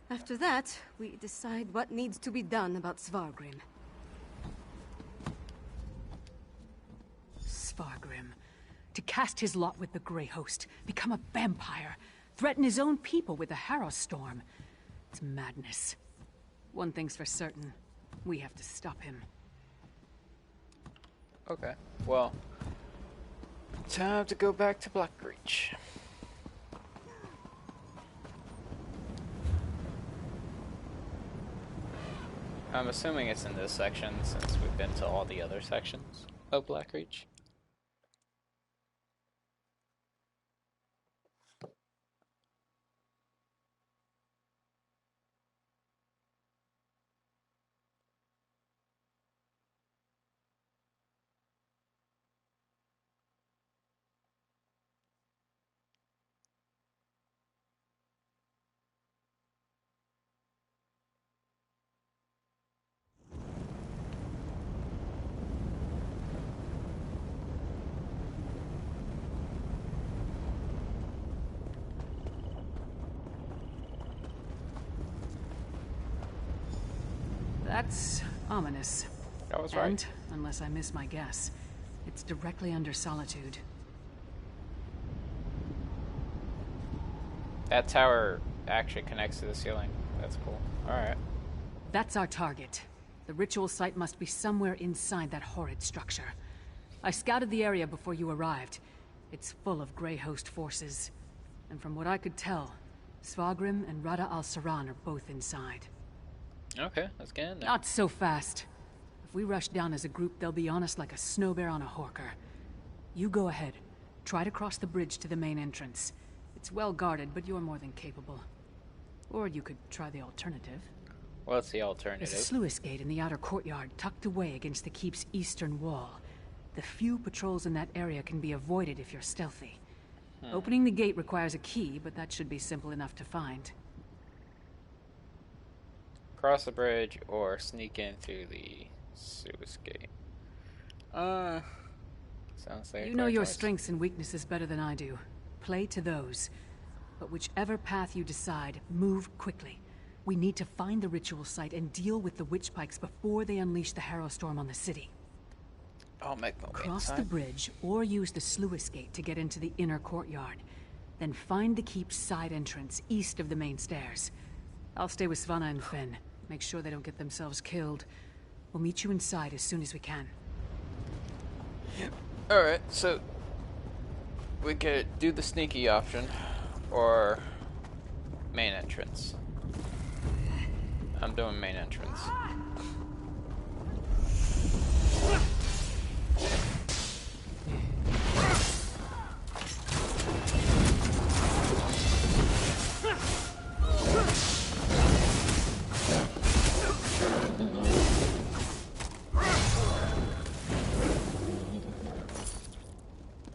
After that, we decide what needs to be done about Svargrim. Svargrim. To cast his lot with the Grey Host, become a vampire, threaten his own people with the Harrowstorm. It's madness. One thing's for certain. We have to stop him. Okay. Well, time to go back to Blackreach. I'm assuming it's in this section since we've been to all the other sections of Blackreach. That's ominous. That was and, right. unless I miss my guess, it's directly under Solitude. That tower actually connects to the ceiling. That's cool. Alright. That's our target. The ritual site must be somewhere inside that horrid structure. I scouted the area before you arrived. It's full of Grey Host forces. And from what I could tell, Svargrim and Rada al-Saran are both inside. Okay, let's get in there. Not so fast. If we rush down as a group, they'll be on us like a snow bear on a horker. You go ahead. Try to cross the bridge to the main entrance. It's well guarded, but you're more than capable. Or you could try the alternative. What's the alternative? There's a sluice gate in the outer courtyard, tucked away against the keep's eastern wall. The few patrols in that area can be avoided if you're stealthy. Opening the gate requires a key, but that should be simple enough to find. Cross the bridge or sneak in through the sluice gate. Sounds like You know your choice. strengths and weaknesses better than I do. Play to those. But whichever path you decide, move quickly. We need to find the ritual site and deal with the witch pikes before they unleash the Harrow Storm on the city. I'll make my way Cross inside. the bridge or use the sluice gate to get into the inner courtyard. Then find the keep's side entrance east of the main stairs. I'll stay with Svanna and Finn. Make sure they don't get themselves killed. We'll meet you inside as soon as we can. Alright, so we could do the sneaky option or main entrance. I'm doing main entrance.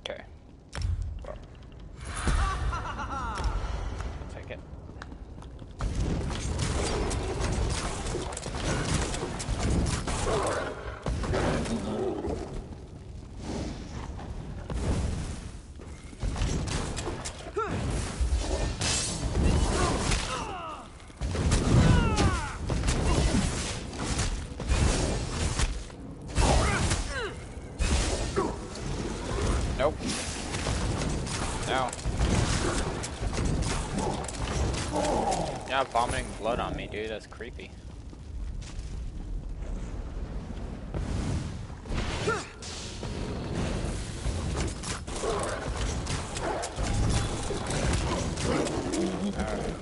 Okay. Well, I'll take it. Nope. No. Yeah, vomiting blood on me, dude. That's creepy. Alright.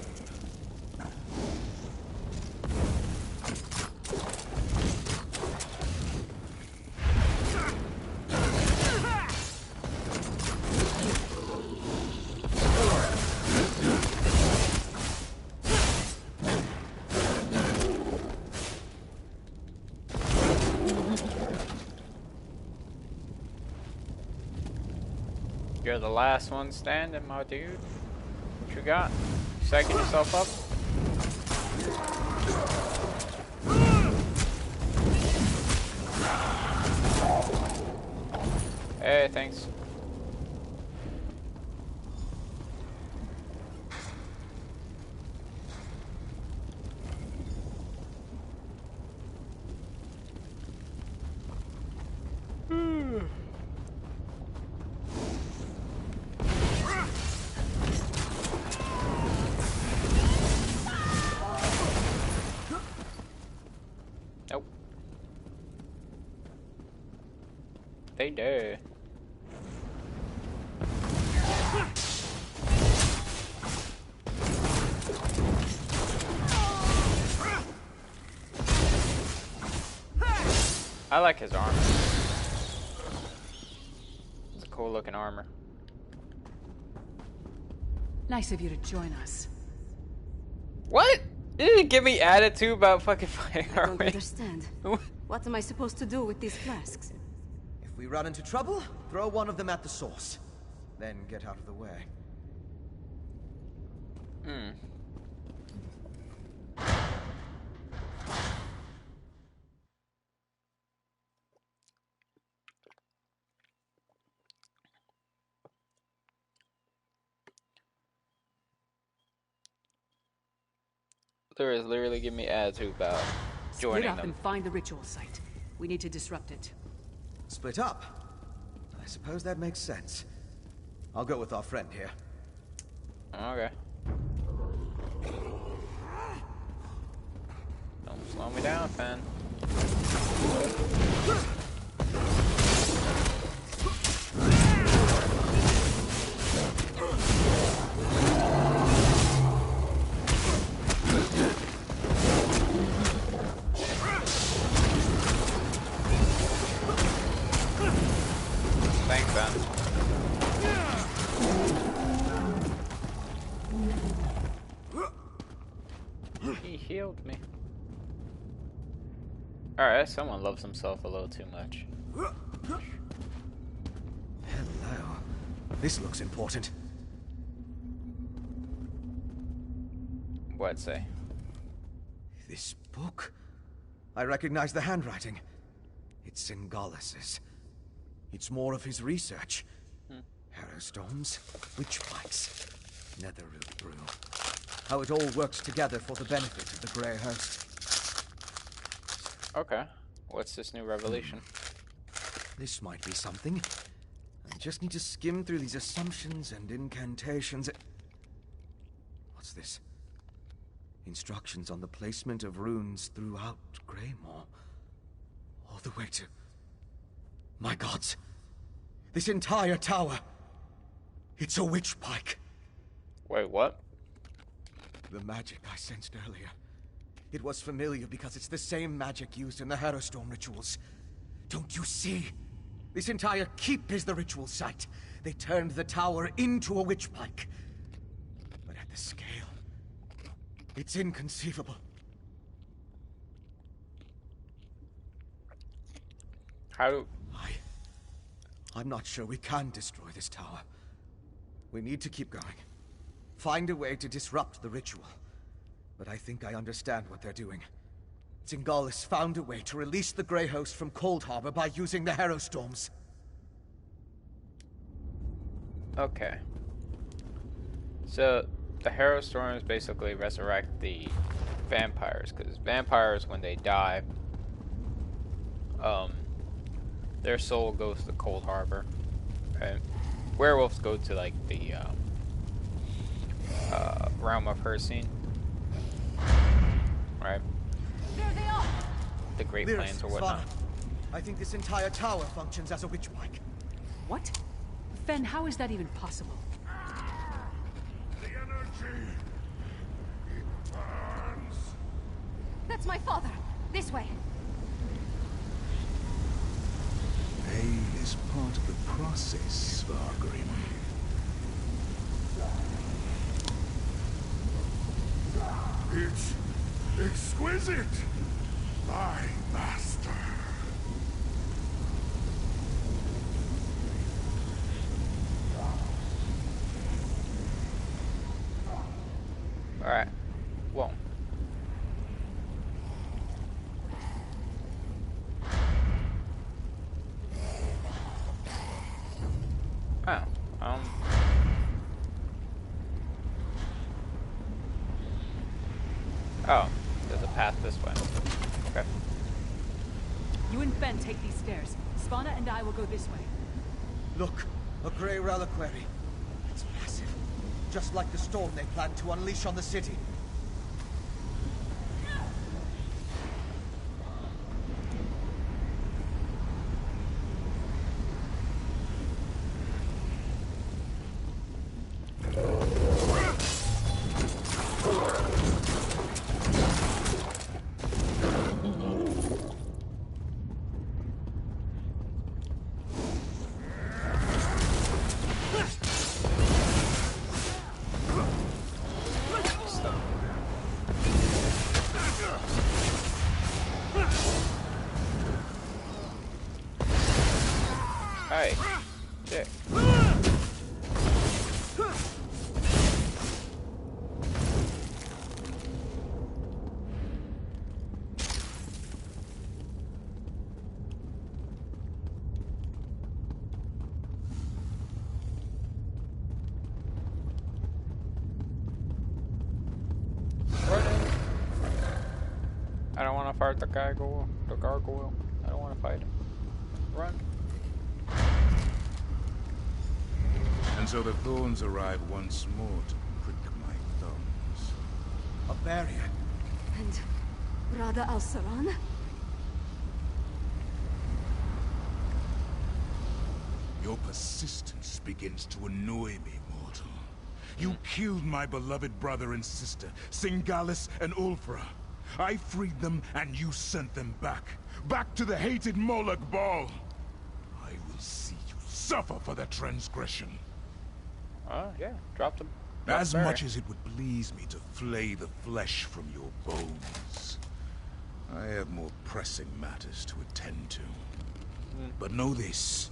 You're the last one standing, my dude. What you got? Psyching yourself up? Hey, thanks. Nope. They do. I like his armor. It's a cool looking armor. Nice of you to join us. What? You didn't give me attitude about fucking fighting I our don't way. understand. What am I supposed to do with these flasks? If we run into trouble, throw one of them at the source. Then get out of the way. Hmm. There is literally giving me attitude about joining Split up them. and find the ritual site. We need to disrupt it. Split up? I suppose that makes sense. I'll go with our friend here. Okay. Don't slow me down, Finn. Thanks, Ben. He healed me. Alright, someone loves himself a little too much. Hello. This looks important. What'd say? This book? I recognize the handwriting. It's Singalis's. It's more of his research. Harrowstones, witch pikes, netherroot brew. How it all works together for the benefit of the Grey Host. Okay. What's this new revelation? This might be something. I just need to skim through these assumptions and incantations. What's this? Instructions on the placement of runes throughout Greymoor. All the way to... My gods! This entire tower! It's a witch pike! Wait, what? The magic I sensed earlier. It was familiar because it's the same magic used in the Harrowstorm rituals. Don't you see? This entire keep is the ritual site. They turned the tower into a witch pike. But at the scale, it's inconceivable. How do... I'm not sure we can destroy this tower. We need to keep going. Find a way to disrupt the ritual. But I think I understand what they're doing. Singalis found a way to release the Grey Host from Cold Harbor by using the Harrowstorms. Okay. So, the Harrowstorms basically resurrect the vampires, because vampires, when they die, their soul goes to Cold Harbor, right? Werewolves go to, like, the, realm of Hercene, right? There they are! The Great Plains or whatnot. I think this entire tower functions as a witch pike. What? Fen, how is that even possible? The energy! It burns! That's my father! This way! Pain is part of the process, Vargrim. It's exquisite! My master. Alright. Whoa. Oh. Oh. There's a path this way. Okay. You and Fen take these stairs. Spana and I will go this way. Look, a Grey Reliquary. It's massive. Just like the storm they planned to unleash on the city. Hey. Dick. I don't want to fight the gargoyle. I don't want to fight him. Run. And so the thorns arrive once more to prick my thumbs. A barrier. And Rada al-Saran? Your persistence begins to annoy me, mortal. You killed my beloved brother and sister, Singalis and Ulfra. I freed them, and you sent them back. Back to the hated Moloch Ball. I will see you suffer for the transgression. Yeah, drop them. As much as it would please me to flay the flesh from your bones, I have more pressing matters to attend to. But know this,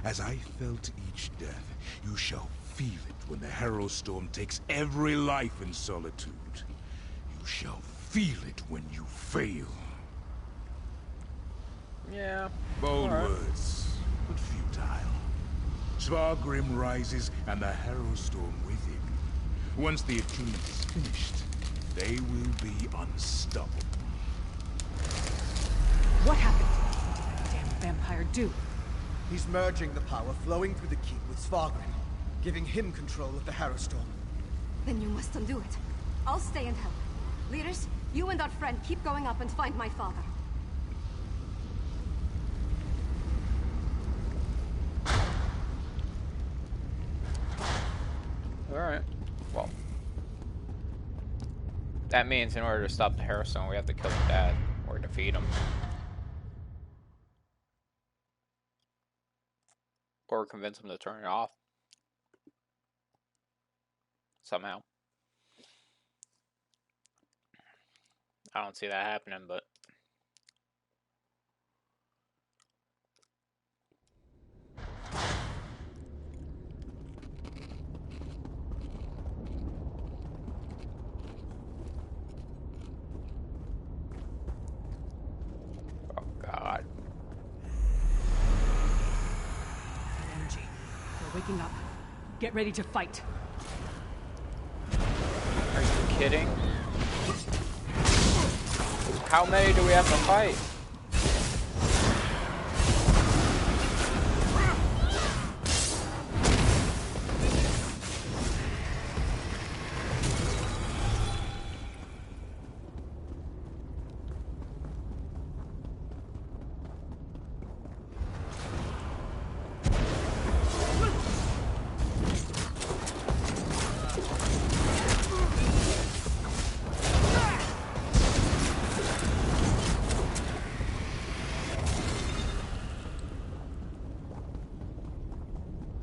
as I felt each death, you shall feel it when the Harrowstorm takes every life in Solitude. You shall feel it when you fail. Yeah. Bold words, but few volatile. Svargrim rises and the Harrow Storm with him. Once the attunement is finished, they will be unstoppable. What happened? What did that damn vampire do? He's merging the power flowing through the keep with Svargrim, giving him control of the Harrow Storm. Then you must undo it. I'll stay and help. Leaders, you and our friend keep going up and find my father. Alright. Well. That means in order to stop the Harrow Storm, we have to kill the dad. Or defeat him. Or convince him to turn it off. Somehow. I don't see that happening, but... Oh, God. Energy. We're waking up. Get ready to fight. Are you kidding? How many do we have to fight?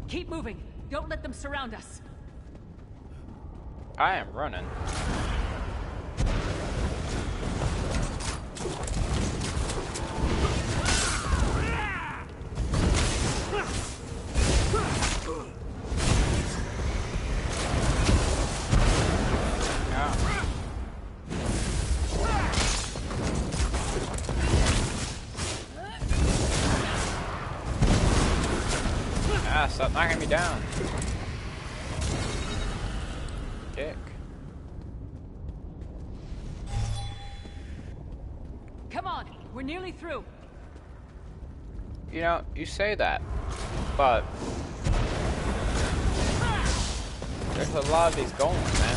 Keep moving. Don't let them surround us. I am running. Stop knocking me down. Dick. Come on, we're nearly through. You know, you say that, but there's a lot of these golems, man.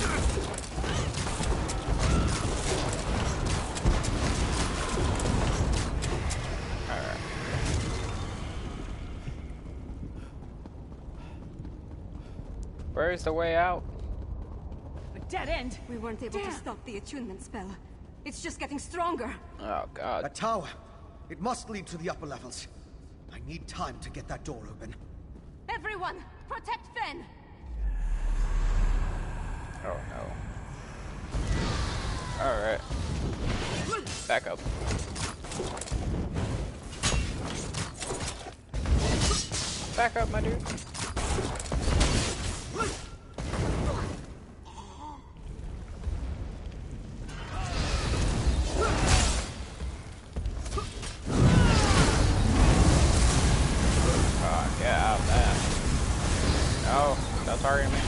Where's the way out? A dead end. We weren't able to stop the attunement spell. It's just getting stronger. Oh, God. A tower. It must lead to the upper levels. I need time to get that door open. Everyone, protect Fen! Oh, no. Alright. Back up. Back up, my dude. Get out of that. No, stop targeting me.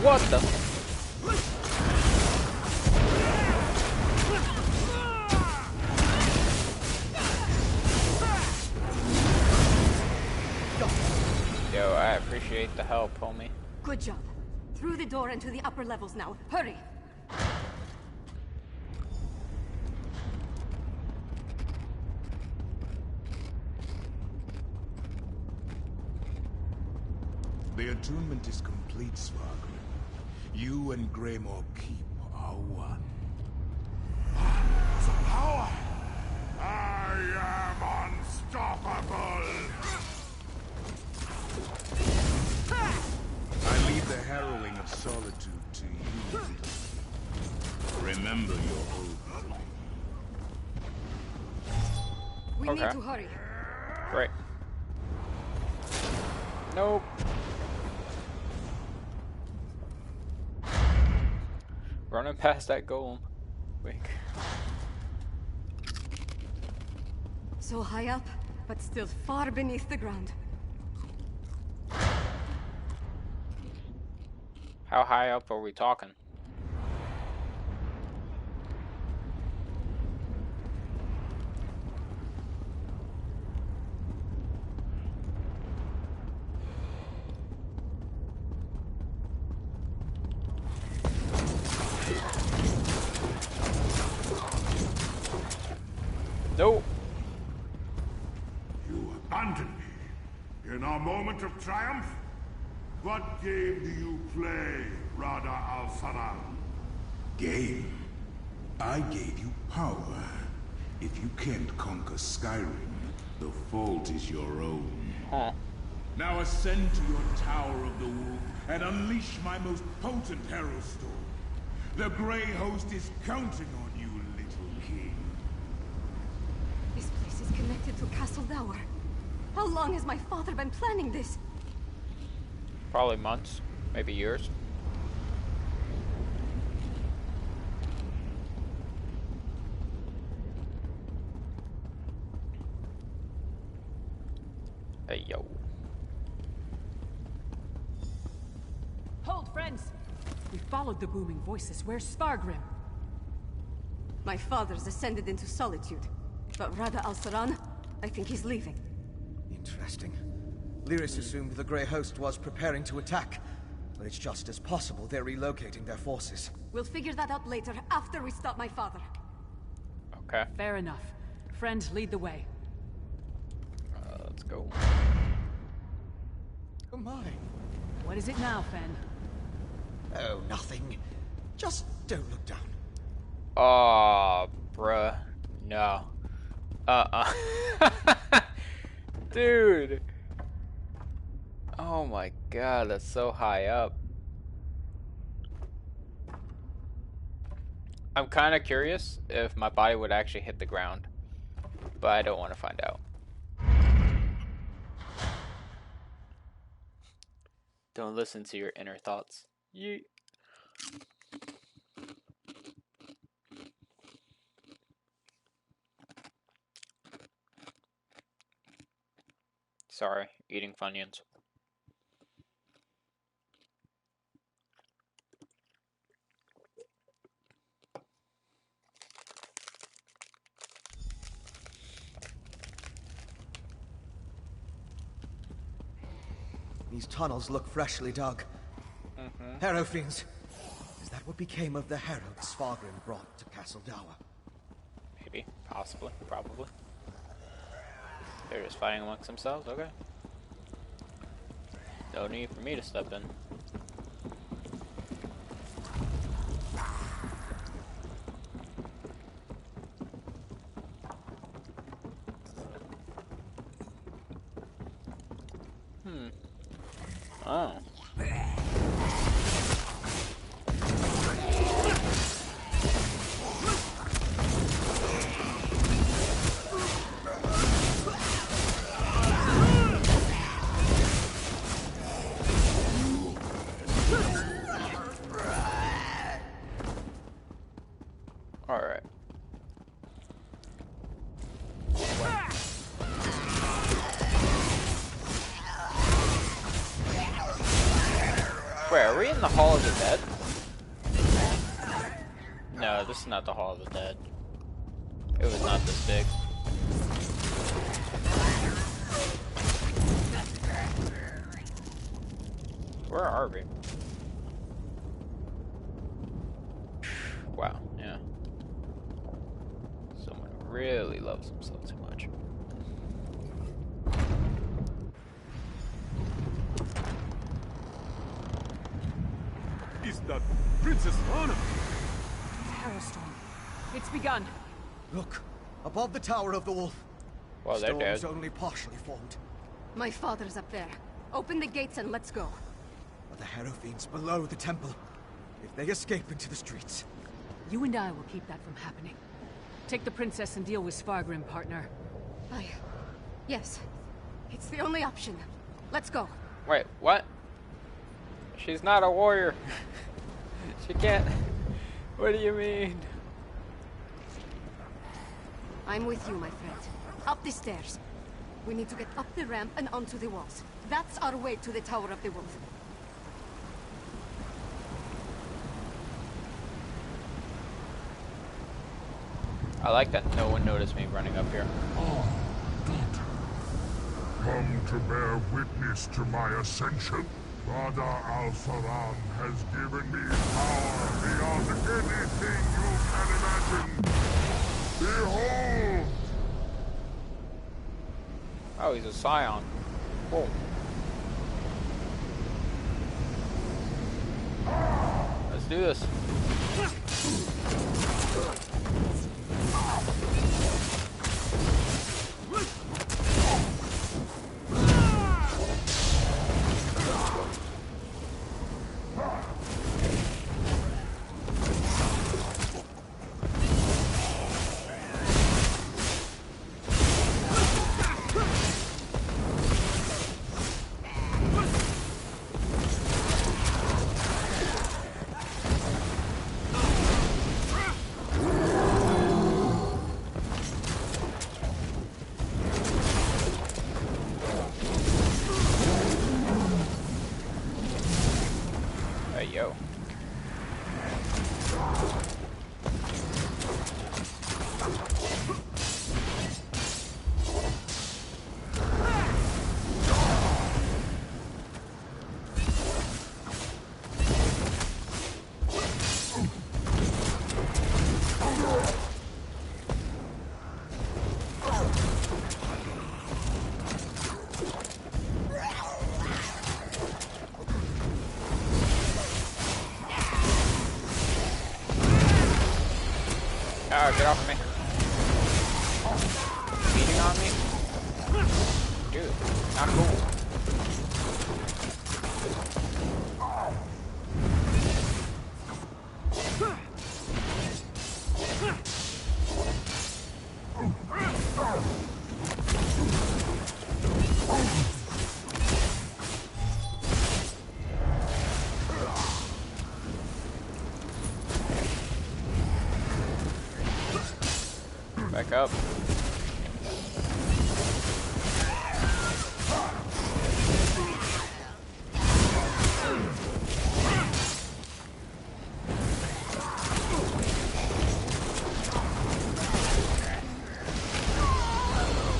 What the? Yo, I appreciate the help, homie. Good job. Through the door and to the upper levels now. Hurry! The attunement is complete, Svargrim. You and Greymoor Keep are one. The power! I am unstoppable! I leave the harrowing of solitude to you. Remember your oath to me. We need to hurry. Great. Nope. Running past that golem. Wink. So high up, but still far beneath the ground. How high up are we talking? Nope. You abandoned me in our moment of triumph? What game do you play, Rada al-Saran? Game? I gave you power. If you can't conquer Skyrim, the fault is your own. Huh. Now ascend to your Tower of the Wolf and unleash my most potent Herald Storm. The Grey Host is counting on you, little king. This place is connected to Castle Dower. How long has my father been planning this? Probably months, maybe years. Hey, yo. Hold, friends! We followed the booming voices. Where's Svargrim? My father's ascended into solitude. But Rada al-Saran, I think he's leaving. Interesting. Lyris assumed the Grey Host was preparing to attack, but it's just as possible they're relocating their forces. We'll figure that out later, after we stop my father. Okay. Fair enough. Friend, lead the way. Let's go. Oh my. What is it now, Fen? Oh, nothing. Just don't look down. Oh, bruh. No. Dude. Oh my god, that's so high up. I'm kind of curious if my body would actually hit the ground, but I don't want to find out. Don't listen to your inner thoughts. Yeet. Sorry, eating Funyuns. These tunnels look freshly dug. Harrow fiends. Is that what became of the herald Svargrim brought to Castle Dower? Maybe, possibly, probably. They're just fighting amongst themselves, okay. No need for me to step in. Oh. Alright. Wait, are we in the Hall of the Dead? No, this is not the Hall of the Dead. It was not this big. Where are we? Wow, yeah. Someone really loves himself too much. Is that Princess Anna? Harrowstorm. It's begun. Look, above the Tower of the Wolf. Well, they're dead. Storm's only partially formed. My father's up there. Open the gates and let's go. But the Harrow fiends below the temple. If they escape into the streets. You and I will keep that from happening. Take the princess and deal with Svargrim, partner. Yes. It's the only option. Let's go. Wait, what? She's not a warrior. She can't. What do you mean? I'm with you, my friend. Up the stairs. We need to get up the ramp and onto the walls. That's our way to the Tower of the Wolf. I like that no one noticed me running up here. Come to bear witness to my ascension. Father Al-Faram has given me power beyond anything you can imagine. Behold! Oh, he's a scion. Cool. Let's do this. Yo. Oh, get off of me. Beating on me? Dude, not cool. Back up.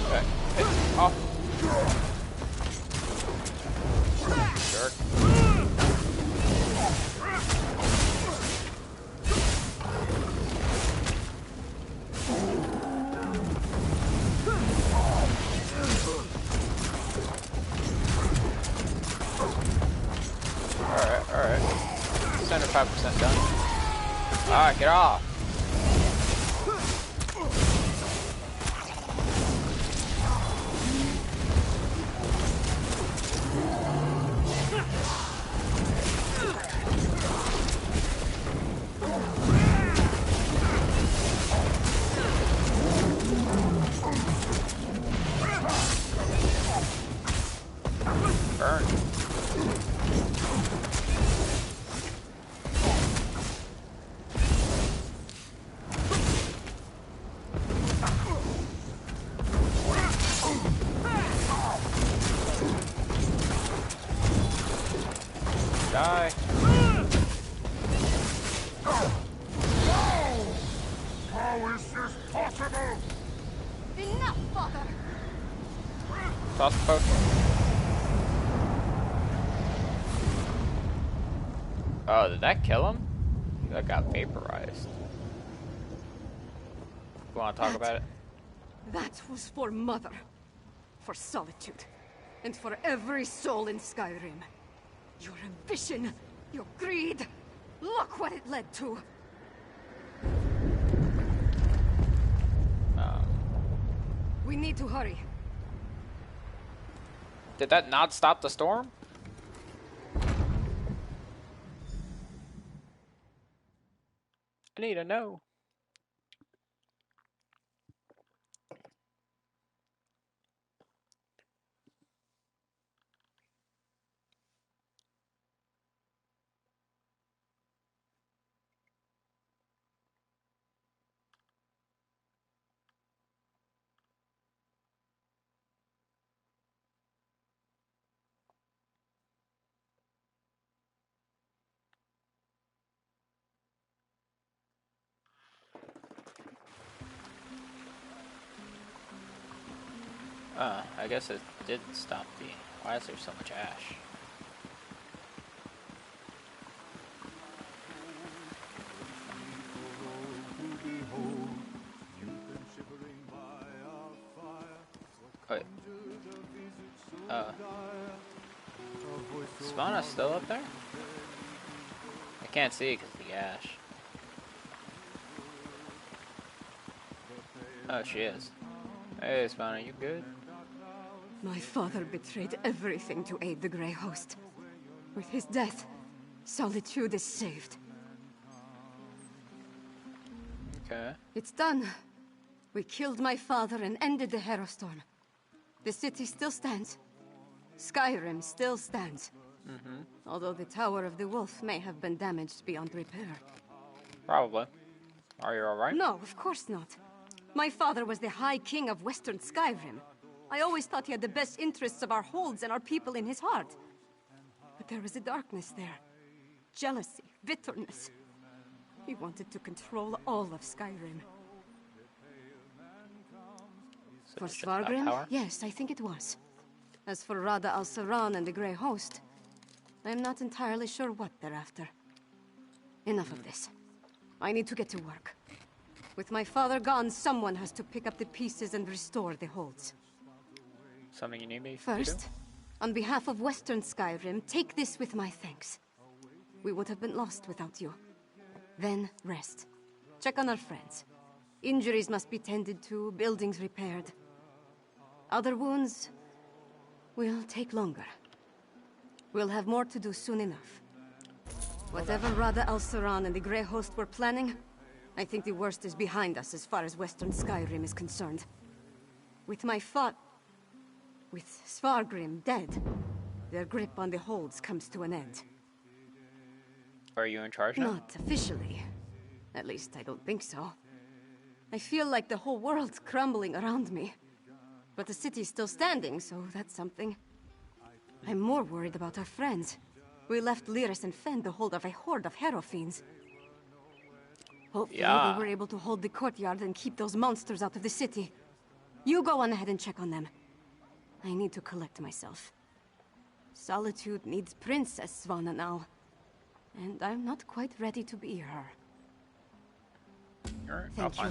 Okay. Hey, off. Jerk. Alright. 75% done. Alright, get off. Burn. Die. How is this possible? Enough, father! Toss the potion. Oh, did that kill him? That got vaporized. You want to talk about it? That was for Mother. For Solitude. And for every soul in Skyrim. Your ambition, your greed, look what it led to. We need to hurry. Did that not stop the storm? I need to know. I guess it did stop the... Why is there so much ash? Wait. Savannah's still up there? I can't see because of the ash. Oh, she is. Hey, Savannah, you good? My father betrayed everything to aid the Grey Host. With his death, Solitude is saved. Okay. It's done. We killed my father and ended the Herostorm. The city still stands. Skyrim still stands. Although the Tower of the Wolf may have been damaged beyond repair. Probably. Are you alright? No, of course not. My father was the High King of Western Skyrim. I always thought he had the best interests of our holds and our people in his heart. But there was a darkness there. Jealousy, bitterness. He wanted to control all of Skyrim. So For it's just about Svargrim? power? Yes, I think it was. As for Rada al-Saran and the Grey Host, I am not entirely sure what they're after. Enough of this. I need to get to work. With my father gone, someone has to pick up the pieces and restore the holds. Something you need me to First, do? on behalf of Western Skyrim, take this with my thanks. We would have been lost without you. Then, rest. Check on our friends. Injuries must be tended to, buildings repaired. Other wounds will take longer. We'll have more to do soon enough. Whatever Rada al-Saran and the Grey Host were planning, I think the worst is behind us as far as Western Skyrim is concerned. With Svargrim dead, their grip on the holds comes to an end. Are you in charge now? Not officially. At least I don't think so. I feel like the whole world's crumbling around me. But the city's still standing, so that's something. I'm more worried about our friends. We left Lyris and Fen to hold of a horde of Hero fiends. Hopefully they were able to hold the courtyard and keep those monsters out of the city. You go on ahead and check on them. I need to collect myself. Solitude needs Princess Svanna now. And I'm not quite ready to be her. Alright, Thank you.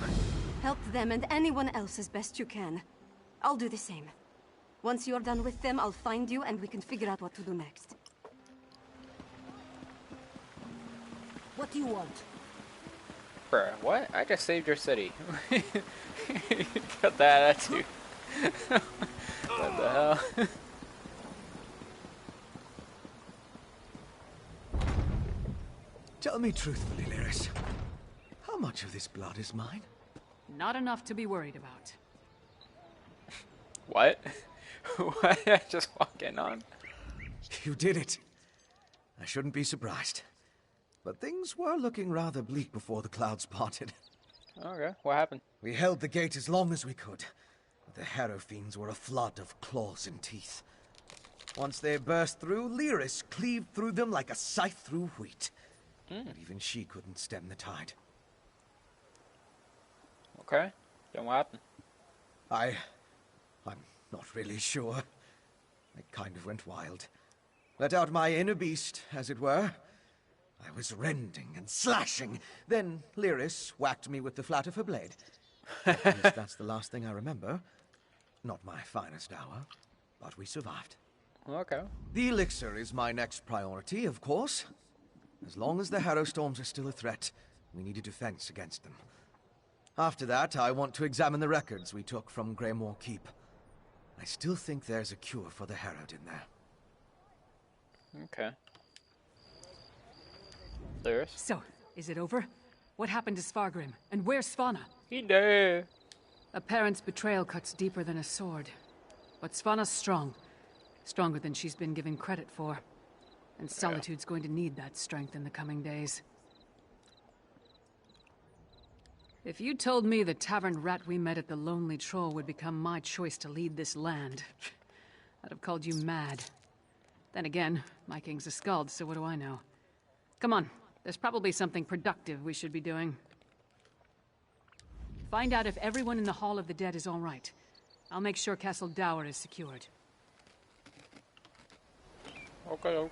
Help them and anyone else as best you can. I'll do the same. Once you're done with them, I'll find you and we can figure out what to do next. What do you want? Bruh, what? I just saved your city. Got that attitude. What the hell? Tell me truthfully, Lyris. How much of this blood is mine? Not enough to be worried about. What? Why did I just walk in on? You did it. I shouldn't be surprised. But things were looking rather bleak before the clouds parted. Okay, what happened? We held the gate as long as we could. But the Harrow Fiends were a flood of claws and teeth. Once they burst through, Lyris cleaved through them like a scythe through wheat. But even she couldn't stem the tide. Okay, then what happened? I'm not really sure. I kind of went wild. Let out my inner beast, as it were. I was rending and slashing. Then Lyris whacked me with the flat of her blade. At least that's the last thing I remember. Not my finest hour, but we survived. Okay. The elixir is my next priority, of course. As long as the Harrow Storms are still a threat, we need a defense against them. After that, I want to examine the records we took from Greymoor Keep. I still think there's a cure for the Harrowed in there. Okay. Lyris? So, is it over? What happened to Svargrim? And where's Svanna? He dead. A parent's betrayal cuts deeper than a sword. But Svanna's strong. Stronger than she's been given credit for. And Solitude's going to need that strength in the coming days. If you told me the tavern rat we met at the Lonely Troll would become my choice to lead this land, I'd have called you mad. Then again, my king's a skald, so what do I know? Come on, there's probably something productive we should be doing. Find out if everyone in the Hall of the Dead is all right. I'll make sure Castle Dower is secured. Okay.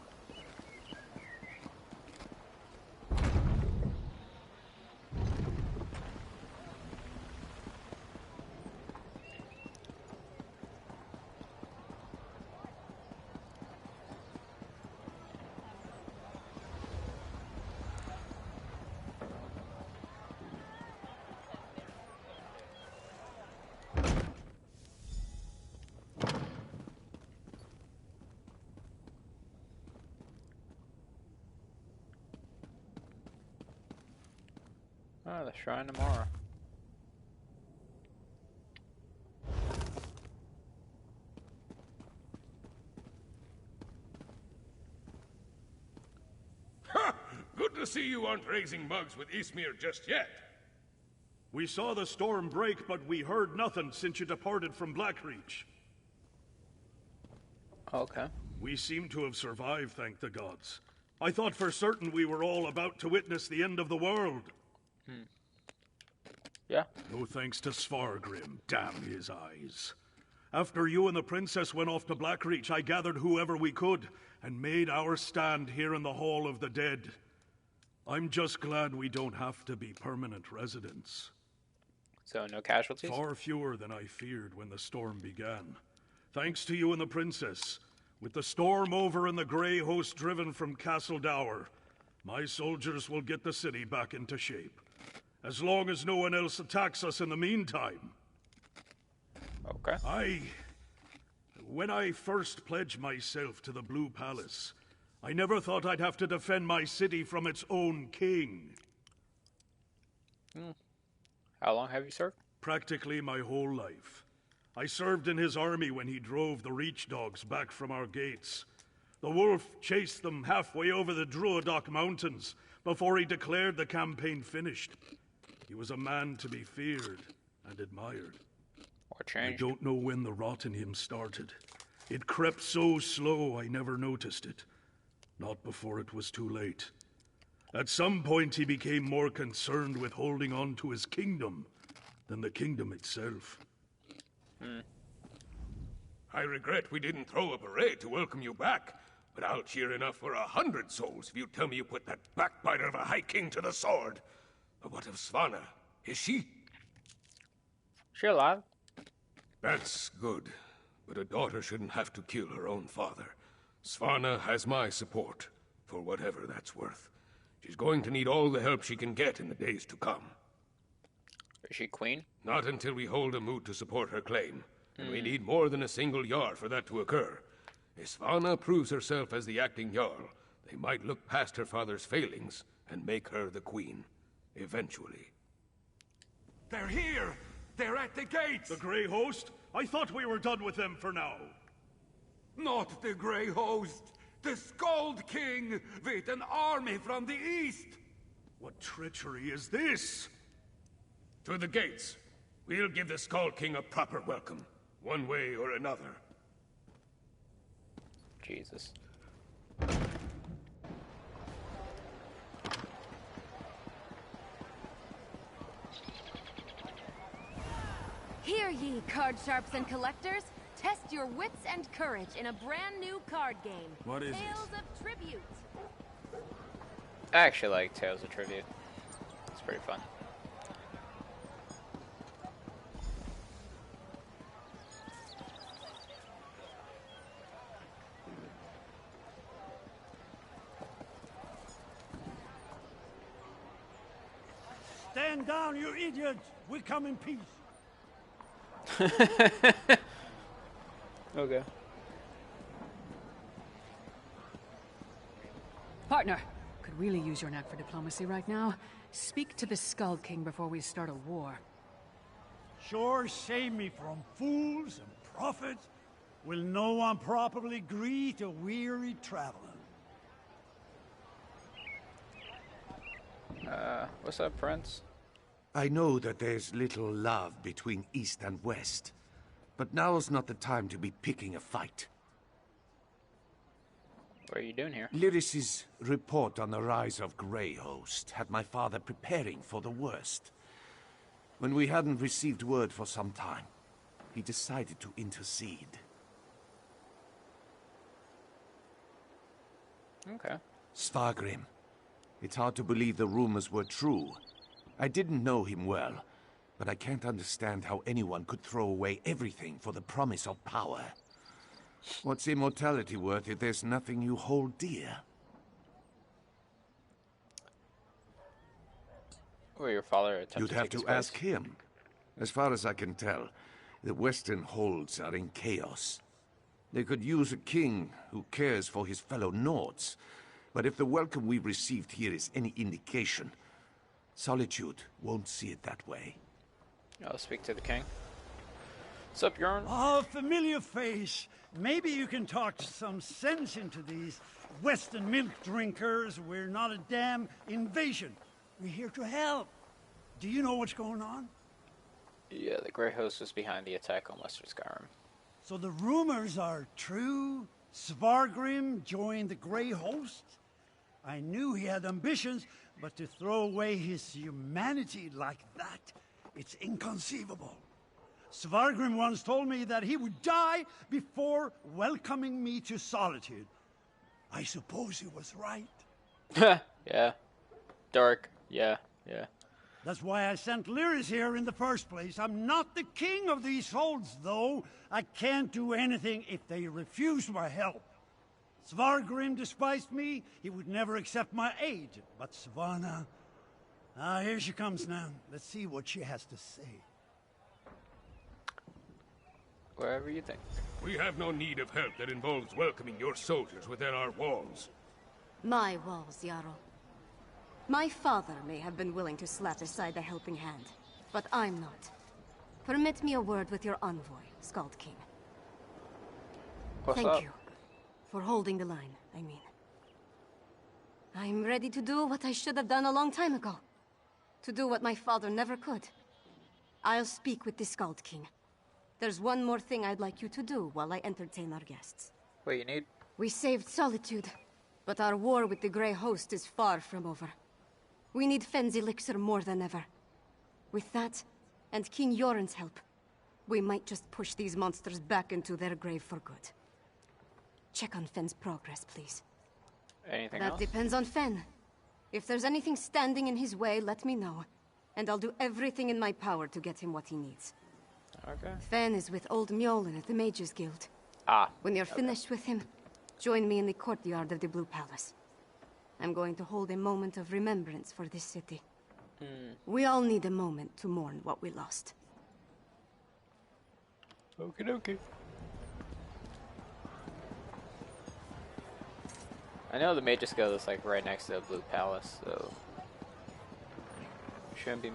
Ah, the Shrine of Mara. Ha! Good to see you aren't raising mugs with Ismir just yet. We saw the storm break, but we heard nothing since you departed from Blackreach. Okay. We seem to have survived, thank the gods. I thought for certain we were all about to witness the end of the world. Yeah. No thanks to Svargrim, damn his eyes. After you and the princess went off to Blackreach, I gathered whoever we could and made our stand here in the Hall of the Dead. I'm just glad we don't have to be permanent residents. So no casualties? Far fewer than I feared when the storm began. Thanks to you and the princess. With the storm over and the Grey host driven from Castle Dower, my soldiers will get the city back into shape. As long as no one else attacks us in the meantime. Okay. When I first pledged myself to the Blue Palace, I never thought I'd have to defend my city from its own king. How long have you served? Practically my whole life. I served in his army when he drove the Reach Dogs back from our gates. The wolf chased them halfway over the Druadoc Mountains before he declared the campaign finished. He was a man to be feared and admired. Or changed. I don't know when the rot in him started. It crept so slow I never noticed it. Not before it was too late. At some point he became more concerned with holding on to his kingdom than the kingdom itself. I regret we didn't throw a parade to welcome you back, but I'll cheer enough for 100 souls if you tell me you put that backbiter of a High King to the sword. But what of Svanna? Is she? She alive? That's good. But a daughter shouldn't have to kill her own father. Svanna has my support, for whatever that's worth. She's going to need all the help she can get in the days to come. Is she queen? Not until we hold a moot to support her claim. And we need more than a single Jarl for that to occur. If Svanna proves herself as the acting Jarl, they might look past her father's failings and make her the queen. Eventually. They're here! They're at the gates! The Grey host? I thought we were done with them for now. Not the Grey host! The Skald King with an army from the east! What treachery is this? To the gates. We'll give the Skald King a proper welcome, one way or another. Jesus. Hear ye, card sharps and collectors. Test your wits and courage in a brand new card game. What is Tales of Tribute. I actually like Tales of Tribute. It's pretty fun. Stand down, you idiots! We come in peace. Okay. Partner, could really use your knack for diplomacy right now. Speak to the Skull King before we start a war. Sure save me from fools and prophets. Will no one properly greet a weary traveler? What's up, Prince? I know that there's little love between East and West, but now's not the time to be picking a fight. What are you doing here? Lyris's report on the rise of Grey Host had my father preparing for the worst, when we hadn't received word for some time. he decided to intercede. Okay. Svargrim. It's hard to believe the rumors were true. I didn't know him well, but I can't understand how anyone could throw away everything for the promise of power. What's immortality worth if there's nothing you hold dear? Well, your father attempted You'd have take his to place. ask him. As far as I can tell, the Western holds are in chaos. They could use a king who cares for his fellow Nords. But if the welcome we've received here is any indication, Solitude won't see it that way. I'll speak to the king. What's up, Bjorn? Oh, familiar face. Maybe you can talk some sense into these Western milk drinkers. We're not a damn invasion. We're here to help. Do you know what's going on? Yeah, the Grey Host was behind the attack on Western Skyrim. So the rumors are true? Svargrim joined the Grey Host? I knew he had ambitions, but to throw away his humanity like that, it's inconceivable. Svargrim once told me that he would die before welcoming me to Solitude. I suppose he was right. Yeah. Dark. Yeah. That's why I sent Lyris here in the first place. I'm not the king of these holds, though. I can't do anything if they refuse my help. Svargrim despised me. He would never accept my aid. But Svanna... here she comes now. Let's see what she has to say. Wherever you think. We have no need of help that involves welcoming your soldiers within our walls. My walls, Jarl. My father may have been willing to slap aside the helping hand, but I'm not. Permit me a word with your envoy, Skald King. What's Thank up? you for holding the line, I mean. I'm ready to do what I should have done a long time ago. To do what my father never could. I'll speak with the Skald King. There's one more thing I'd like you to do while I entertain our guests. What you need? We saved Solitude, but our war with the Grey Host is far from over. We need Fenn's elixir more than ever. With that, and King Yoren's help, we might just push these monsters back into their grave for good. Check on Fenn's progress, please. Anything That else? depends on Fenn. If there's anything standing in his way, let me know. And I'll do everything in my power to get him what he needs. Okay. Fenn is with old Mjolnir at the Mages Guild. Ah. When you're finished with him, join me in the courtyard of the Blue Palace. I'm going to hold a moment of remembrance for this city. We all need a moment to mourn what we lost. Okie dokie. I know the Mage's Guild is like right next to the Blue Palace, so shouldn't be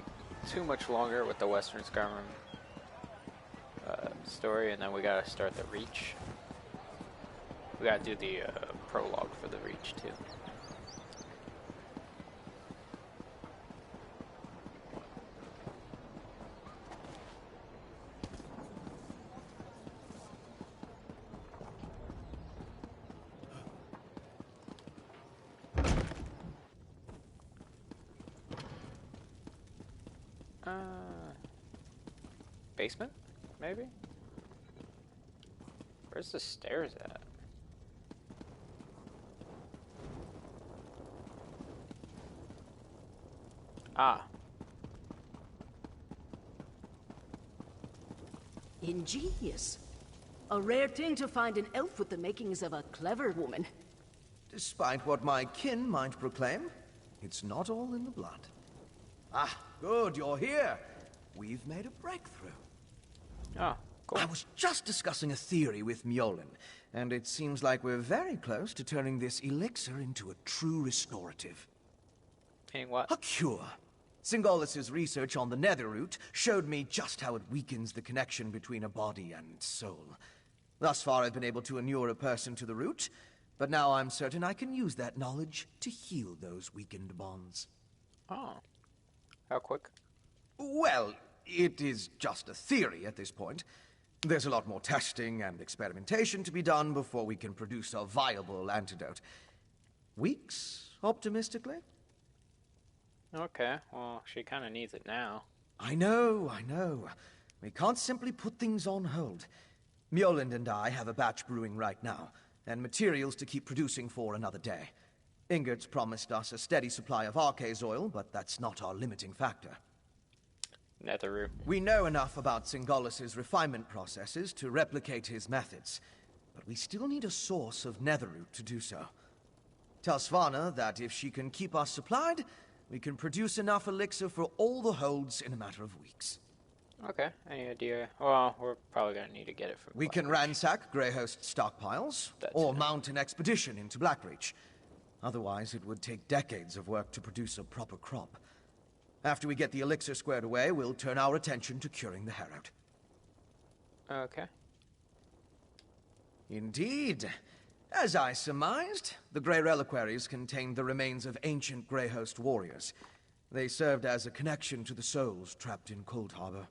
too much longer with the Western Skyrim story, and then we gotta start the Reach. We gotta do the prologue for the Reach too. Basement? Maybe? Where's the stairs at? Ah. Ingenious. A rare thing to find an elf with the makings of a clever woman. Despite what my kin might proclaim, it's not all in the blood. Ah, good, you're here. We've made a breakthrough. Ah, cool. I was just discussing a theory with Mjolnir, and it seems like we're very close to turning this elixir into a true restorative. Meaning what? A cure. Singolis's research on the Netherroot showed me just how it weakens the connection between a body and soul. Thus far, I've been able to inure a person to the root, but now I'm certain I can use that knowledge to heal those weakened bonds. Oh. How quick? Well, it is just a theory at this point. There's a lot more testing and experimentation to be done before we can produce a viable antidote. Weeks, optimistically? Okay, well, she kind of needs it now. I know. We can't simply put things on hold. Mjolnir and I have a batch brewing right now, and materials to keep producing for another day. Ingert's promised us a steady supply of Arcase oil, but that's not our limiting factor. Netherroot. We know enough about Singolis's refinement processes to replicate his methods, but we still need a source of Netherroot to do so. Tell Svanna that if she can keep us supplied, we can produce enough elixir for all the holds in a matter of weeks. Okay, any idea? Well, we're probably gonna need to get it from We can ransack Greyhost's stockpiles, or mount an expedition into Blackreach. Otherwise, it would take decades of work to produce a proper crop. After we get the elixir squared away, we'll turn our attention to curing the Herald. Okay. Indeed. As I surmised, the Grey Reliquaries contained the remains of ancient Greyhost warriors. They served as a connection to the souls trapped in Cold Harbor.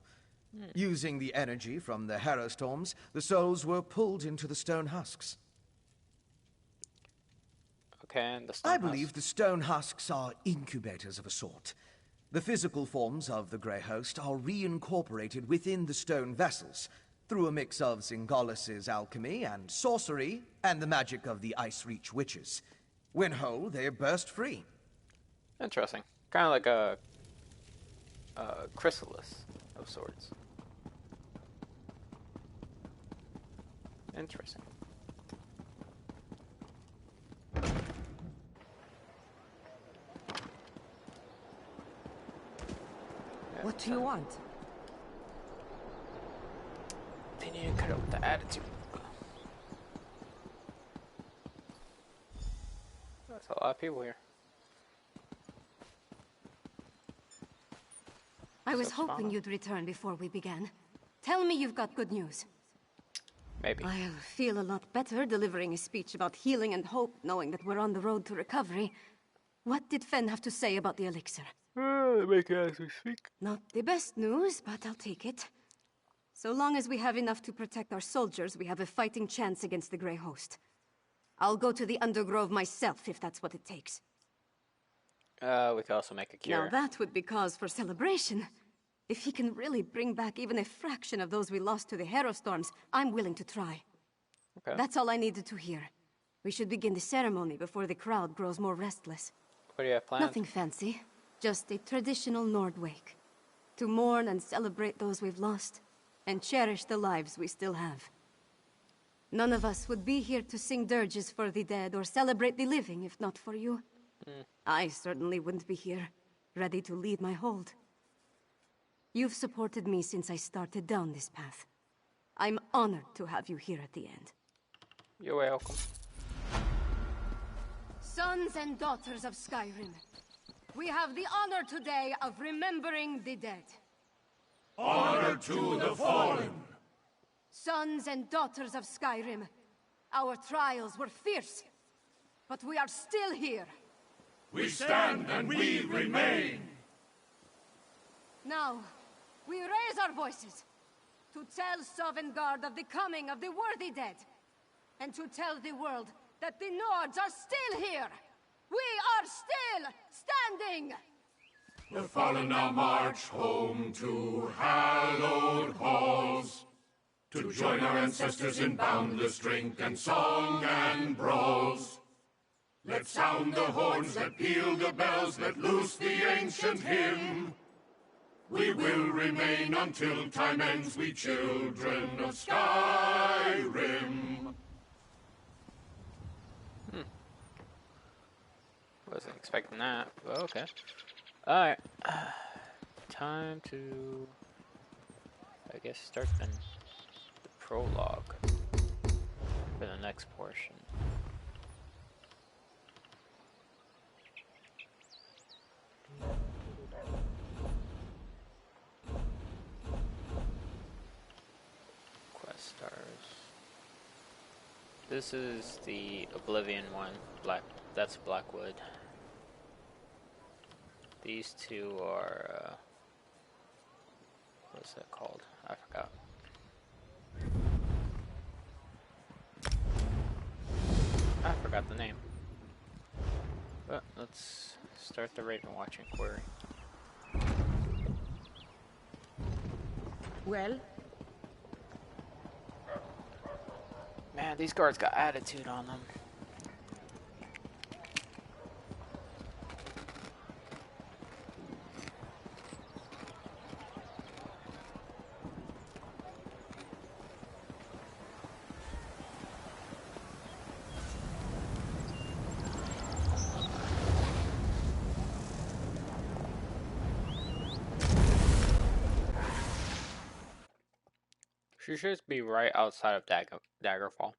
Using the energy from the Harrow Storms, the souls were pulled into the stone husks. Okay, and the stone I believe the stone husks are incubators of a sort. The physical forms of the Grey Host are reincorporated within the stone vessels, through a mix of Singolis's alchemy and sorcery, and the magic of the Ice Reach witches. When whole, they burst free. Interesting. Kind of like a chrysalis of sorts. Interesting. What do you want? They need to cut out with the attitude. That's a lot of people here. I was hoping you'd return before we began. Tell me you've got good news. Maybe. I'll feel a lot better delivering a speech about healing and hope, knowing that we're on the road to recovery. What did Fen have to say about the elixir? Make it as we speak. Not the best news, but I'll take it. So long as we have enough to protect our soldiers, we have a fighting chance against the Grey Host. I'll go to the Undergrove myself, if that's what it takes. We could also make a cure. Now that would be cause for celebration. If he can really bring back even a fraction of those we lost to the Harrow Storms, I'm willing to try. Okay. That's all I needed to hear. We should begin the ceremony before the crowd grows more restless. What do you have planned? Nothing fancy. Just a traditional Nord wake. To mourn and celebrate those we've lost, and cherish the lives we still have. None of us would be here to sing dirges for the dead or celebrate the living if not for you. I certainly wouldn't be here, ready to lead my hold. You've supported me since I started down this path. I'm honored to have you here at the end. You're welcome. Sons and daughters of Skyrim, we have the honor today of remembering the dead. Honor to the fallen! Sons and daughters of Skyrim, our trials were fierce, but we are still here. We stand and we remain! Now, we raise our voices to tell Sovngarde of the coming of the worthy dead, and to tell the world that the Nords are still here! We are still standing! The fallen now march home to hallowed halls, to join our ancestors in boundless drink and song and brawls. Let sound the horns, let peal the bells, let loose the ancient hymn. We will remain until time ends, we children of Skyrim. Wasn't expecting that, but okay. Alright. Time to, I guess, start the prologue for the next portion. Quest stars. This is the Oblivion one. That's Blackwood. These two are, what's that called? I forgot. I forgot the name. But let's start the Raven Watch inquiry. Well? Man, these guards got attitude on them. She should be right outside of Daggerfall.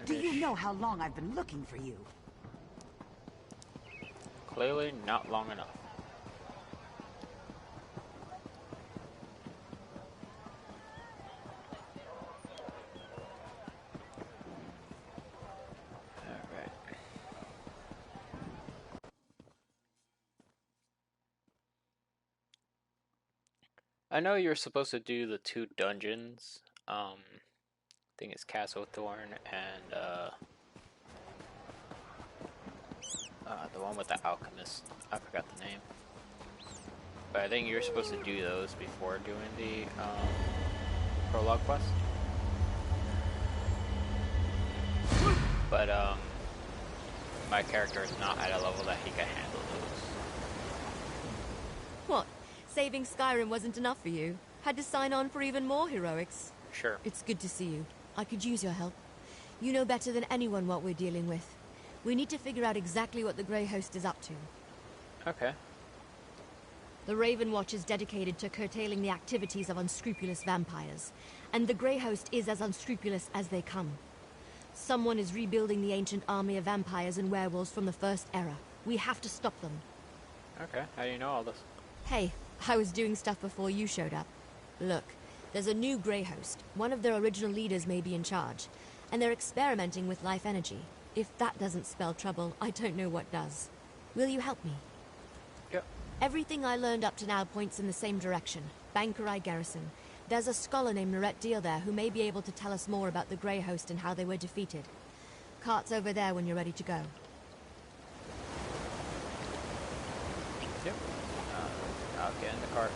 Do you know how long I've been looking for you? Clearly not long enough. Alright. I know you're supposed to do the 2 dungeons. I think it's Castle Thorn and the one with the alchemist. I forgot the name. But I think you're supposed to do those before doing the prologue quest. But my character is not at a level that he can handle those. What? Saving Skyrim wasn't enough for you? Had to sign on for even more heroics? Sure. It's good to see you. I could use your help. You know better than anyone what we're dealing with. We need to figure out exactly what the Grey Host is up to. Okay. The Raven Watch is dedicated to curtailing the activities of unscrupulous vampires, and the Grey Host is as unscrupulous as they come. Someone is rebuilding the ancient army of vampires and werewolves from the First Era. We have to stop them. Okay, how do you know all this? Hey, I was doing stuff before you showed up. Look, there's a new Grey Host. One of their original leaders may be in charge, and they're experimenting with life energy. If that doesn't spell trouble, I don't know what does. Will you help me? Yep. Everything I learned up to now points in the same direction. Bankerai Garrison. There's a scholar named Norette Deal there who may be able to tell us more about the Grey Host and how they were defeated. Cart's over there when you're ready to go. Yep. I'll get in the cart.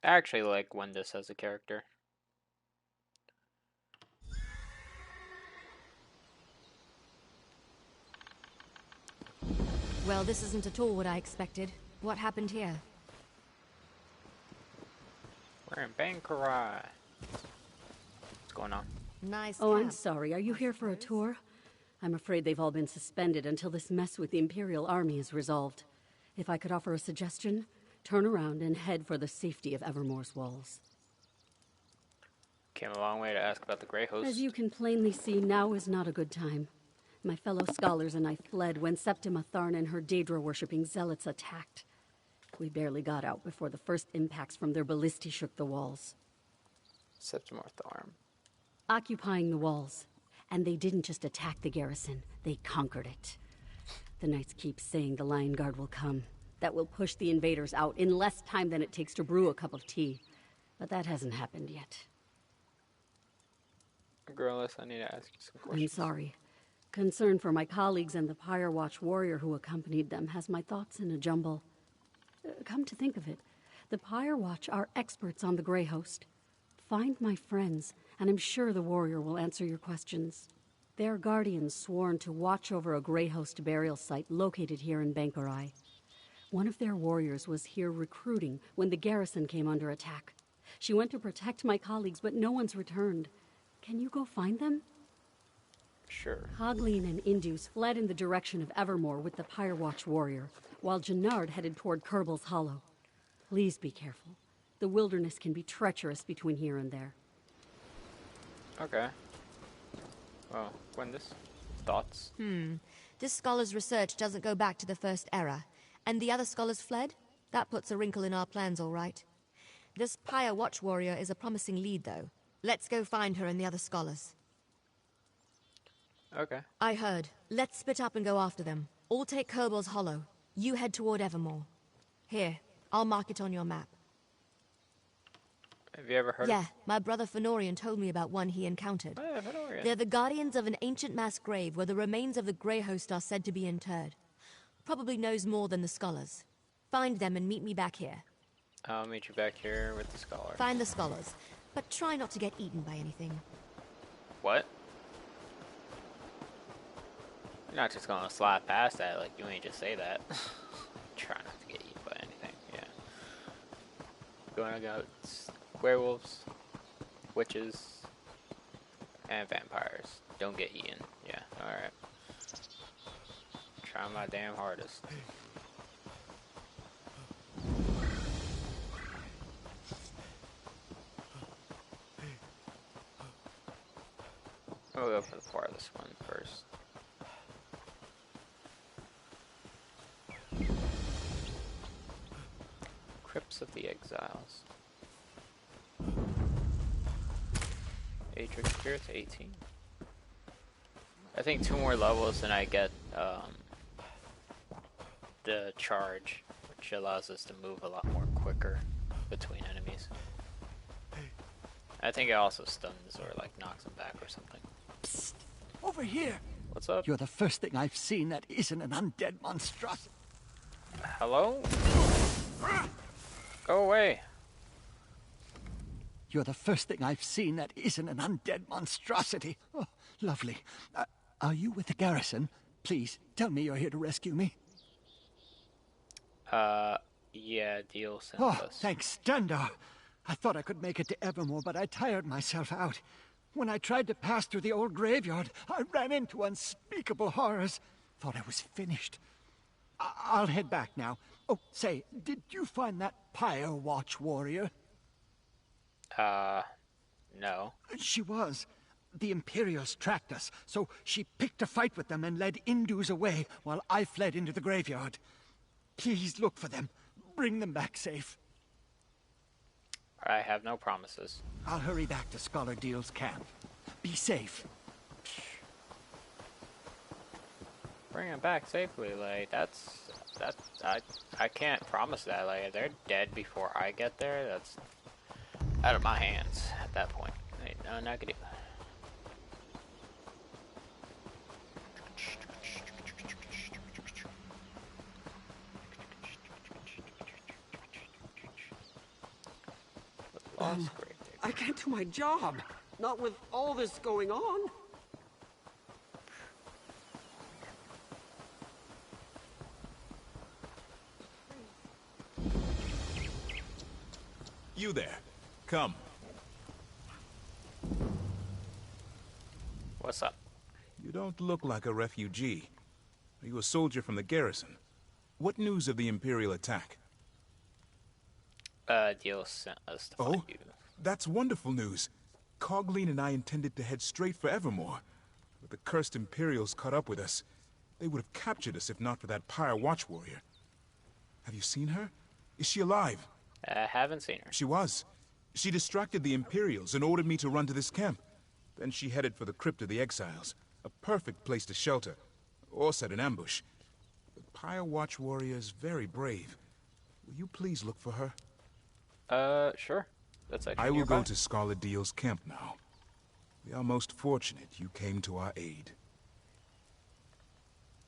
I actually like Wendis as a character. Well, this isn't at all what I expected. What happened here? We're in Bankerai. What's going on? Nice. Oh, I'm sorry. Are you here for a tour? I'm afraid they've all been suspended until this mess with the Imperial Army is resolved. If I could offer a suggestion, turn around and head for the safety of Evermore's walls. Came a long way to ask about the Grey Host. As you can plainly see, now is not a good time. My fellow scholars and I fled when Septima Tharn and her Daedra-worshipping zealots attacked. We barely got out before the first impacts from their ballistae shook the walls. Septima Tharn. Occupying the walls. And they didn't just attack the garrison, they conquered it. The knights keep saying the Lion Guard will come. That will push the invaders out in less time than it takes to brew a cup of tea. But that hasn't happened yet. Girlless, I need to ask you some questions. I'm sorry. Concern for my colleagues and the Pyre Watch warrior who accompanied them has my thoughts in a jumble. Come to think of it, the Pyre Watch are experts on the Grey Host. Find my friends, and I'm sure the warrior will answer your questions. They're guardians sworn to watch over a Grey Host burial site located here in Bankerai. One of their warriors was here recruiting when the garrison came under attack. She went to protect my colleagues, but no one's returned. Can you go find them? Sure. Cogleen and Indus fled in the direction of Evermore with the Firewatch warrior, while Jannard headed toward Kerbal's Hollow. Please be careful. The wilderness can be treacherous between here and there. Okay. Well, Gwendis, thoughts? This scholar's research doesn't go back to the First Era. And the other scholars fled? That puts a wrinkle in our plans, all right. This Pyre Watch warrior is a promising lead, though. Let's go find her and the other scholars. Okay. I heard. Let's split up and go after them. All take Kerbal's Hollow. You head toward Evermore. Here, I'll mark it on your map. Have you ever heard Yeah, my brother Fenorian told me about one he encountered. Oh, yeah, Fenorian. They're the guardians of an ancient mass grave where the remains of the Grey Host are said to be interred. Probably knows more than the scholars. Find them and meet me back here. I'll meet you back here with the scholar. Find the scholars, but try not to get eaten by anything. What? You're not just gonna slide past that, like you ain't just say that. Try not to get eaten by anything, yeah. Gonna go werewolves, witches, and vampires. Don't get eaten. Yeah, alright. Try my damn hardest. We'll go for the farthest one first. Crypts of the Exiles. Age of Spirits 18. I think 2 more levels and I get the charge, which allows us to move a lot more quicker between enemies. I think it also stuns or like knocks them back or something. Psst! Over here! What's up? You're the first thing I've seen that isn't an undead monstrosity. Hello? Go away. You're the first thing I've seen that isn't an undead monstrosity. Oh, lovely. Are you with the garrison? Please, tell me you're here to rescue me. Yeah, Deal sent Oh, us. thanks, Dundar. I thought I could make it to Evermore, but I tired myself out. When I tried to pass through the old graveyard, I ran into unspeakable horrors. Thought I was finished. I'll head back now. Oh, say, did you find that Pyre Watch warrior? No. She was. The Imperials tracked us, so she picked a fight with them and led Indus away while I fled into the graveyard. Please look for them. Bring them back safe. I have no promises. I'll hurry back to Scholar Deal's camp. Be safe. Bring them back safely, like, I can't promise that, like, if they're dead before I get there, that's out of my hands at that point. No, not gonna do. I can't do my job. Not with all this going on. You there. Come. What's up? You don't look like a refugee. Are you a soldier from the garrison? What news of the Imperial attack? Deal sent us to find you. That's wonderful news. Cogleen and I intended to head straight for Evermore. But the cursed Imperials caught up with us. They would have captured us if not for that Pyre Watch warrior. Have you seen her? Is she alive? I haven't seen her. She was. She distracted the Imperials and ordered me to run to this camp. Then she headed for the Crypt of the Exiles, a perfect place to shelter, or set an ambush. The Pyre Watch warrior is very brave. Will you please look for her? Sure. That's actually I will nearby. go to Scholar Deal's camp now. We are most fortunate you came to our aid.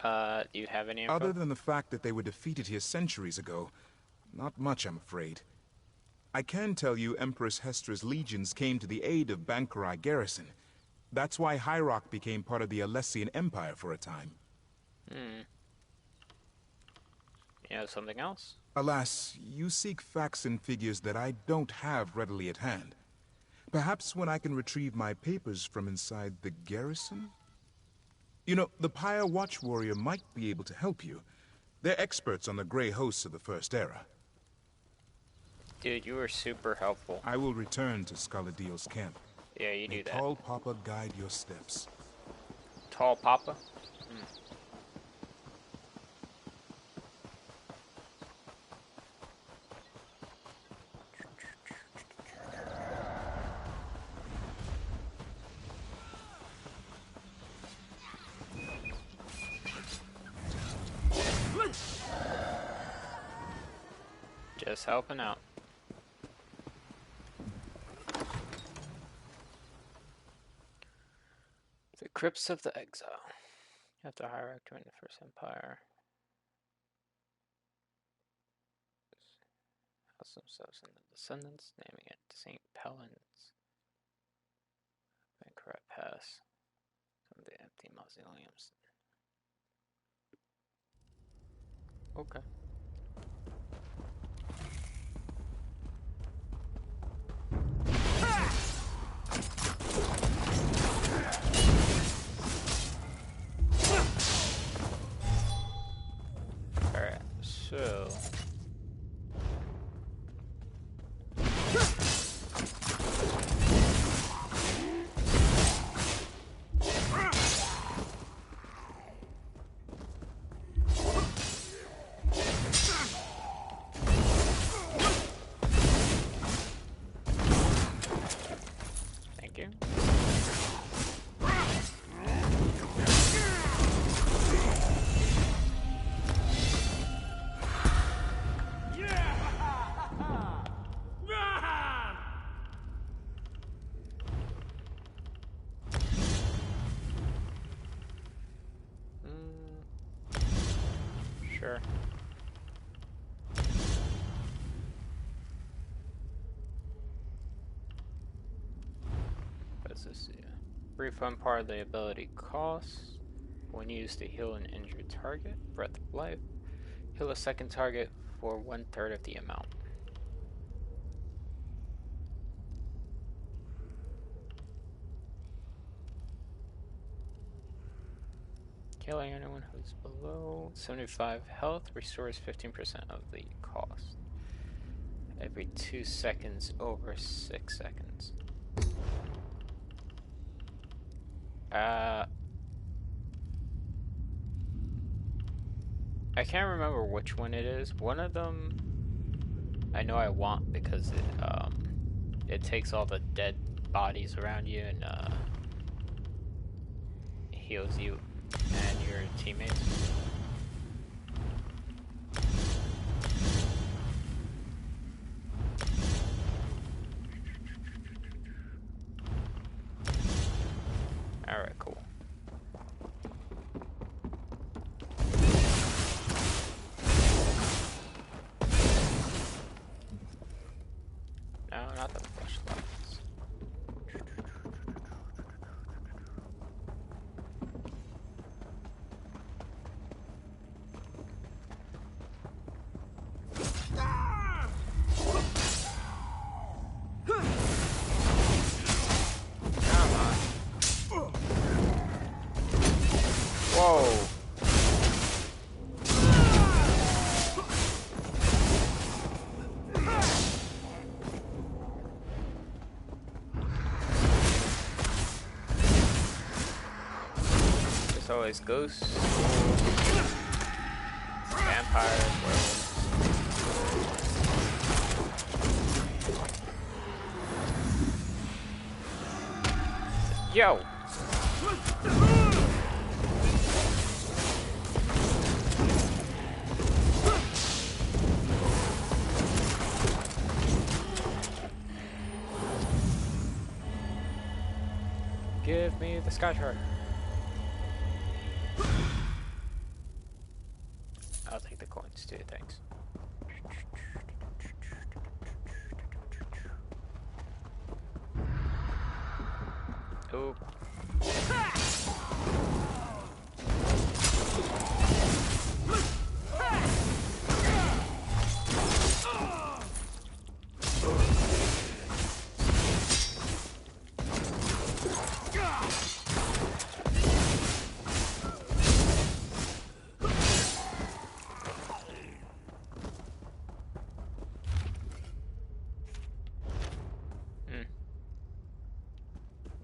Do you have any info? Other than the fact that they were defeated here centuries ago, not much, I'm afraid. I can tell you Empress Hestra's legions came to the aid of Bankarai garrison. That's why Hyrok became part of the Alessian Empire for a time. You know something else? Alas, you seek facts and figures that I don't have readily at hand. Perhaps when I can retrieve my papers from inside the garrison? You know, the Pyre Watch Warrior might be able to help you. They're experts on the Grey Hosts of the First Era. Dude, you were super helpful. I will return to Skaladiel's camp. Yeah, you do May that. Tall Papa guide your steps. Tall Papa? Just helping out. The Crypts of the Exile. After hierarchy in the First Empire. House themselves and the descendants, naming it St. Pellin's. Bankrupt Pass. Some of the empty mausoleums. Okay. Alright, so... Thank you. Sure. What's this? Yeah. Refund part of the ability costs when used to heal an injured target. Breath of Life. Heal a second target for 1/3 of the amount. Killing anyone who's below 75 health restores 15% of the cost. Every 2 seconds over 6 seconds. I can't remember which one it is. One of them I know I want because it takes all the dead bodies around you and heals you and your teammates. Alright, cool. No, not the flashlights. Whoa. There's always ghosts, vampires, werewolves. Yo! Give me the sky chart. I'll take the coins too, thanks. Oop.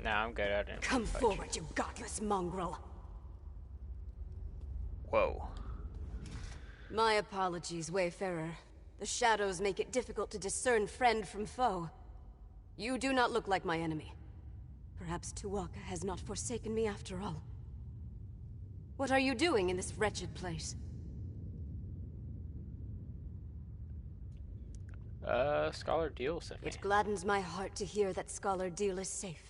Nah, I'm good. I didn't Come fight forward, you godless mongrel. Whoa. My apologies, Wayfarer. The shadows make it difficult to discern friend from foe. You do not look like my enemy. Perhaps Tuwaka has not forsaken me after all. What are you doing in this wretched place? Scholar Deal sent me. It gladdens my heart to hear that Scholar Deal is safe.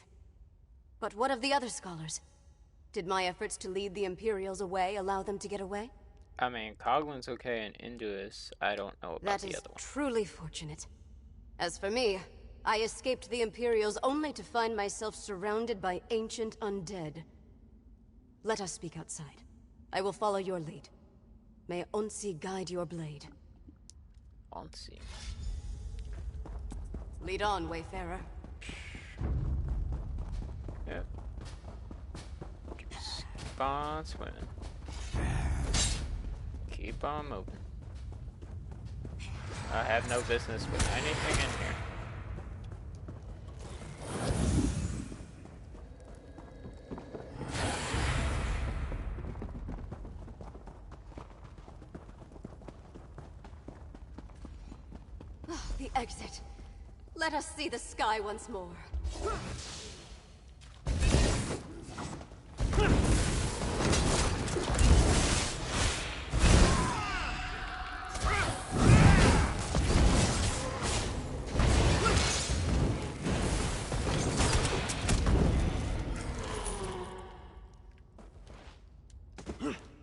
But what of the other scholars? Did my efforts to lead the Imperials away allow them to get away? I mean, Coglin's okay and Induus, I don't know about That the is other one. truly fortunate. As for me, I escaped the Imperials only to find myself surrounded by ancient undead. Let us speak outside. I will follow your lead. May Onsi guide your blade. Onsi. Lead on, Wayfarer. Yep. Just keep on swimming. Keep on moving. I have no business with anything in here. The exit. Let us see the sky once more.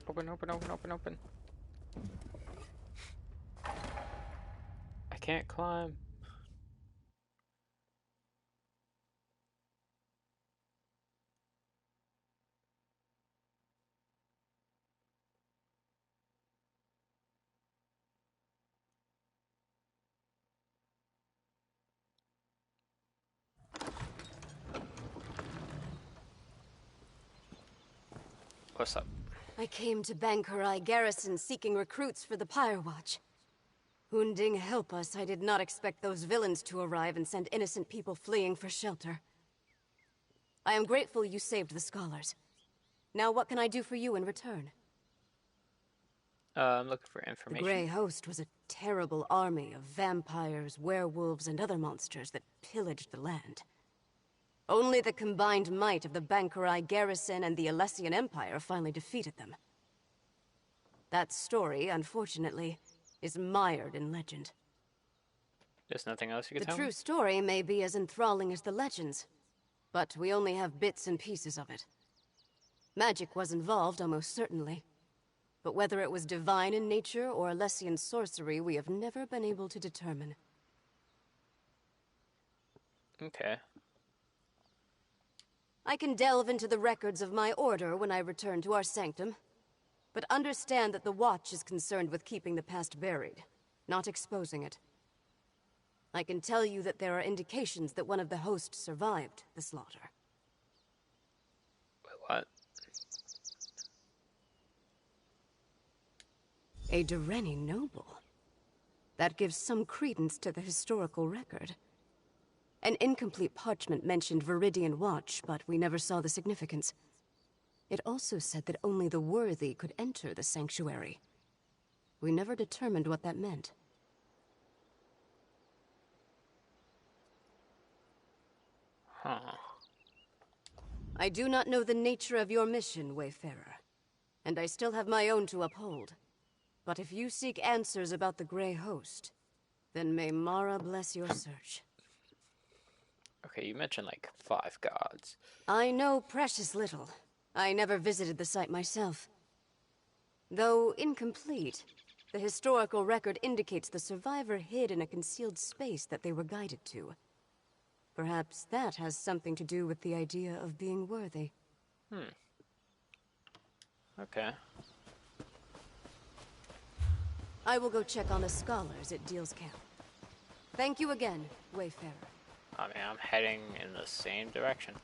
Open, open, open, open, open. I can't climb. What's up? I came to Bankurai Garrison seeking recruits for the Pyre Watch. Hunding help us, I did not expect those villains to arrive and send innocent people fleeing for shelter. I am grateful you saved the scholars. Now what can I do for you in return? I'm looking for The information. Grey Host was a terrible army of vampires, werewolves, and other monsters that pillaged the land. Only the combined might of the Bankurai Garrison and the Alessian Empire finally defeated them. That story, unfortunately, is mired in legend. There's nothing else you The can tell true me? story may be as enthralling as the legends, but we only have bits and pieces of it. Magic was involved, almost certainly. But whether it was divine in nature or Alessian sorcery, we have never been able to determine. Okay. I can delve into the records of my order when I return to our sanctum, but understand that the Watch is concerned with keeping the past buried, not exposing it. I can tell you that there are indications that one of the hosts survived the slaughter. Wait, what? A Dureni noble. That gives some credence to the historical record. An incomplete parchment mentioned Viridian Watch, but we never saw the significance. It also said that only the worthy could enter the sanctuary. We never determined what that meant. Huh. I do not know the nature of your mission, Wayfarer, and I still have my own to uphold. But if you seek answers about the Grey Host, then may Mara bless your search. Okay, you mentioned like 5 gods. I know precious little. I never visited the site myself. Though incomplete, the historical record indicates the survivor hid in a concealed space that they were guided to. Perhaps that has something to do with the idea of being worthy. Okay. I will go check on the scholars at Deal's camp. Thank you again, Wayfarer. I mean, I'm heading in the same direction.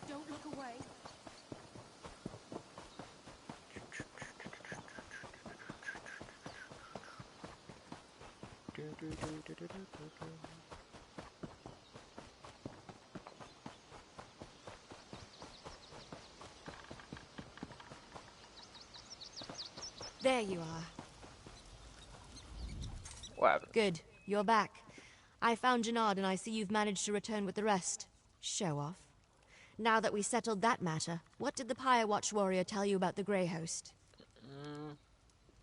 Don't look away. There you are. What happened? Good. You're back. I found Jannard and I see you've managed to return with the rest. Show off. Now that we settled that matter, what did the Pyre Watch warrior tell you about the Grey Host?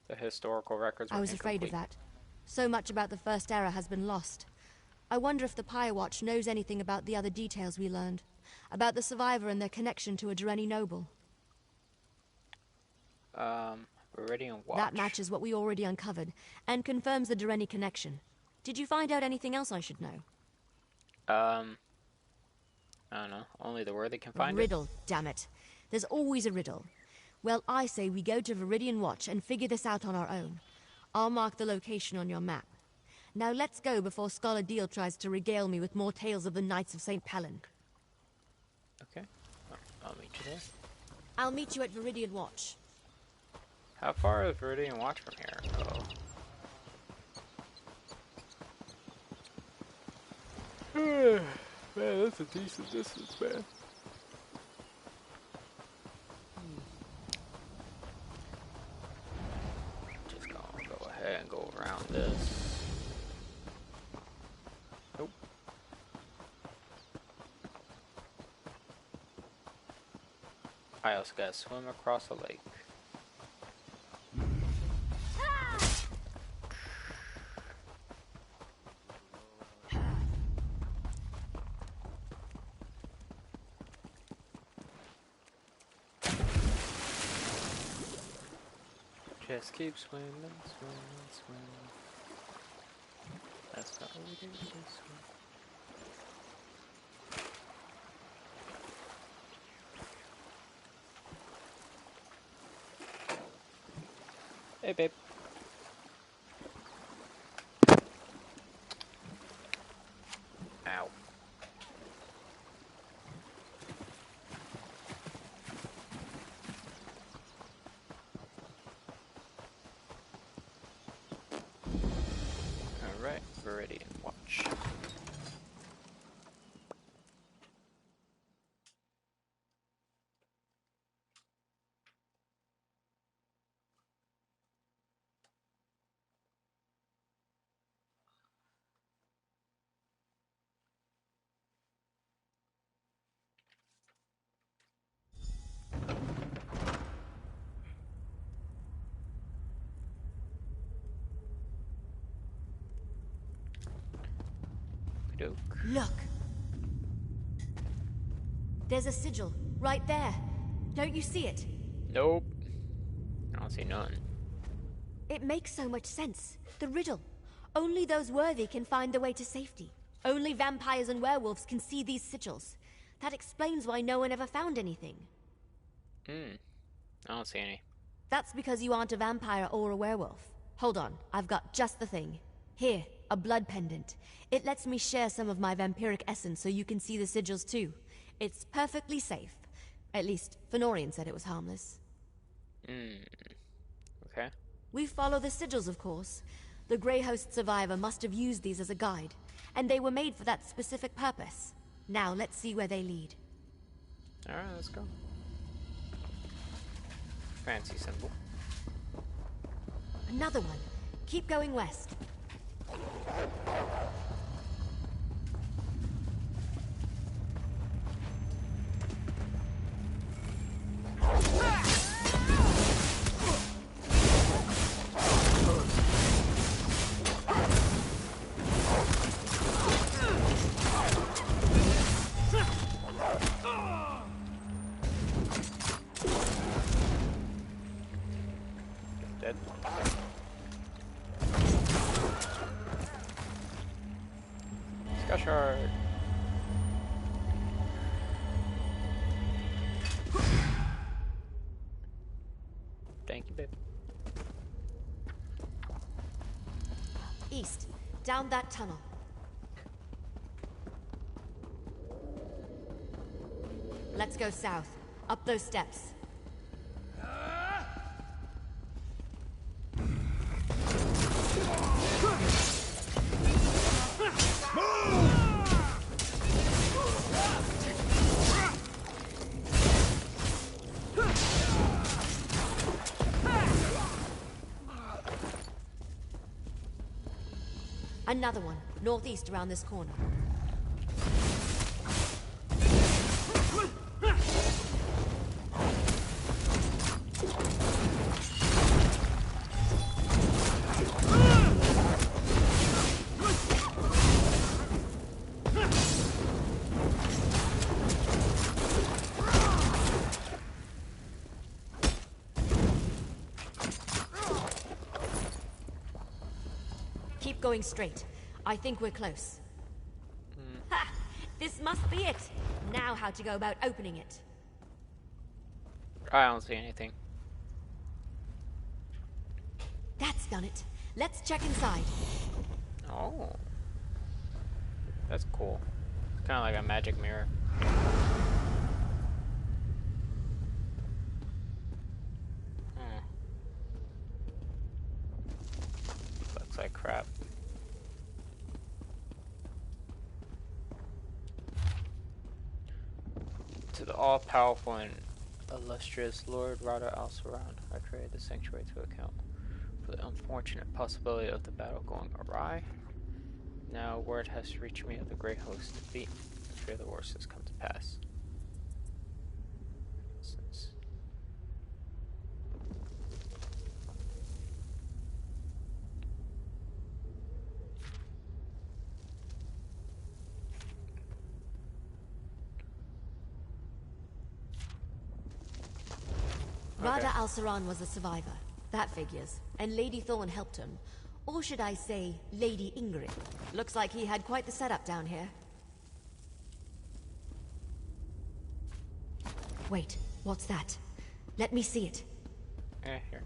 The historical records were I was afraid of incomplete. that. So much about the First Era has been lost. I wonder if the Pyre Watch knows anything about the other details we learned. About the survivor and their connection to a Durrani noble. Viridian Watch. That matches what we already uncovered, and confirms the Durrani connection. Did you find out anything else I should know? I don't know. Only the worthy can find Riddle, damn it. There's always a riddle. Well, I say we go to Viridian Watch and figure this out on our own. I'll mark the location on your map. Now let's go before Scholar Deal tries to regale me with more tales of the Knights of St. Pellen. Okay. I'll meet you there. I'll meet you at Viridian Watch. How far is Viridian Watch from here? Oh. Man, that's a decent distance, man. Just gonna go ahead and go around this. Nope. I also gotta swim across a lake. Just keep swimming, swimming, swimming. That's not what we do, just swim. Hey, babe. Ow. Alright, Viridian Watch. Look! There's a sigil, right there. Don't you see it? Nope. I don't see none. It makes so much sense. The riddle. Only those worthy can find the way to safety. Only vampires and werewolves can see these sigils. That explains why no one ever found anything. I don't see any. That's because you aren't a vampire or a werewolf. Hold on, I've got just the thing. Here, a blood pendant. It lets me share some of my vampiric essence so you can see the sigils too. It's perfectly safe. At least, Fenorian said it was harmless. Okay. We follow the sigils, of course. The Grey Host survivor must have used these as a guide, and they were made for that specific purpose. Now, let's see where they lead. Alright, let's go. Fancy symbol. Another one. Keep going west. Dead. Scushard. Thank you, babe. East, down that tunnel. Let's go south, up those steps. Another one, northeast around this corner. Keep going straight. I think we're close. Ha! This must be it. Now how to go about opening it. I don't see anything. That's done it. Let's check inside. Oh. That's cool. It's kind of like a magic mirror. Looks like crap. To the all-powerful and illustrious Lord Rada Al-Saran, I created the sanctuary to account for the unfortunate possibility of the battle going awry. Now word has reached me of the great host defeat. I fear the worst has come to pass. Rada Al-Saran was a survivor. That figures. And Lady Thorn helped him. Or should I say, Lady Ingrid. Looks like he had quite the setup down here. Wait, what's that? Let me see it. Here.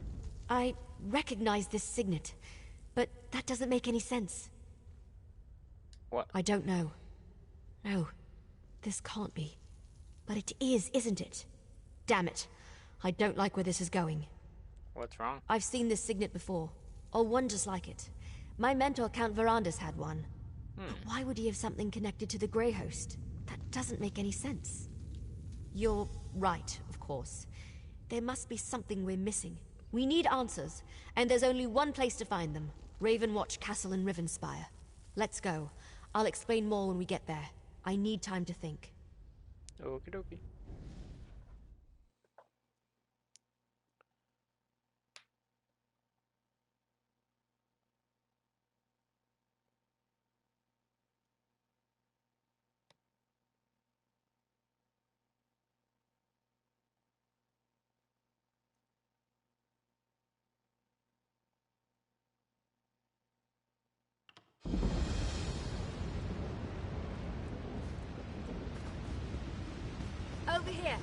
I recognize this signet, but that doesn't make any sense. What? I don't know. No, this can't be. But it is, isn't it? Damn it. I don't like where this is going. What's wrong? I've seen this signet before, or one just like it. My mentor, Count Verandas, had one. But why would he have something connected to the Grey Host? That doesn't make any sense. You're right, of course. There must be something we're missing. We need answers, and there's only one place to find them. Ravenwatch Castle in Rivenspire. Let's go. I'll explain more when we get there. I need time to think. Okie dokie. Over here.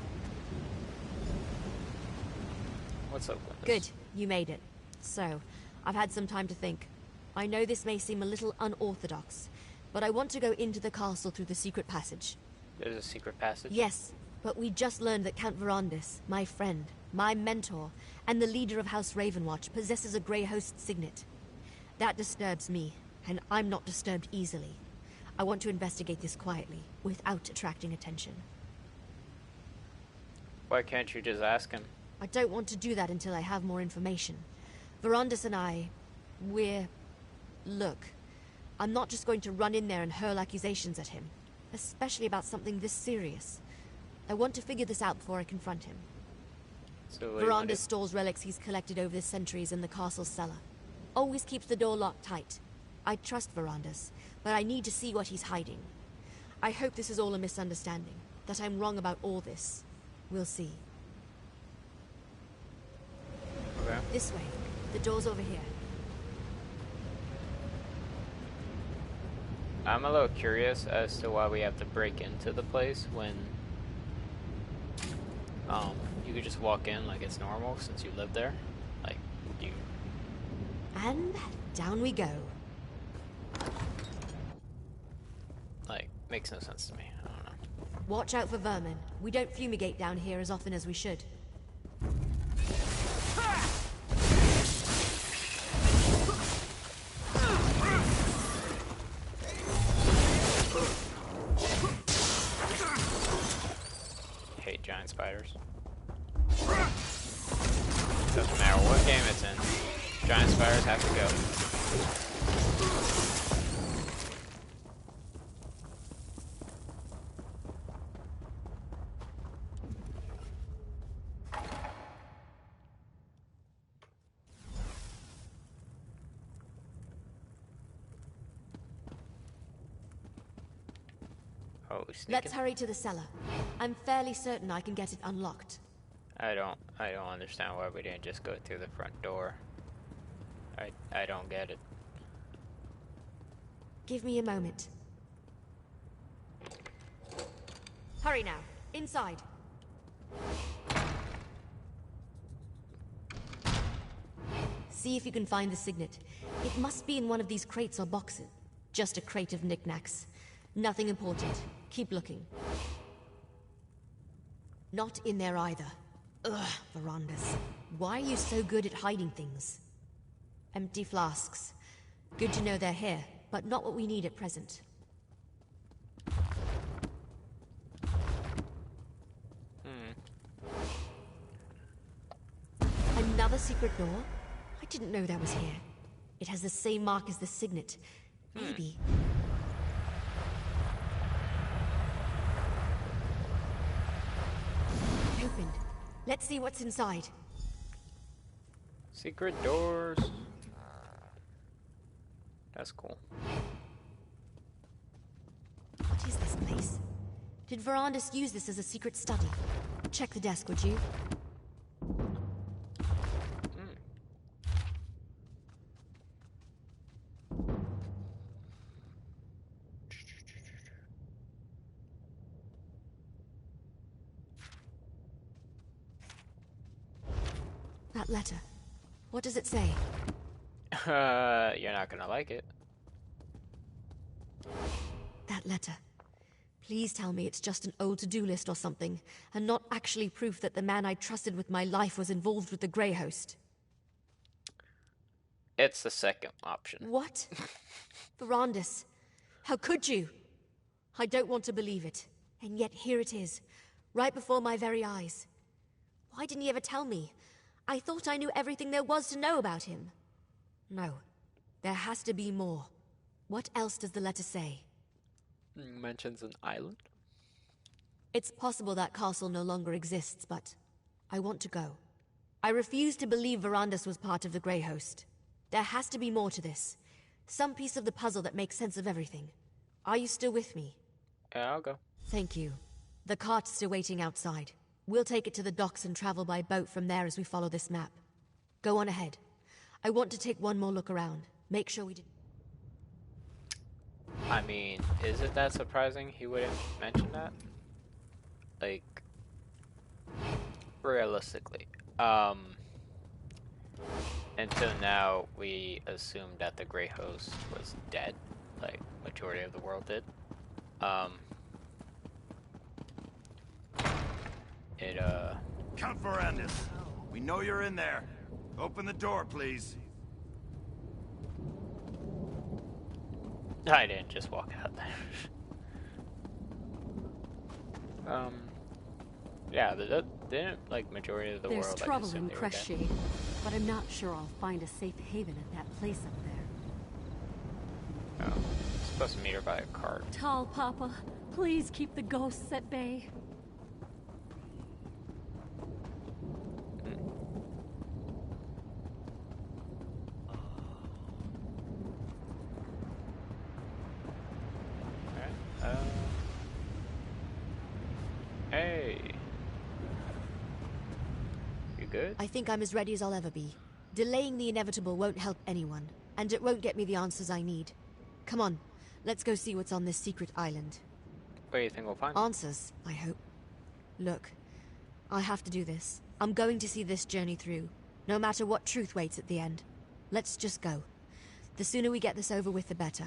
What's up, Glyndis? Good, you made it. So, I've had some time to think. I know this may seem a little unorthodox, but I want to go into the castle through the secret passage. There's a secret passage? Yes, but we just learned that Count Verandas, my friend, my mentor, and the leader of House Ravenwatch possesses a Grey Host signet. That disturbs me, and I'm not disturbed easily. I want to investigate this quietly, without attracting attention. Why can't you just ask him? I don't want to do that until I have more information. Verandas and I, Look, I'm not just going to run in there and hurl accusations at him, especially about something this serious. I want to figure this out before I confront him. So Verandas stores relics he's collected over the centuries in the castle's cellar. Always keeps the door locked tight. I trust Verandas, but I need to see what he's hiding. I hope this is all a misunderstanding, that I'm wrong about all this. We'll see. Okay. This way. The door's over here. I'm a little curious as to why we have to break into the place when you could just walk in like it's normal since you live there. Like, you... And down we go. Like, makes no sense to me. I don't know. Watch out for vermin. We don't fumigate down here as often as we should. Hate giant spiders. Doesn't matter what game it's in. Giant spiders have to go. Oh, we sneaking? Let's hurry to the cellar. I'm fairly certain I can get it unlocked. I don't understand why we didn't just go through the front door. I don't get it. Give me a moment. Hurry now. Inside. See if you can find the signet. It must be in one of these crates or boxes. Just a crate of knickknacks. Nothing important. Keep looking. Not in there either. Ugh, Verandas. Why are you so good at hiding things? Empty flasks. Good to know they're here, but not what we need at present. Another secret door? I didn't know that was here. It has the same mark as the signet. Maybe. It opened. Let's see what's inside. Secret doors. That's cool. What is this place? Did Verandas use this as a secret study? Check the desk, would you? That letter. What does it say? You're not gonna like it. That letter. Please tell me it's just an old to-do list or something, and not actually proof that the man I trusted with my life was involved with the Grey Host. It's the second option. What? Verandas, how could you? I don't want to believe it, and yet here it is, right before my very eyes. Why didn't he ever tell me? I thought I knew everything there was to know about him. No, there has to be more. What else does the letter say? Mentions an island. It's possible that castle no longer exists, but I want to go. I refuse to believe Verandas was part of the Grey Host. There has to be more to this. Some piece of the puzzle that makes sense of everything. Are you still with me? Yeah, I'll go. Thank you. The cart's still waiting outside. We'll take it to the docks and travel by boat from there as we follow this map. Go on ahead. I want to take one more look around. Make sure we didn't... I mean, is it that surprising he wouldn't mention that? Like, realistically. Until now, we assumed that the Grey Host was dead, like majority of the world did. Count Verandas, we know you're in there. Open the door, please. I didn't just walk out there. Yeah, didn't like majority of the There's world. There's trouble in Crestshade, but I'm not sure I'll find a safe haven at that place up there. Oh, I'm supposed to meet her by a cart. Tall Papa, please keep the ghosts at bay. Hey. You good? I think I'm as ready as I'll ever be. Delaying the inevitable won't help anyone, and it won't get me the answers I need. Come on, let's go see what's on this secret island. What do you think we'll find? Answers, I hope. Look, I have to do this. I'm going to see this journey through, no matter what truth waits at the end. Let's just go. The sooner we get this over with, the better.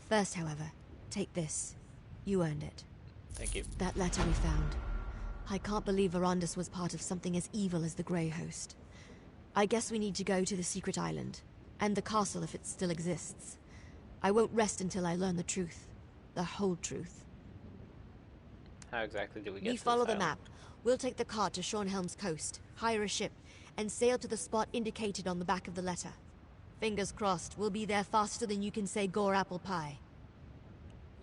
First, however, take this. You earned it. Thank you. That letter we found. I can't believe Verandas was part of something as evil as the Grey Host. I guess we need to go to the secret island, and the castle if it still exists. I won't rest until I learn the truth. The whole truth. How exactly do we get to follow this the map. We'll take the cart to Shornhelm's coast, hire a ship, and sail to the spot indicated on the back of the letter. Fingers crossed, we'll be there faster than you can say gore apple pie.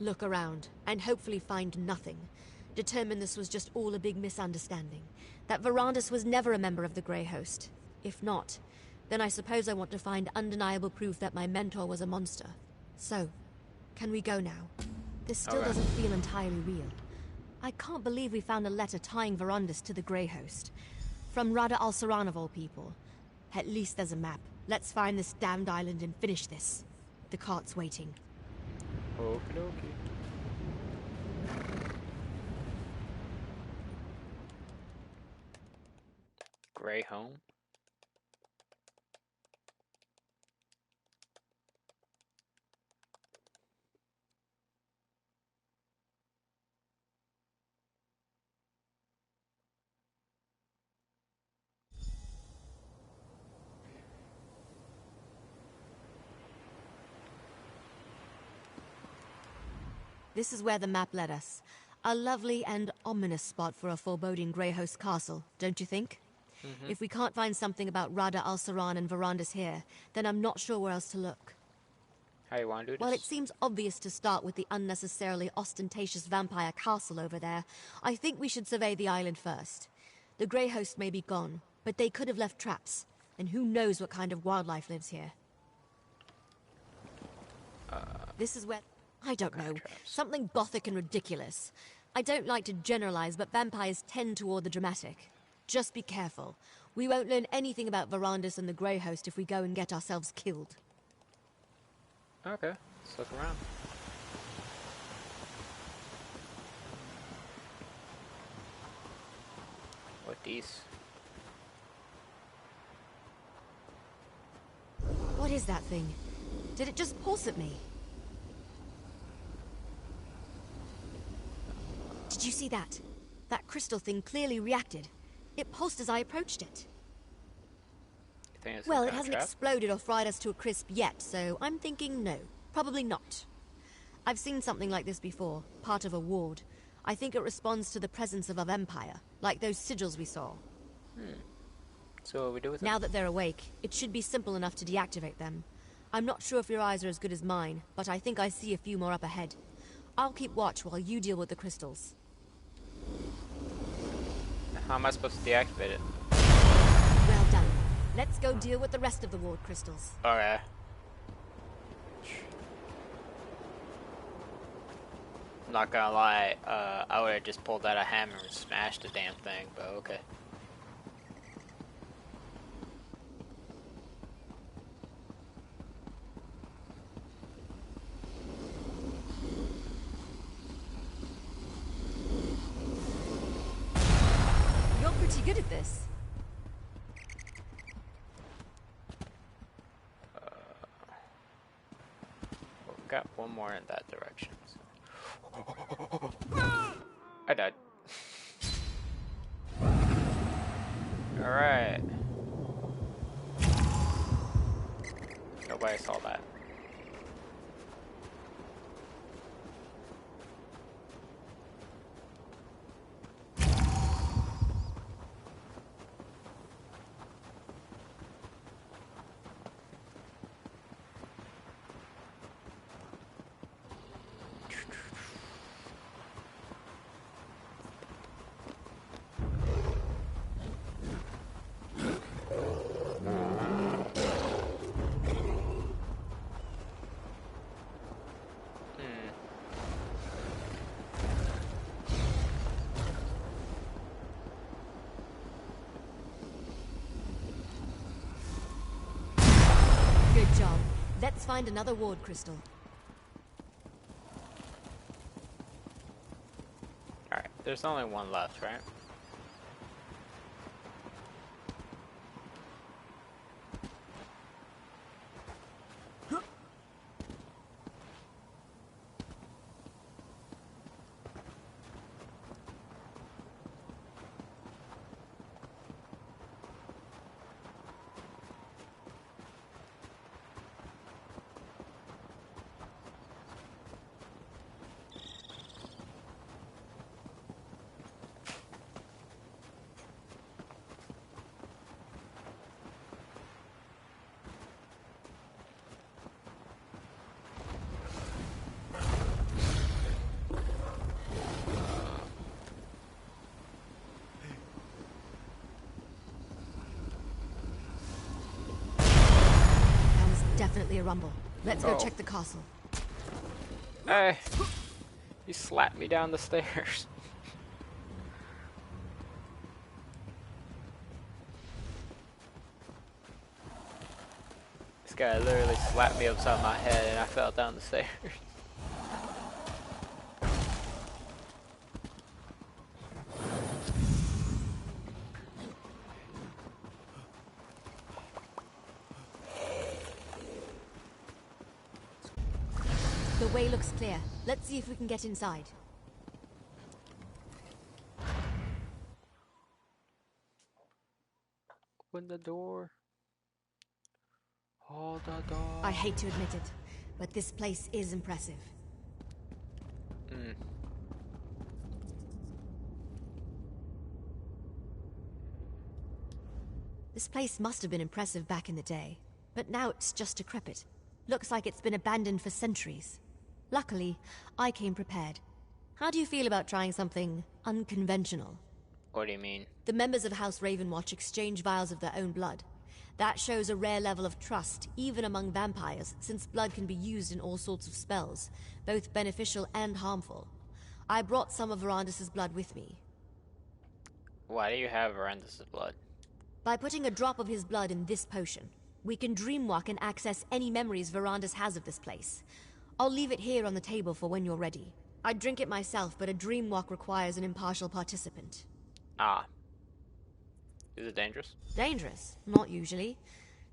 Look around, and hopefully find nothing. Determine this was just all a big misunderstanding. That Verandas was never a member of the Grey Host. If not, then I suppose I want to find undeniable proof that my mentor was a monster. So, can we go now? This still Okay. doesn't feel entirely real. I can't believe we found a letter tying Verandis to the Grey Host. From Rada al-Saran of all people. At least there's a map. Let's find this damned island and finish this. The cart's waiting. Okie dokie. Grey home. This is where the map led us. A lovely and ominous spot for a foreboding Grey Host castle, don't you think? If we can't find something about Rada al-Saran and Verandis here, then I'm not sure where else to look. How you want to do this? Well, it seems obvious to start with the unnecessarily ostentatious vampire castle over there. I think we should survey the island first. The Grey Host may be gone, but they could have left traps. And who knows what kind of wildlife lives here. This is where... I don't know. Something gothic and ridiculous. I don't like to generalize, but vampires tend toward the dramatic. Just be careful. We won't learn anything about Verandis and the Grey Host if we go and get ourselves killed. Okay, let's look around. What these? What is that thing? Did it just pulse at me? Did you see that? That crystal thing clearly reacted. It pulsed as I approached it. Well, it hasn't exploded or fried us to a crisp yet, so I'm thinking no. Probably not. I've seen something like this before, part of a ward. I think it responds to the presence of a vampire, like those sigils we saw. So what we do with Now that they're awake, it should be simple enough to deactivate them. I'm not sure if your eyes are as good as mine, but I think I see a few more up ahead. I'll keep watch while you deal with the crystals. How am I supposed to deactivate it? Well done. Let's go deal with the rest of the ward crystals. Okay. I'm not gonna lie, I would have just pulled out a hammer and smashed the damn thing, but okay. You're pretty good at this. We've got one more in that direction. So. I died. Alright. Nobody saw that. Good job. Let's find another ward crystal. Alright, there's only one left, right? Definitely a rumble. Let's go check the castle. Hey. He slapped me down the stairs. This guy literally slapped me upside my head and I fell down the stairs. The way looks clear. Let's see if we can get inside. Open the door. Hold the door. I hate to admit it, but this place is impressive. This place must have been impressive back in the day, but now it's just decrepit. Looks like it's been abandoned for centuries. Luckily, I came prepared. How do you feel about trying something unconventional? What do you mean? The members of House Ravenwatch exchange vials of their own blood. That shows a rare level of trust, even among vampires, since blood can be used in all sorts of spells, both beneficial and harmful. I brought some of Verandis' blood with me. Why do you have Verandis' blood? By putting a drop of his blood in this potion, we can dreamwalk and access any memories Verandis has of this place. I'll leave it here on the table for when you're ready. I'd drink it myself, but a dreamwalk requires an impartial participant. Ah. Is it dangerous? Dangerous? Not usually.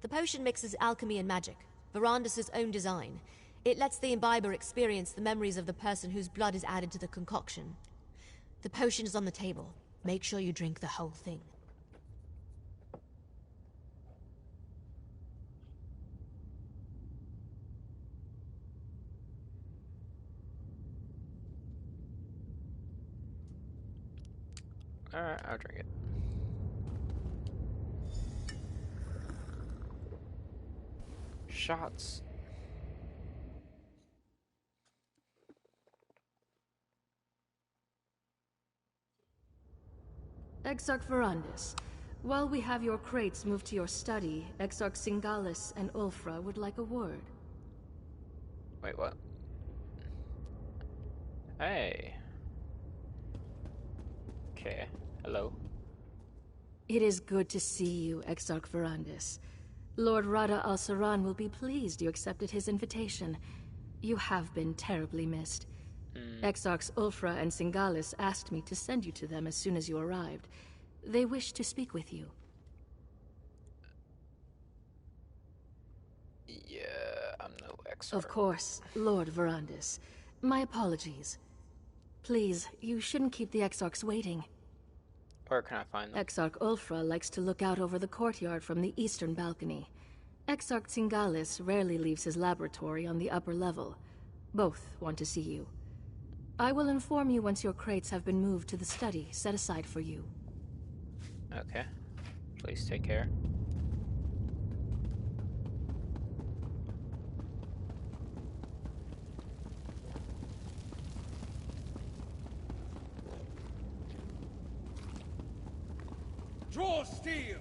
The potion mixes alchemy and magic, Verandis' own design. It lets the imbiber experience the memories of the person whose blood is added to the concoction. The potion is on the table. Make sure you drink the whole thing. Alright, I'll drink it. Shots. Exarch Verandis, while we have your crates moved to your study, Exarch Singalis and Ulfra would like a word. Wait, what? Hey. Okay, hello. It is good to see you, Exarch Verandis. Lord Rada al-Saran will be pleased you accepted his invitation. You have been terribly missed. Exarchs Ulfra and Singalis asked me to send you to them as soon as you arrived. They wish to speak with you. Yeah, I'm no Exarch. Of course, Lord Verandis. My apologies. Please, you shouldn't keep the Exarchs waiting. Where can I find them? Exarch Ulfra likes to look out over the courtyard from the eastern balcony. Exarch Singalis rarely leaves his laboratory on the upper level. Both want to see you. I will inform you once your crates have been moved to the study set aside for you. Okay. Please take care. Draw steel!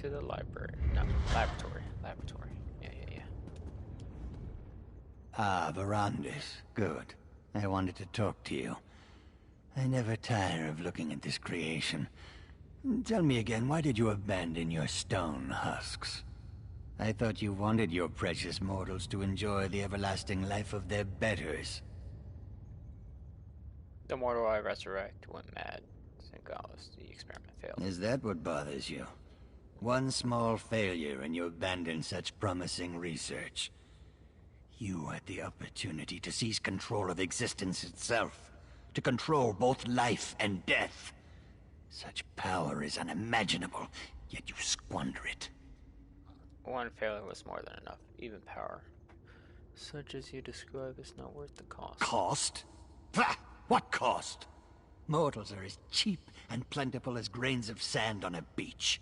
To the library. No, laboratory. Laboratory. Yeah. Ah, Verandis. Good. I wanted to talk to you. I never tire of looking at this creation. Tell me again, why did you abandon your stone husks? I thought you wanted your precious mortals to enjoy the everlasting life of their betters. The mortal I resurrect went mad. Singalis, the experiment failed. Is that what bothers you? One small failure and you abandon such promising research. You had the opportunity to seize control of existence itself, to control both life and death. Such power is unimaginable, yet you squander it. One failure was more than enough. Even power, such as you describe, is not worth the cost. Cost? Pah! What cost? Mortals are as cheap and plentiful as grains of sand on a beach.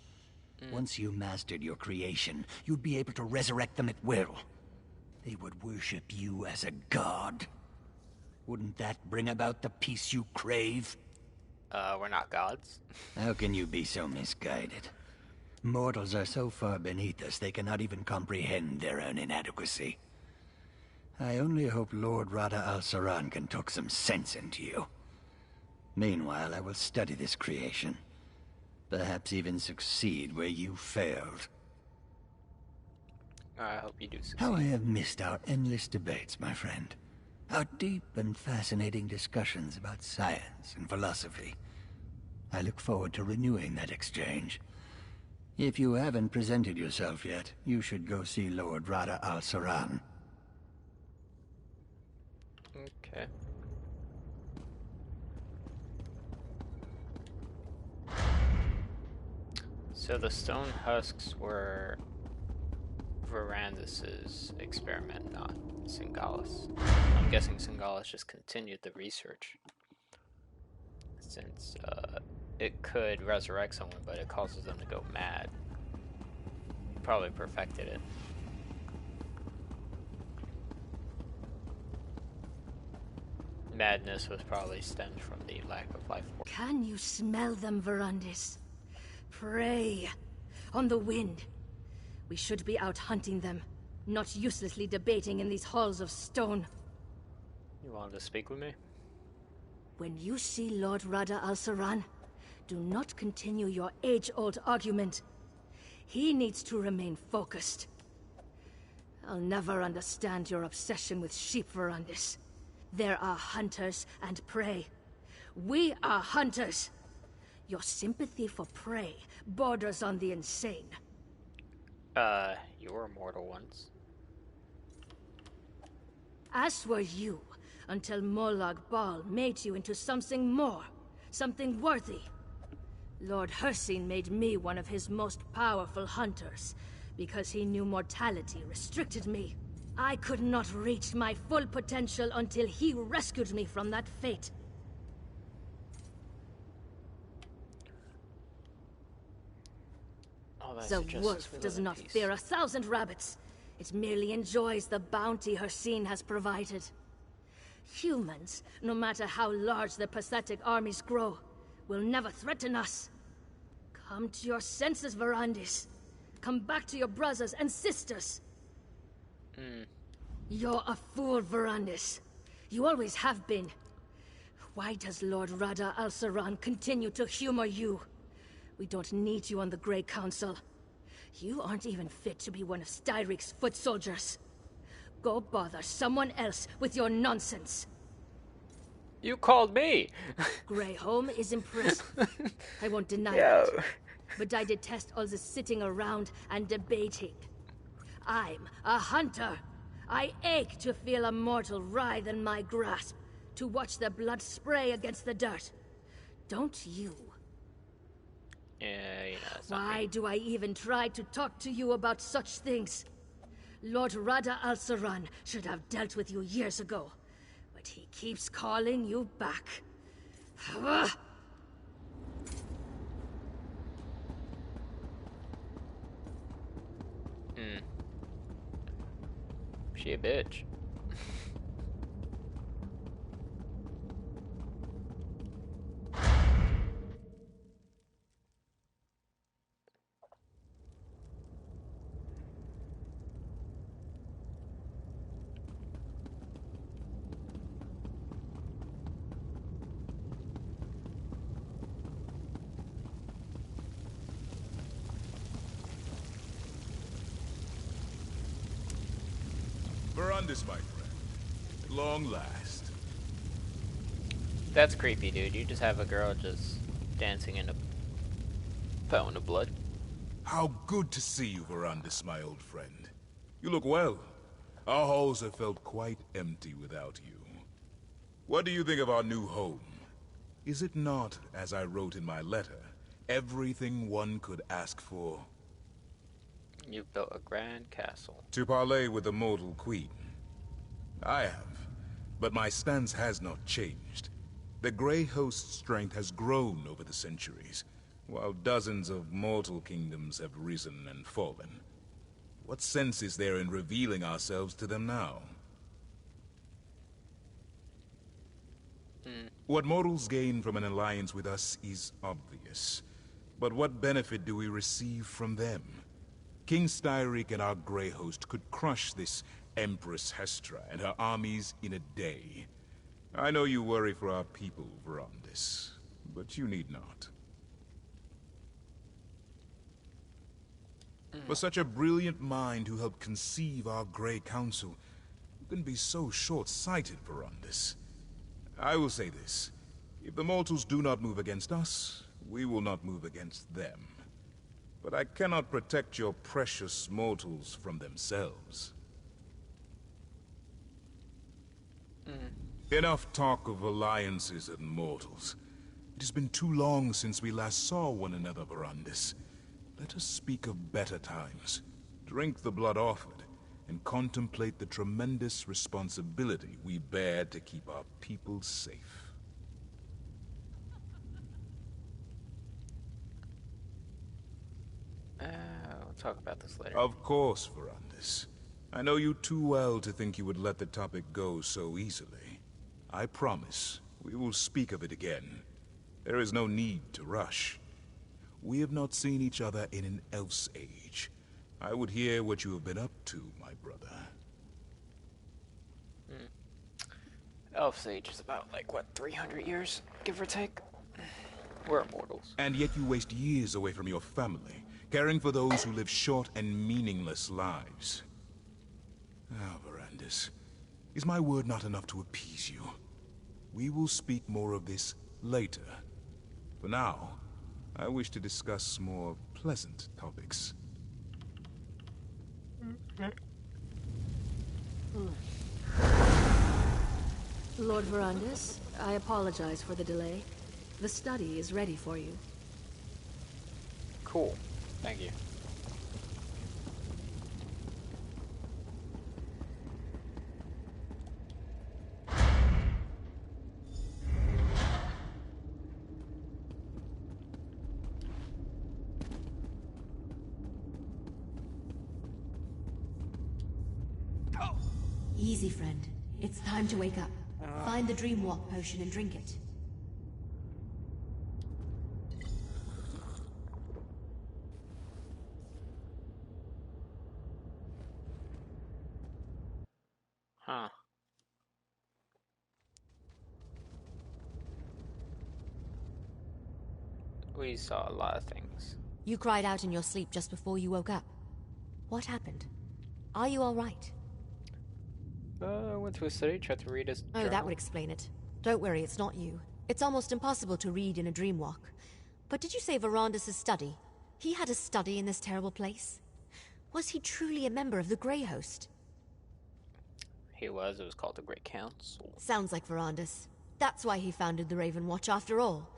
Once you mastered your creation, you'd be able to resurrect them at will. They would worship you as a god. Wouldn't that bring about the peace you crave? We're not gods. How can you be so misguided? Mortals are so far beneath us they cannot even comprehend their own inadequacy. I only hope Lord Rada al-Saran can talk some sense into you. Meanwhile, I will study this creation. Perhaps even succeed where you failed. I hope you do succeed. How I have missed our endless debates, my friend. Our deep and fascinating discussions about science and philosophy. I look forward to renewing that exchange. If you haven't presented yourself yet, you should go see Lord Rada al-Saran. Okay. So the stone husks were Verandis's experiment, not Singalis. I'm guessing Singalis just continued the research, since it could resurrect someone, but it causes them to go mad. Probably perfected it. Madness was probably stemmed from the lack of life force. Can you smell them, Verandis? Prey on the wind. We should be out hunting them, not uselessly debating in these halls of stone. You wanted to speak with me? When you see Lord Rada al-Saran, do not continue your age-old argument. He needs to remain focused. I'll never understand your obsession with sheep, Verandis. There are hunters and prey. We are hunters. Your sympathy for prey borders on the insane. You were mortal once. As were you, until Molag Bal made you into something more, something worthy. Lord Hircine made me one of his most powerful hunters, because he knew mortality restricted me. I could not reach my full potential until he rescued me from that fate. The wolf does not fear 1,000 rabbits. It merely enjoys the bounty Hircine has provided. Humans, no matter how large their pathetic armies grow, will never threaten us. Come to your senses, Verandis. Come back to your brothers and sisters. You're a fool, Verandis. You always have been. Why does Lord Rada al-Saran continue to humor you? We don't need you on the Grey Council. You aren't even fit to be one of Styrik's foot soldiers. Go bother someone else with your nonsense. You called me! Greyholm is impressive. I won't deny it. But I detest all the sitting around and debating. I'm a hunter. I ache to feel a mortal writhe in my grasp, to watch the blood spray against the dirt. Don't you? Yeah, you know, it's not Why me. do I even try to talk to you about such things? Lord Rada al-Saran should have dealt with you years ago, but he keeps calling you back. She a bitch. Verandis, my friend. At long last. That's creepy, dude. You just have a girl just dancing in a fountain of blood. How good to see you, Verandis, my old friend. You look well. Our halls have felt quite empty without you. What do you think of our new home? Is it not, as I wrote in my letter, everything one could ask for? You've built a grand castle. To parley with the mortal queen. I have, but my stance has not changed. The Grey Host's strength has grown over the centuries, while dozens of mortal kingdoms have risen and fallen. What sense is there in revealing ourselves to them now? What mortals gain from an alliance with us is obvious. But what benefit do we receive from them? King Styric and our Grey Host could crush this Empress Hestra and her armies in a day. I know you worry for our people, Verandis, but you need not. For such a brilliant mind who helped conceive our Grey Council, you can be so short-sighted, Verandis. I will say this. If the mortals do not move against us, we will not move against them. But I cannot protect your precious mortals from themselves. Enough talk of alliances and mortals. It has been too long since we last saw one another, Verandis. Let us speak of better times. Drink the blood offered, and contemplate the tremendous responsibility we bear to keep our people safe. We'll talk about this later. Of course, Verandis. I know you too well to think you would let the topic go so easily. I promise, we will speak of it again. There is no need to rush. We have not seen each other in an elf's age. I would hear what you have been up to, my brother. Elf's age is about, like, what, 300 years, give or take? We're immortals. And yet you waste years away from your family, caring for those who live short and meaningless lives. Ah, Verandis, is my word not enough to appease you? We will speak more of this later. For now, I wish to discuss more pleasant topics. Lord Verandis, I apologize for the delay. The study is ready for you. Cool. Thank you. Easy, friend. It's time to wake up. Find the dream walk potion and drink it. Huh. We saw a lot of things. You cried out in your sleep just before you woke up. What happened? Are you all right? I went to a study, tried to read his journal. Oh, that would explain it. Don't worry, it's not you. It's almost impossible to read in a dream walk. But did you say Verandis' study? He had a study in this terrible place? Was he truly a member of the Grey Host? He was. It was called the Great Council. Sounds like Verandis. That's why he founded the Raven Watch after all.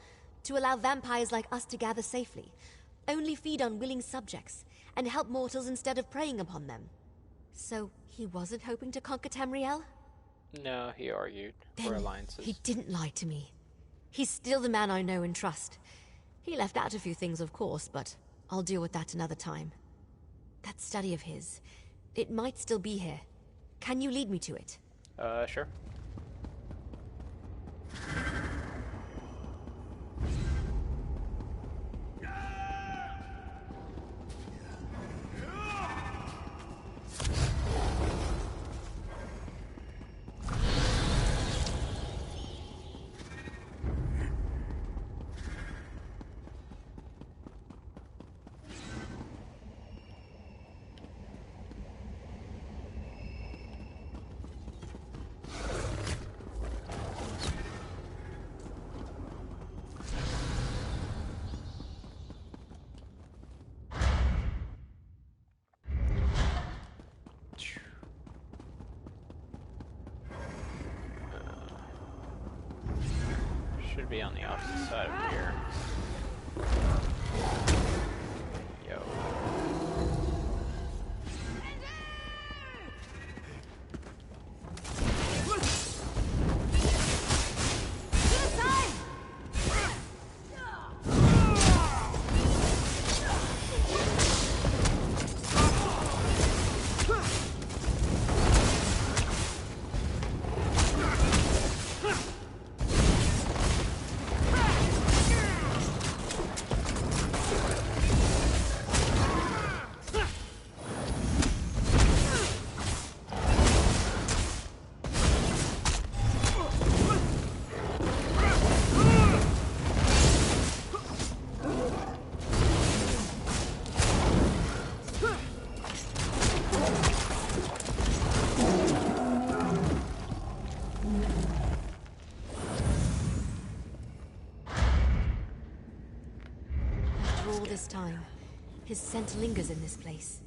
To allow vampires like us to gather safely. Only feed on willing subjects, and help mortals instead of preying upon them. So, he wasn't hoping to conquer Tamriel? No, he argued for alliances. He didn't lie to me. He's still the man I know and trust. He left out a few things, of course, but I'll deal with that another time. That study of his, it might still be here. Can you lead me to it? Sure. Should be on the opposite side of here. Yo. Suicide! this time, his scent lingers in this place.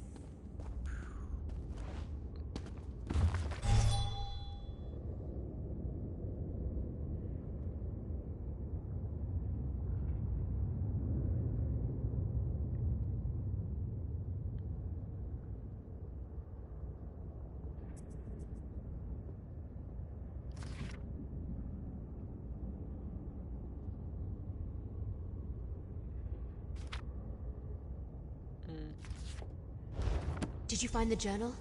Did you find the journal?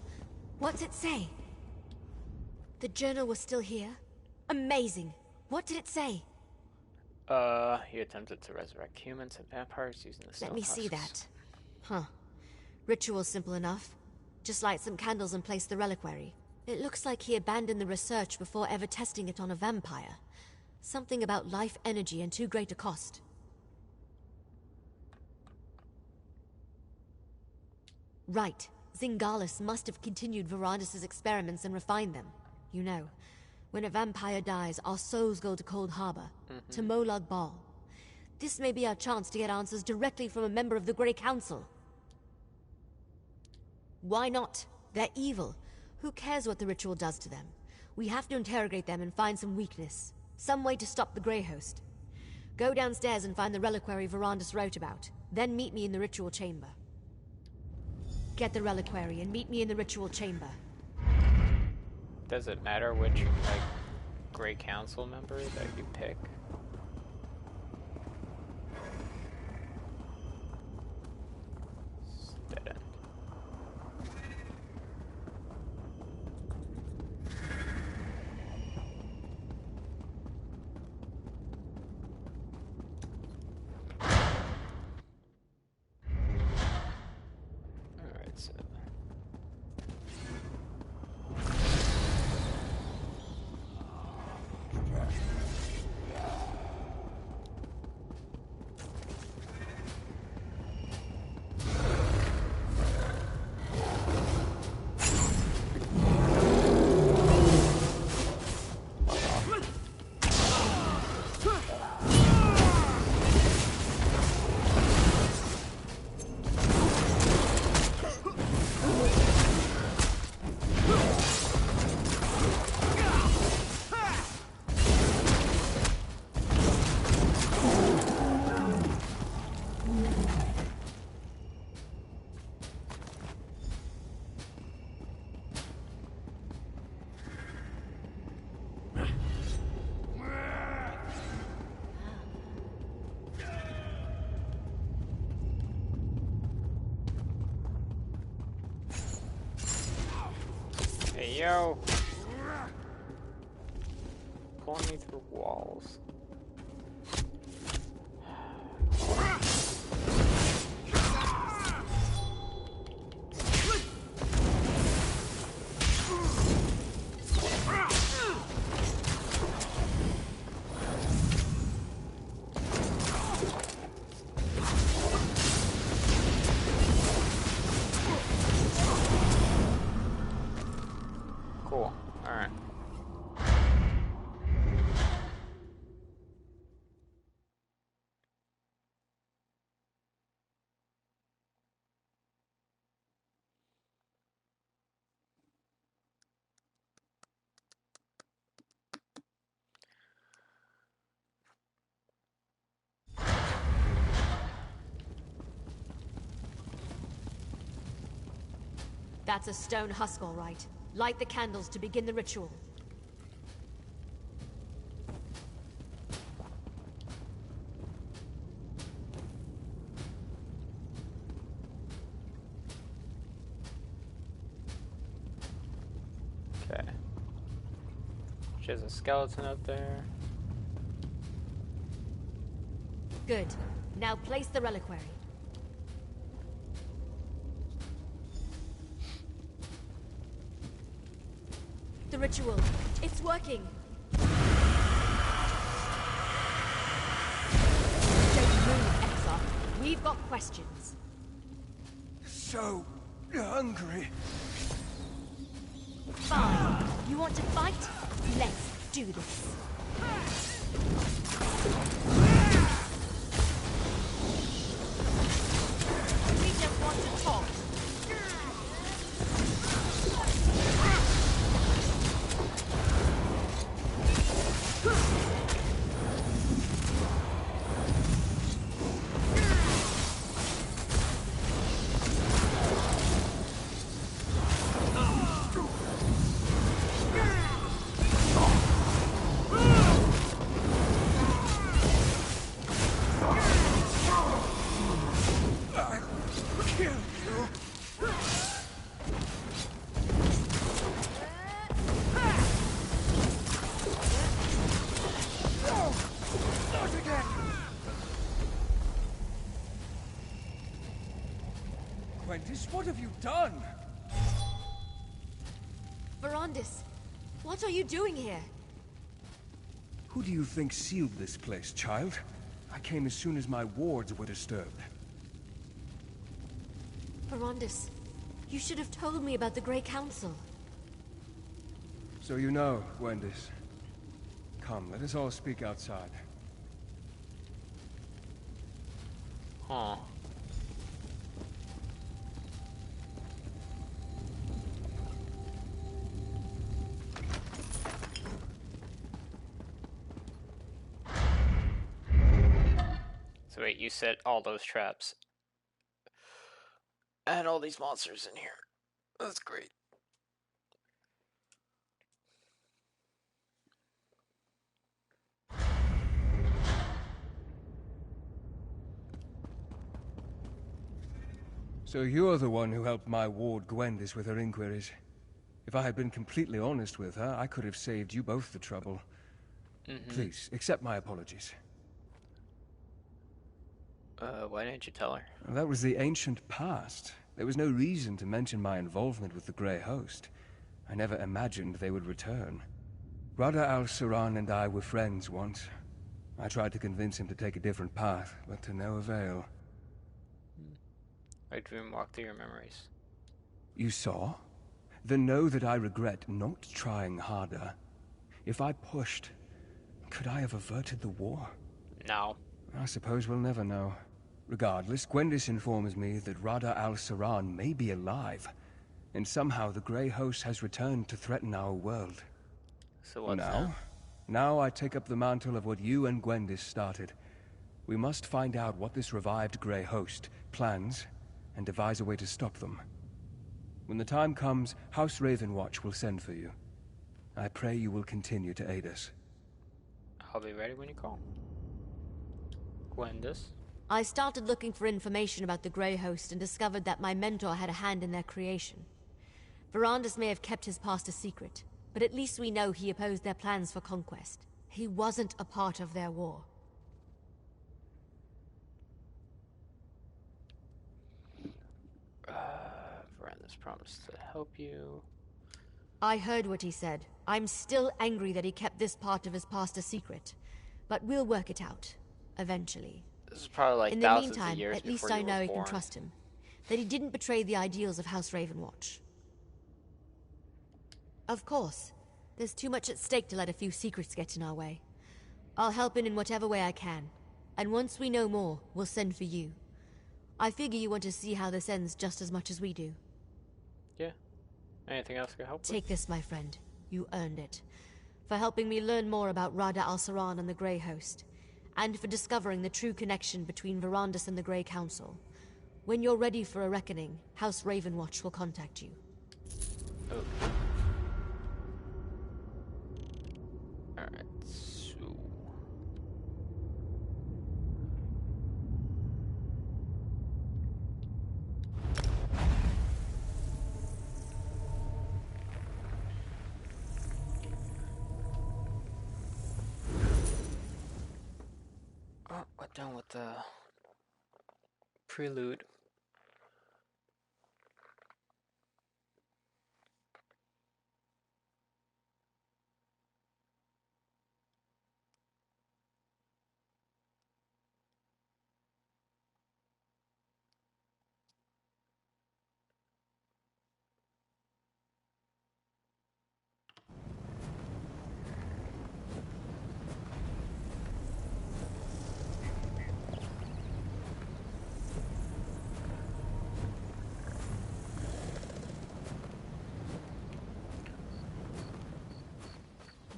What's it say? The journal was still here? Amazing! What did it say? He attempted to resurrect humans and vampires using the stone Let me see husks. that. Huh. Ritual's simple enough. Just light some candles and place the reliquary. It looks like he abandoned the research before ever testing it on a vampire. Something about life energy and too great a cost. Right. Zingalis must have continued Verandis' experiments and refined them. You know, when a vampire dies, our souls go to Cold Harbor, to Molag Bal. This may be our chance to get answers directly from a member of the Grey Council. Why not? They're evil. Who cares what the ritual does to them? We have to interrogate them and find some weakness. Some way to stop the Grey Host. Go downstairs and find the reliquary Verandis wrote about. Then meet me in the ritual chamber. Get the reliquary and meet me in the ritual chamber. Does it matter which, like, Grey Council member that you pick? Dead end. Alright, so... Hey, yo! Pulling me through walls. Cool. Alright. That's a stone husk, all right. Light the candles to begin the ritual. Okay. There's a skeleton up there. Good. Now place the reliquary. The ritual. It's working. Don't move, Exarch. We've got questions. So hungry. Fine. You want to fight? Let's do this. Quentis, what have you done? Verandis, what are you doing here? Who do you think sealed this place, child? I came as soon as my wards were disturbed. Verandis, you should have told me about the Grey Council. So you know, Gwendis. Come, let us all speak outside. Huh. So wait, you set all those traps. And all these monsters in here. That's great. So you're the one who helped my ward Gwendis with her inquiries. If I had been completely honest with her, I could have saved you both the trouble. Please, accept my apologies. Why didn't you tell her? That was the ancient past. There was no reason to mention my involvement with the Grey Host. I never imagined they would return. Rada al-Saran and I were friends once. I tried to convince him to take a different path, but to no avail. I dream walk through your memories. You saw? Then know that I regret not trying harder. If I pushed, could I have averted the war? No. I suppose we'll never know. Regardless, Gwendis informs me that Rada al-Saran may be alive, and somehow the Grey Host has returned to threaten our world. So what's now? Now I take up the mantle of what you and Gwendis started. We must find out what this revived Grey Host plans, and devise a way to stop them. When the time comes, House Ravenwatch will send for you. I pray you will continue to aid us. I'll be ready when you call. Gwendis? I started looking for information about the Grey Host and discovered that my mentor had a hand in their creation. Verandis may have kept his past a secret, but at least we know he opposed their plans for conquest. He wasn't a part of their war. Verandis promised to help you. I heard what he said. I'm still angry that he kept this part of his past a secret. But we'll work it out. Eventually. This is probably like in the thousands meantime, of years at least before I you know were I can born. trust him. That he didn't betray the ideals of House Ravenwatch. Of course. There's too much at stake to let a few secrets get in our way. I'll help in whatever way I can. And once we know more, we'll send for you. I figure you want to see how this ends just as much as we do. Yeah. Anything else I can help Take this, my friend. You earned it. For helping me learn more about Rada al-Saran and the Grey Host. And for discovering the true connection between Verandis and the Grey Council. When you're ready for a reckoning, House Ravenwatch will contact you. Oh. Alright, so... Oh, we're done with the prelude.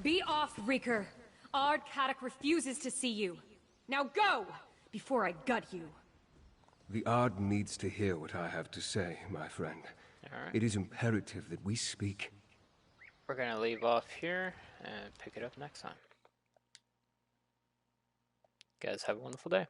Be off, Reeker. Ard Kaddock refuses to see you. Now go, before I gut you. The Ard needs to hear what I have to say, my friend. Alright. It is imperative that we speak. We're gonna leave off here and pick it up next time. Guys, have a wonderful day.